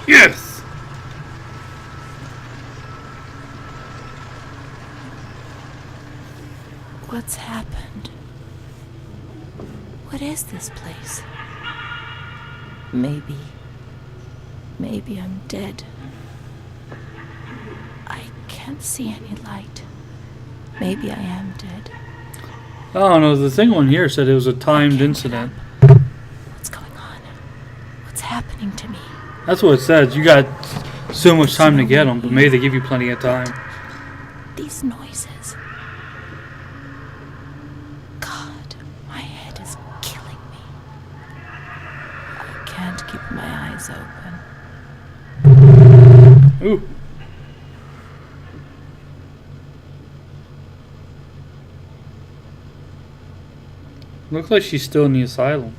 Yes. What's happened? What is this place? Maybe I'm dead. I can't see any light. Maybe I am dead. I don't know. The thing on here said it was a timed incident. What's going on? What's happening to me? That's what it says. You got so much time to get them, but maybe they give you plenty of time. These noises. God, my head is killing me. I can't keep my eyes open. Ooh. Looks like she's still in the asylum.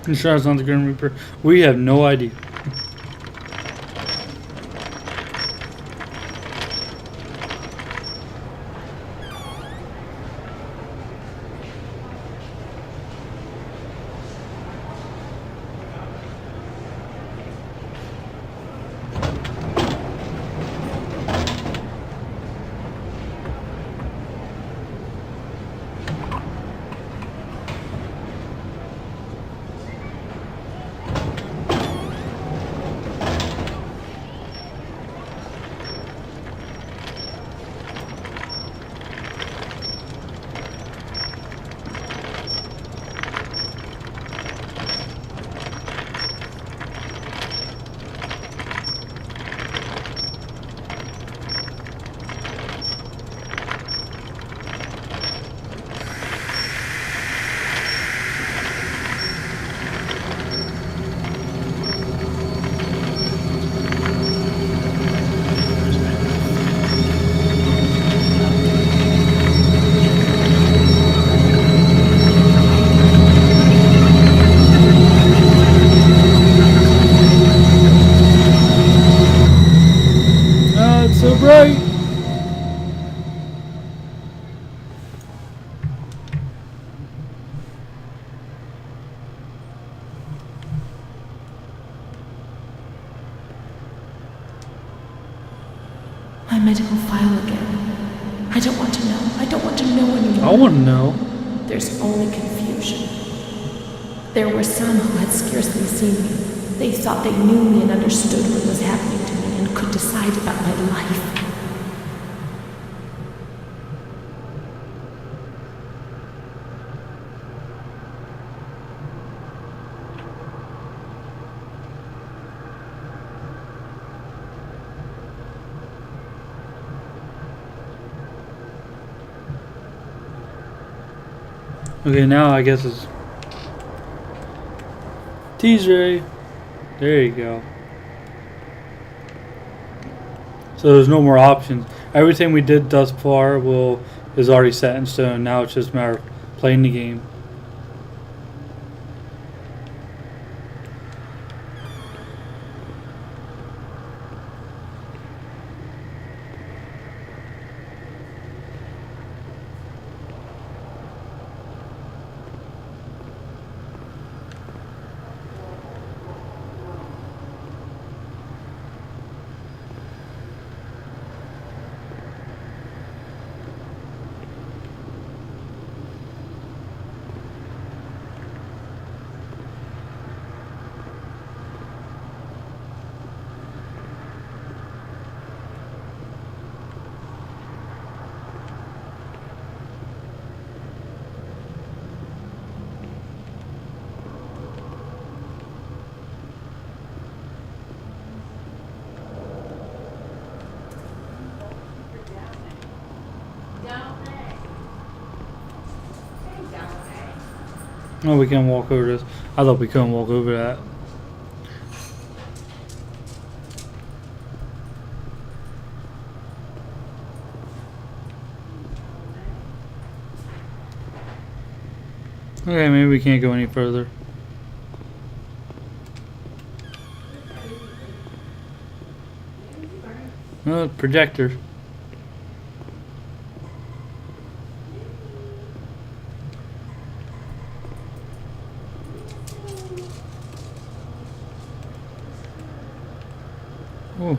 Insurance on the Grim Reaper. We have no idea. So bright. My medical file again. I don't want to know. I don't want to know anymore. I want to know. There's only confusion. There were some who had scarcely seen me. They thought they knew me and understood what was happening to me and could decide about my life. Okay, now I guess it's T-Ray. There you go. So there's no more options. Everything we did thus far is already set in stone. Now it's just a matter of playing the game. Oh, we can walk over this. I thought we couldn't walk over that. Okay, maybe we can't go any further. Oh, projector. Oh.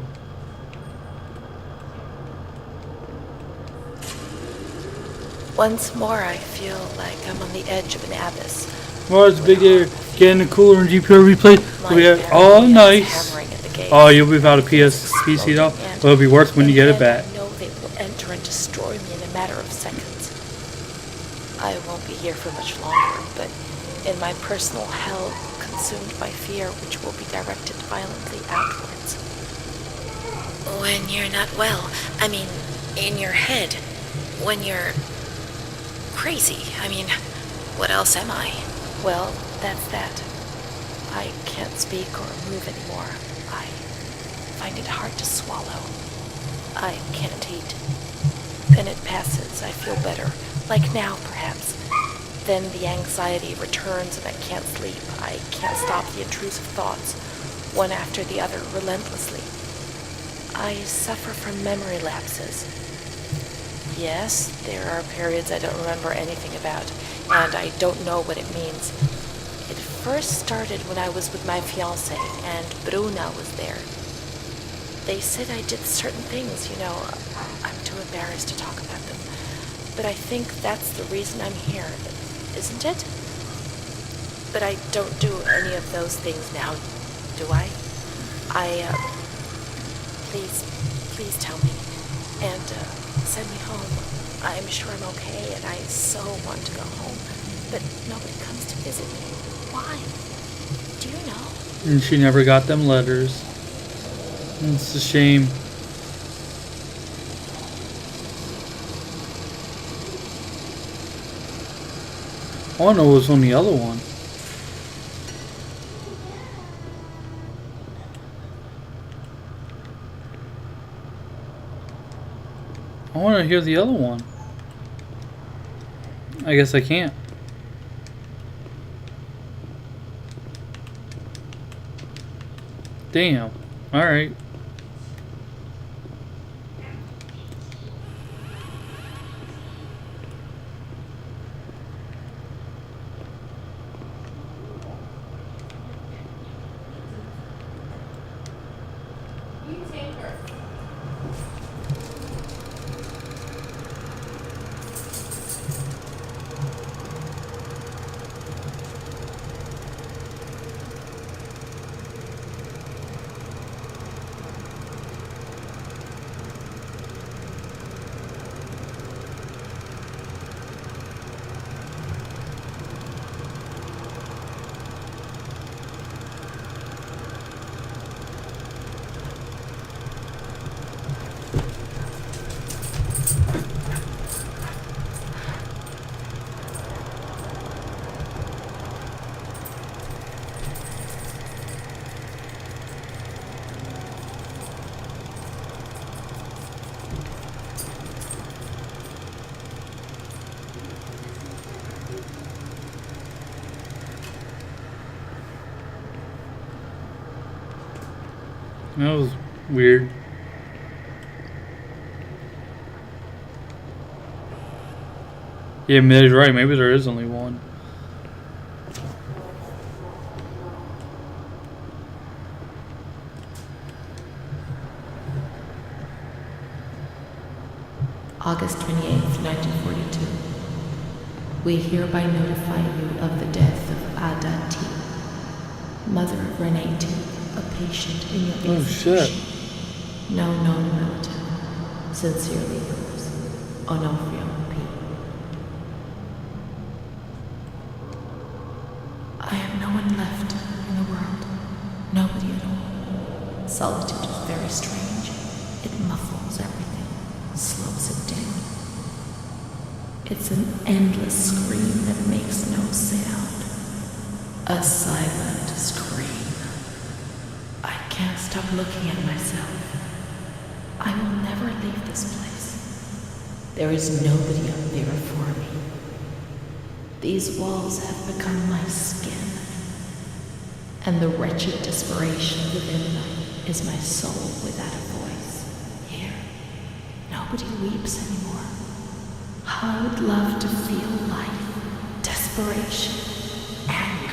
Once more, I feel like I'm on the edge of an abyss. Well, it's big air. Getting cooler and GPR replay. My We have, paranoia oh, is nice. hammering at the gate. Oh, you'll be without a PC though. And- Well, it'll be worse when you get it back. I know they will enter and destroy me in a matter of seconds. I won't be here for much longer, but in my personal hell, consumed by fear, which will be directed violently outwards. When you're not well, I mean, in your head, when you're crazy, I mean, what else am I? Well, that's that. I can't speak or move anymore. I find it hard to swallow. I can't eat. Then it passes, I feel better, like now perhaps. Then the anxiety returns and I can't sleep. I can't stop the intrusive thoughts, one after the other, relentlessly. I suffer from memory lapses. Yes, there are periods I don't remember anything about, and I don't know what it means. It first started when I was with my fiancé, and Bruna was there. They said I did certain things, you know. I'm too embarrassed to talk about them. But I think that's the reason I'm here, isn't it? But I don't do any of those things now, do I? Please tell me. And, send me home. I'm sure I'm okay, and I so want to go home. But nobody comes to visit me. Why? Do you know? And she never got them letters. It's a shame. I want to know what's on the other one. I want to hear the other one. I guess I can't. Damn. Alright. That was weird. Yeah, Millie's right. Maybe there is only one. August 28th, 1942. We hereby notify you of the death of Ada T., mother of Renee T., a patient in your Oh, institution. shit. No known relative. Sincerely yours, Onofrio P. I have no one left in the world. Nobody at all. Solitude is very strange. It muffles everything, slows it down. It's an endless scream that makes no sound. A silent scream. I can't stop looking at myself. I will never leave this place. There is nobody up there for me. These walls have become my skin, and the wretched desperation within them is my soul without a voice. Here, nobody weeps anymore. How I would love to feel life, desperation, anger.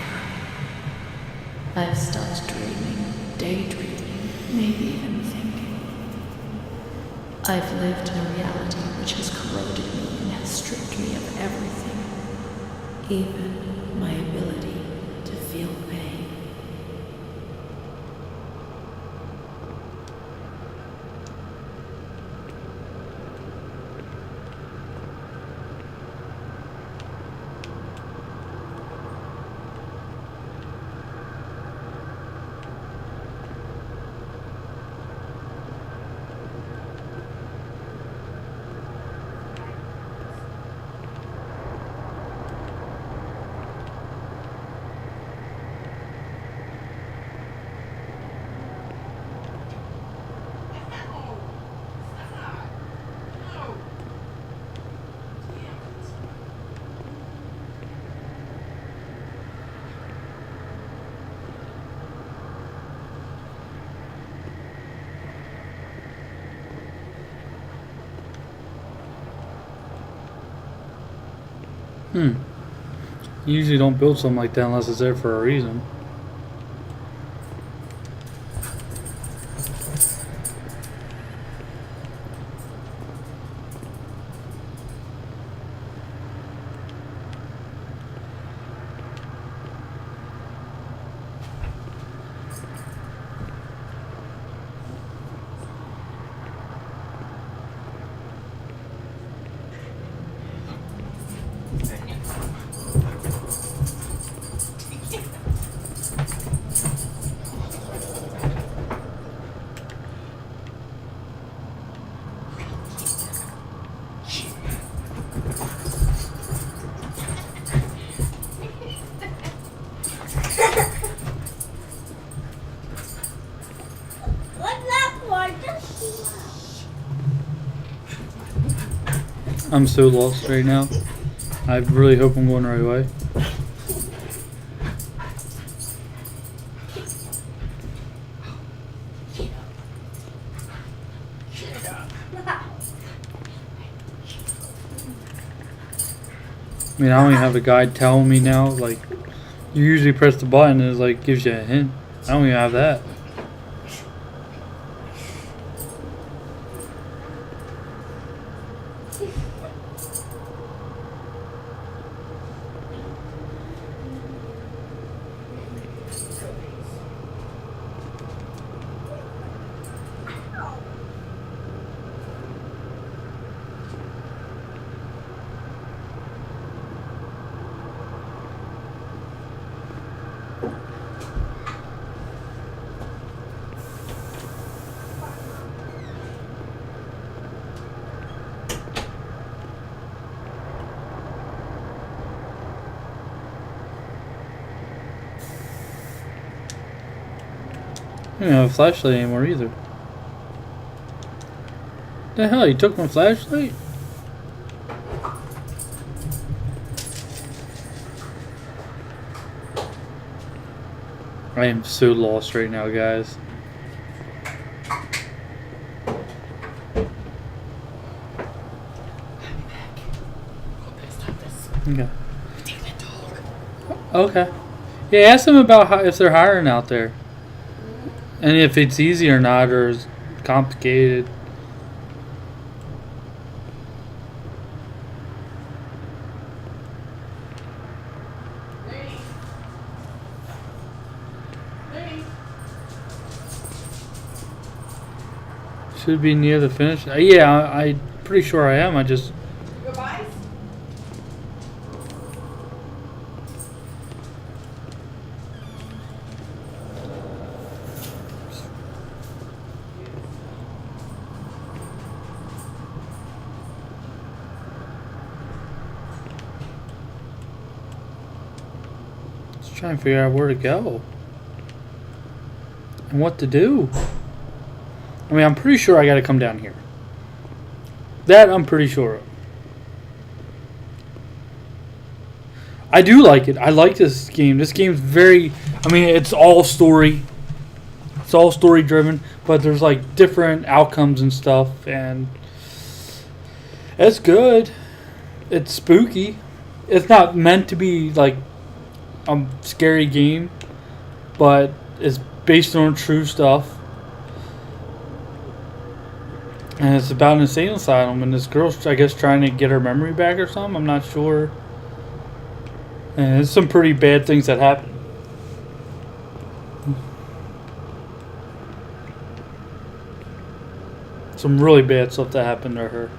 I've stopped dreaming, daydreaming, maybe even thinking. I've lived in a reality which has corroded me and has stripped me of everything, even my ability to feel pain. You usually don't build something like that unless it's there for a reason. I'm so lost right now. I really hope I'm going the right way. I mean, I don't even have a guide telling me now. Like, you usually press the button and it like gives you a hint. I don't even have that. I don't have a flashlight anymore either. The hell, you took my flashlight? I am so lost right now, guys. Okay. Okay. Yeah, ask them about how, if they're hiring out there. And if it's easy or not, or is complicated. Should be near the finish. Yeah, I'm pretty sure I am. I just. Goodbyes? Trying to figure out where to go. And what to do. I mean, I'm pretty sure I gotta come down here. That I'm pretty sure of. I do like it. I like this game. This game's very... I mean, it's all story. It's all story driven. But there's like different outcomes and stuff. And it's good. It's spooky. It's not meant to be like a scary game. But it's based on true stuff. And it's about an insane asylum. And this girl's, I guess, trying to get her memory back or something. I'm not sure. And there's some pretty bad things that happen. Some really bad stuff that happened to her.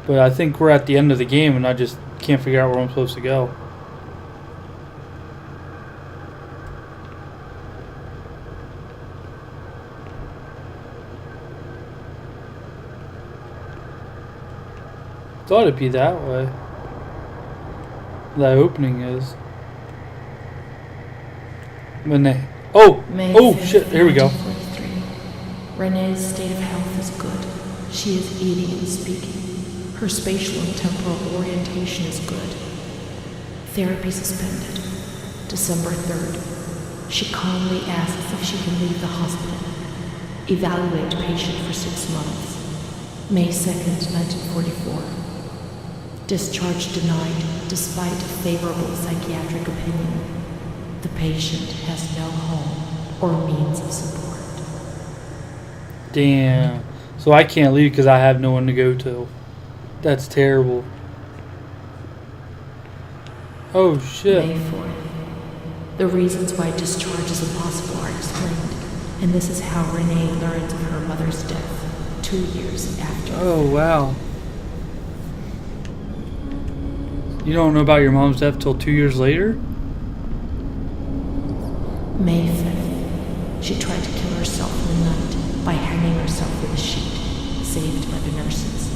But I think we're at the end of the game and I just can't figure out where I'm supposed to go. Thought it'd be that way. That opening is. When they... Oh! May Oh 5th, shit, here we go. 1943. Renee's state of health is good. She is eating and speaking. Her spatial and temporal orientation is good. Therapy suspended. December 3rd. She calmly asks if she can leave the hospital. Evaluate patient for 6 months. May 2nd, 1944. Discharge denied despite favorable psychiatric opinion. The patient has no home or means of support. Damn. So I can't leave because I have no one to go to. That's terrible. Oh shit. May 4th. The reasons why discharge is impossible are explained, and this is how Renee learns of her mother's death 2 years after. Oh wow. You don't know about your mom's death till 2 years later? May 5th. She tried to kill herself in the night by hanging herself with a sheet, saved by the nurses.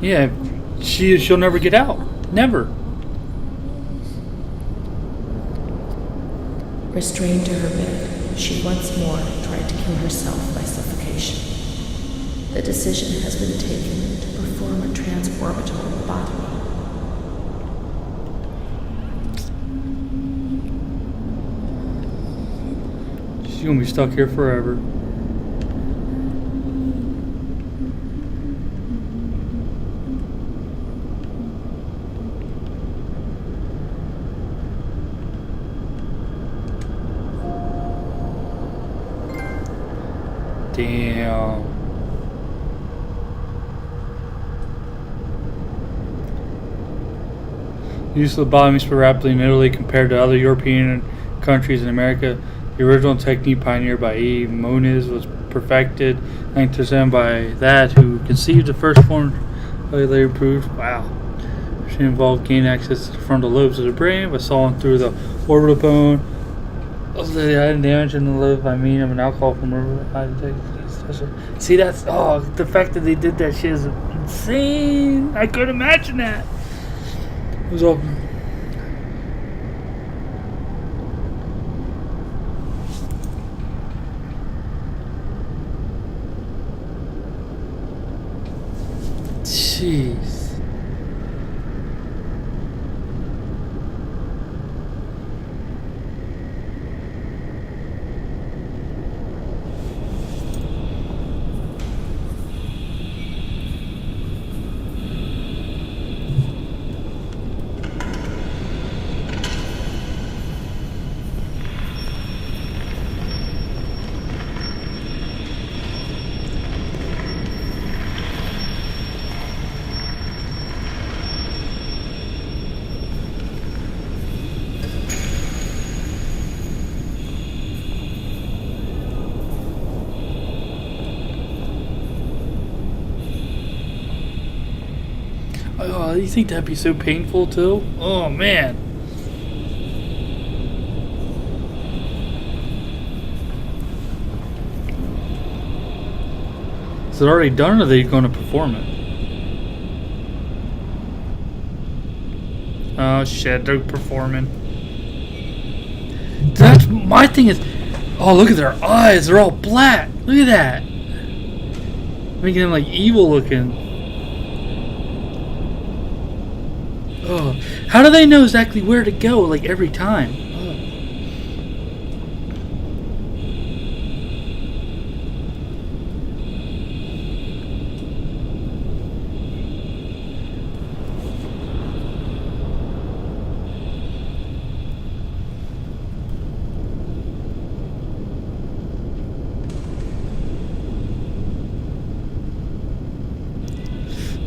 Yeah, she'll never get out. Never. Restrained to her bed, she once more tried to kill herself by suffocation. The decision has been taken to perform a transorbital lobotomy. She's gonna be stuck here forever. Damn. Use of lobotomy spread rapidly in Italy compared to other European countries in America. The original technique pioneered by E. Moniz was perfected 1907 by that who conceived the first form later proved. Wow. She involved gain access to the frontal lobes of the brain by sawing through the orbital bone. The damage in the lobe by means of an alcohol from See, that's the fact that they did that shit is insane. I couldn't imagine that. It was all. Jeez. Oh, you think that'd be so painful too? Oh man. Is it already done or are they going to perform it? Oh shit, they're performing. That's my thing is, oh look at their eyes, they're all black. Look at that, making them like evil looking. Oh, how do they know exactly where to go like every time?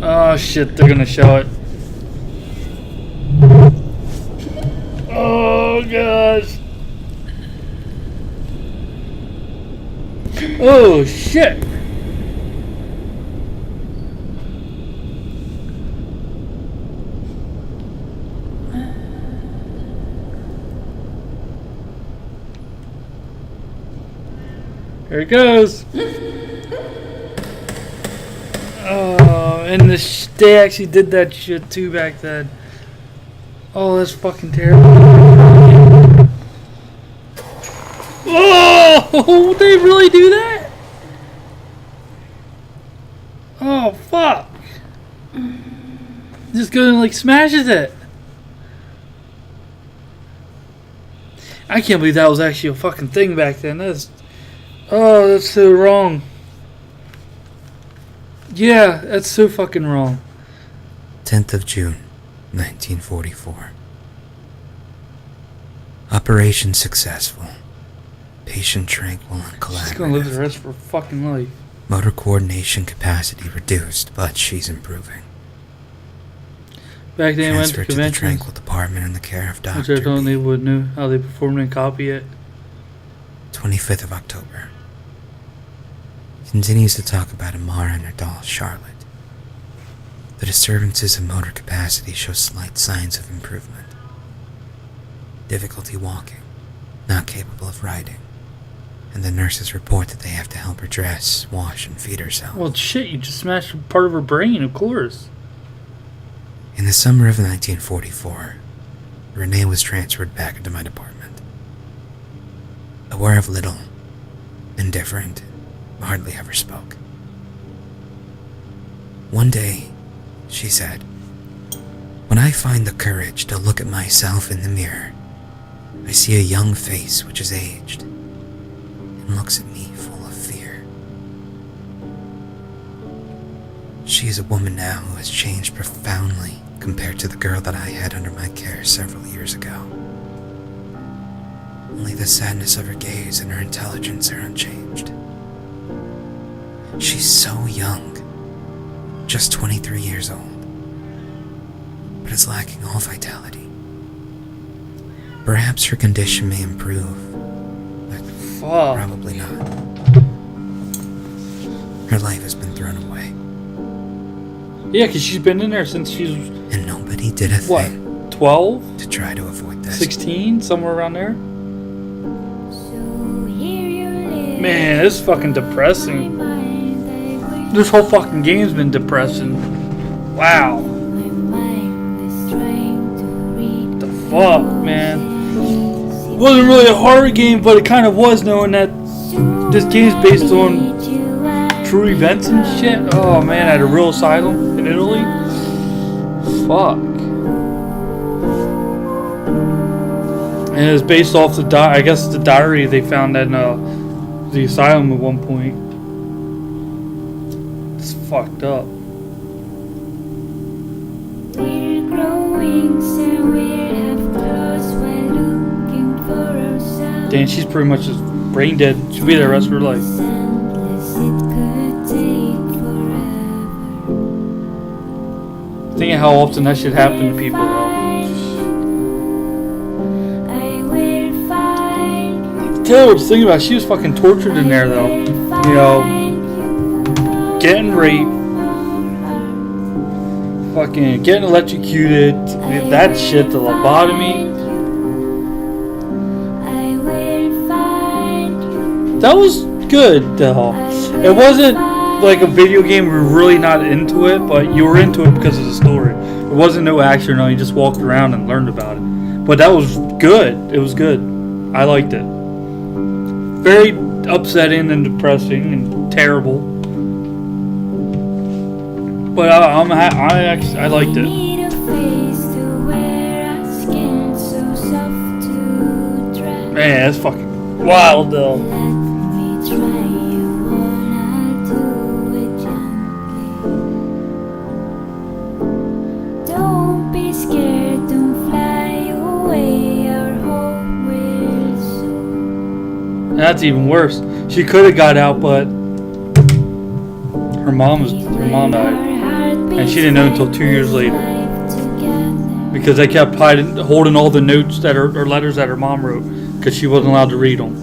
Oh shit, they're gonna show it. Oh gosh. Oh shit. Here it goes. Oh, and they actually did that shit too back then. Oh, that's fucking terrible. Oh, they really do that? Oh, fuck. Just goes and like smashes it. I can't believe that was actually a fucking thing back then. That's so wrong. Yeah, that's so fucking wrong. 10th of June, 1944. Operation successful. Patient tranquil and She's gonna live the collaborative. rest of her fucking life. Motor coordination capacity reduced, but she's improving. Back then, I went to Transferred to the conventions, tranquil department in the care of which Dr. I thought they B. would know how they performed and copy it. 25th of October. Continues to talk about Amara and her doll, Charlotte. The disturbances of motor capacity show slight signs of improvement. Difficulty walking, not capable of riding, and the nurses report that they have to help her dress, wash, and feed herself. Well, shit, you just smashed part of her brain, of course. In the summer of 1944, Renee was transferred back into my department. Aware of little, indifferent, hardly ever spoke. One day, she said, "When I find the courage to look at myself in the mirror, I see a young face which is aged and looks at me full of fear." She is a woman now who has changed profoundly compared to the girl that I had under my care several years ago. Only the sadness of her gaze and her intelligence are unchanged. She's so young, just 23 years old, but is lacking all vitality. Perhaps her condition may improve, but Fuck. probably not. Her life has been thrown away, Yeah, because she's been in there since she's, and nobody did a what, thing 12? to try to avoid this. 16? Somewhere around there? So here you live. Man, it's fucking depressing. My mind, I wish This whole fucking game's been depressing. Wow. my mind is trying to read The fuck, man. It wasn't really a horror game, but it kind of was, knowing that this game's based on true events and shit. Oh man, at a real asylum in Italy. Fuck. And it's based off the I guess the diary they found in the asylum at one point. It's fucked up. We're growing, so we're half close while looking for ourselves. Damn, she's pretty much just brain dead. She'll be there the rest of her life. Endless, it could take forever. Thinking how often that shit happen to people though. I will find Tell her what to think about. She was fucking tortured in there though. You know, getting raped, fucking getting electrocuted, that shit, the lobotomy. I will find you. That was good though. It wasn't like a video game. We were really not into it, but you were into it because of the story. It There wasn't no action. No, you just walked around and learned about it. But that was good. It was good. I liked it. Very upsetting and depressing and terrible. But I liked it. Need a face to wear, a skin so soft to dress. Man, that's fucking wild though. Let me try you on, I'll do it gently. Don't be scared, don't fly away, our hope will soon. That's even worse. She could have got out, but her mom died. And she didn't know until 2 years later. Because they kept holding all the notes that or letters that her mom wrote. Because she wasn't allowed to read them.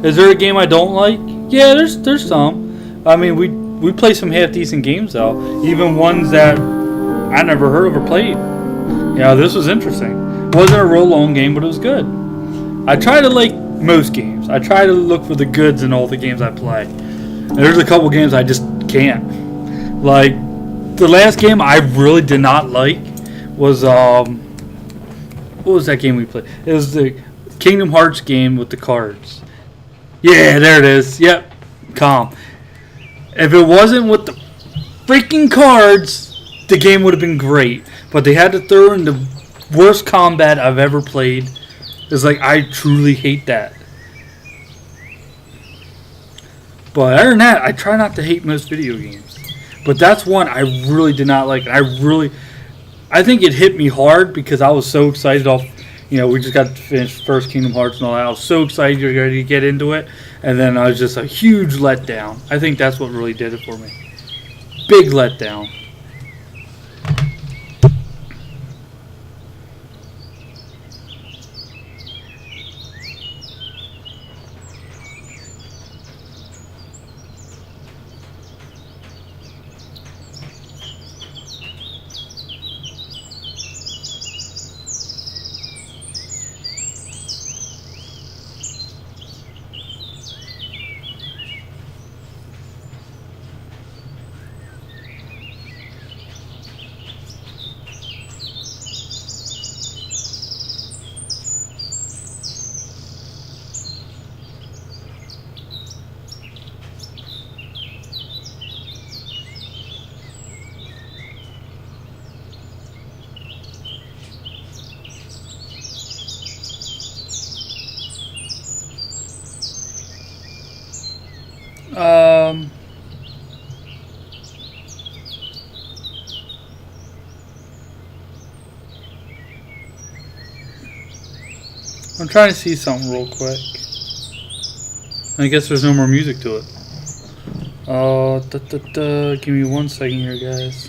Is there a game I don't like? Yeah, there's some. I mean, we play some half decent games though. Even ones that I never heard of or played. Yeah, this was interesting. It wasn't a real long game, but it was good. I try to like most games. I try to look for the goods in all the games I play. And there's a couple games I just can't. Like the last game I really did not like was what was that game we played? It was the Kingdom Hearts game with the cards. Yeah, there it is. Yep, Calm. If it wasn't with the freaking cards, the game would have been great. But they had to throw in the worst combat I've ever played. It's like I truly hate that. But other than that, I try not to hate most video games. But that's one I really did not like. I think it hit me hard because I was so excited off. You know, we just got to finish first Kingdom Hearts and all that. I was so excited ready to get into it. And then I was just a huge letdown. I think that's what really did it for me. Big letdown. I'm trying to see something real quick. I guess there's no more music to it. Give me 1 second here, guys.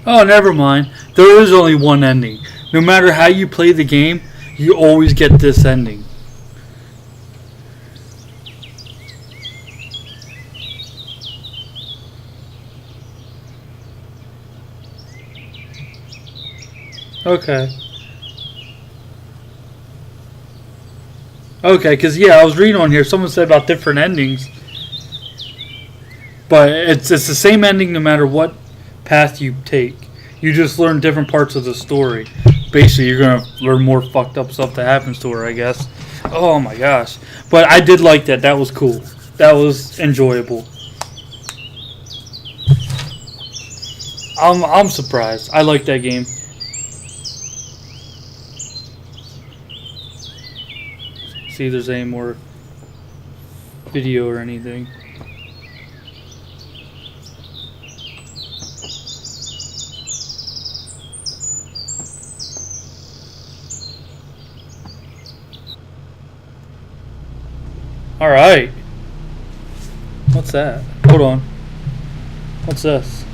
Oh, never mind. There is only one ending. No matter how you play the game, you always get this ending. Okay. Okay, because yeah, I was reading on here. Someone said about different endings. But it's the same ending no matter what path you take. You just learn different parts of the story. Basically, you're going to learn more fucked up stuff that happens to her, I guess. Oh my gosh. But I did like that. That was cool. That was enjoyable. I'm surprised. I like that game. See if there's any more video or anything. Alright. What's that? Hold on. What's this?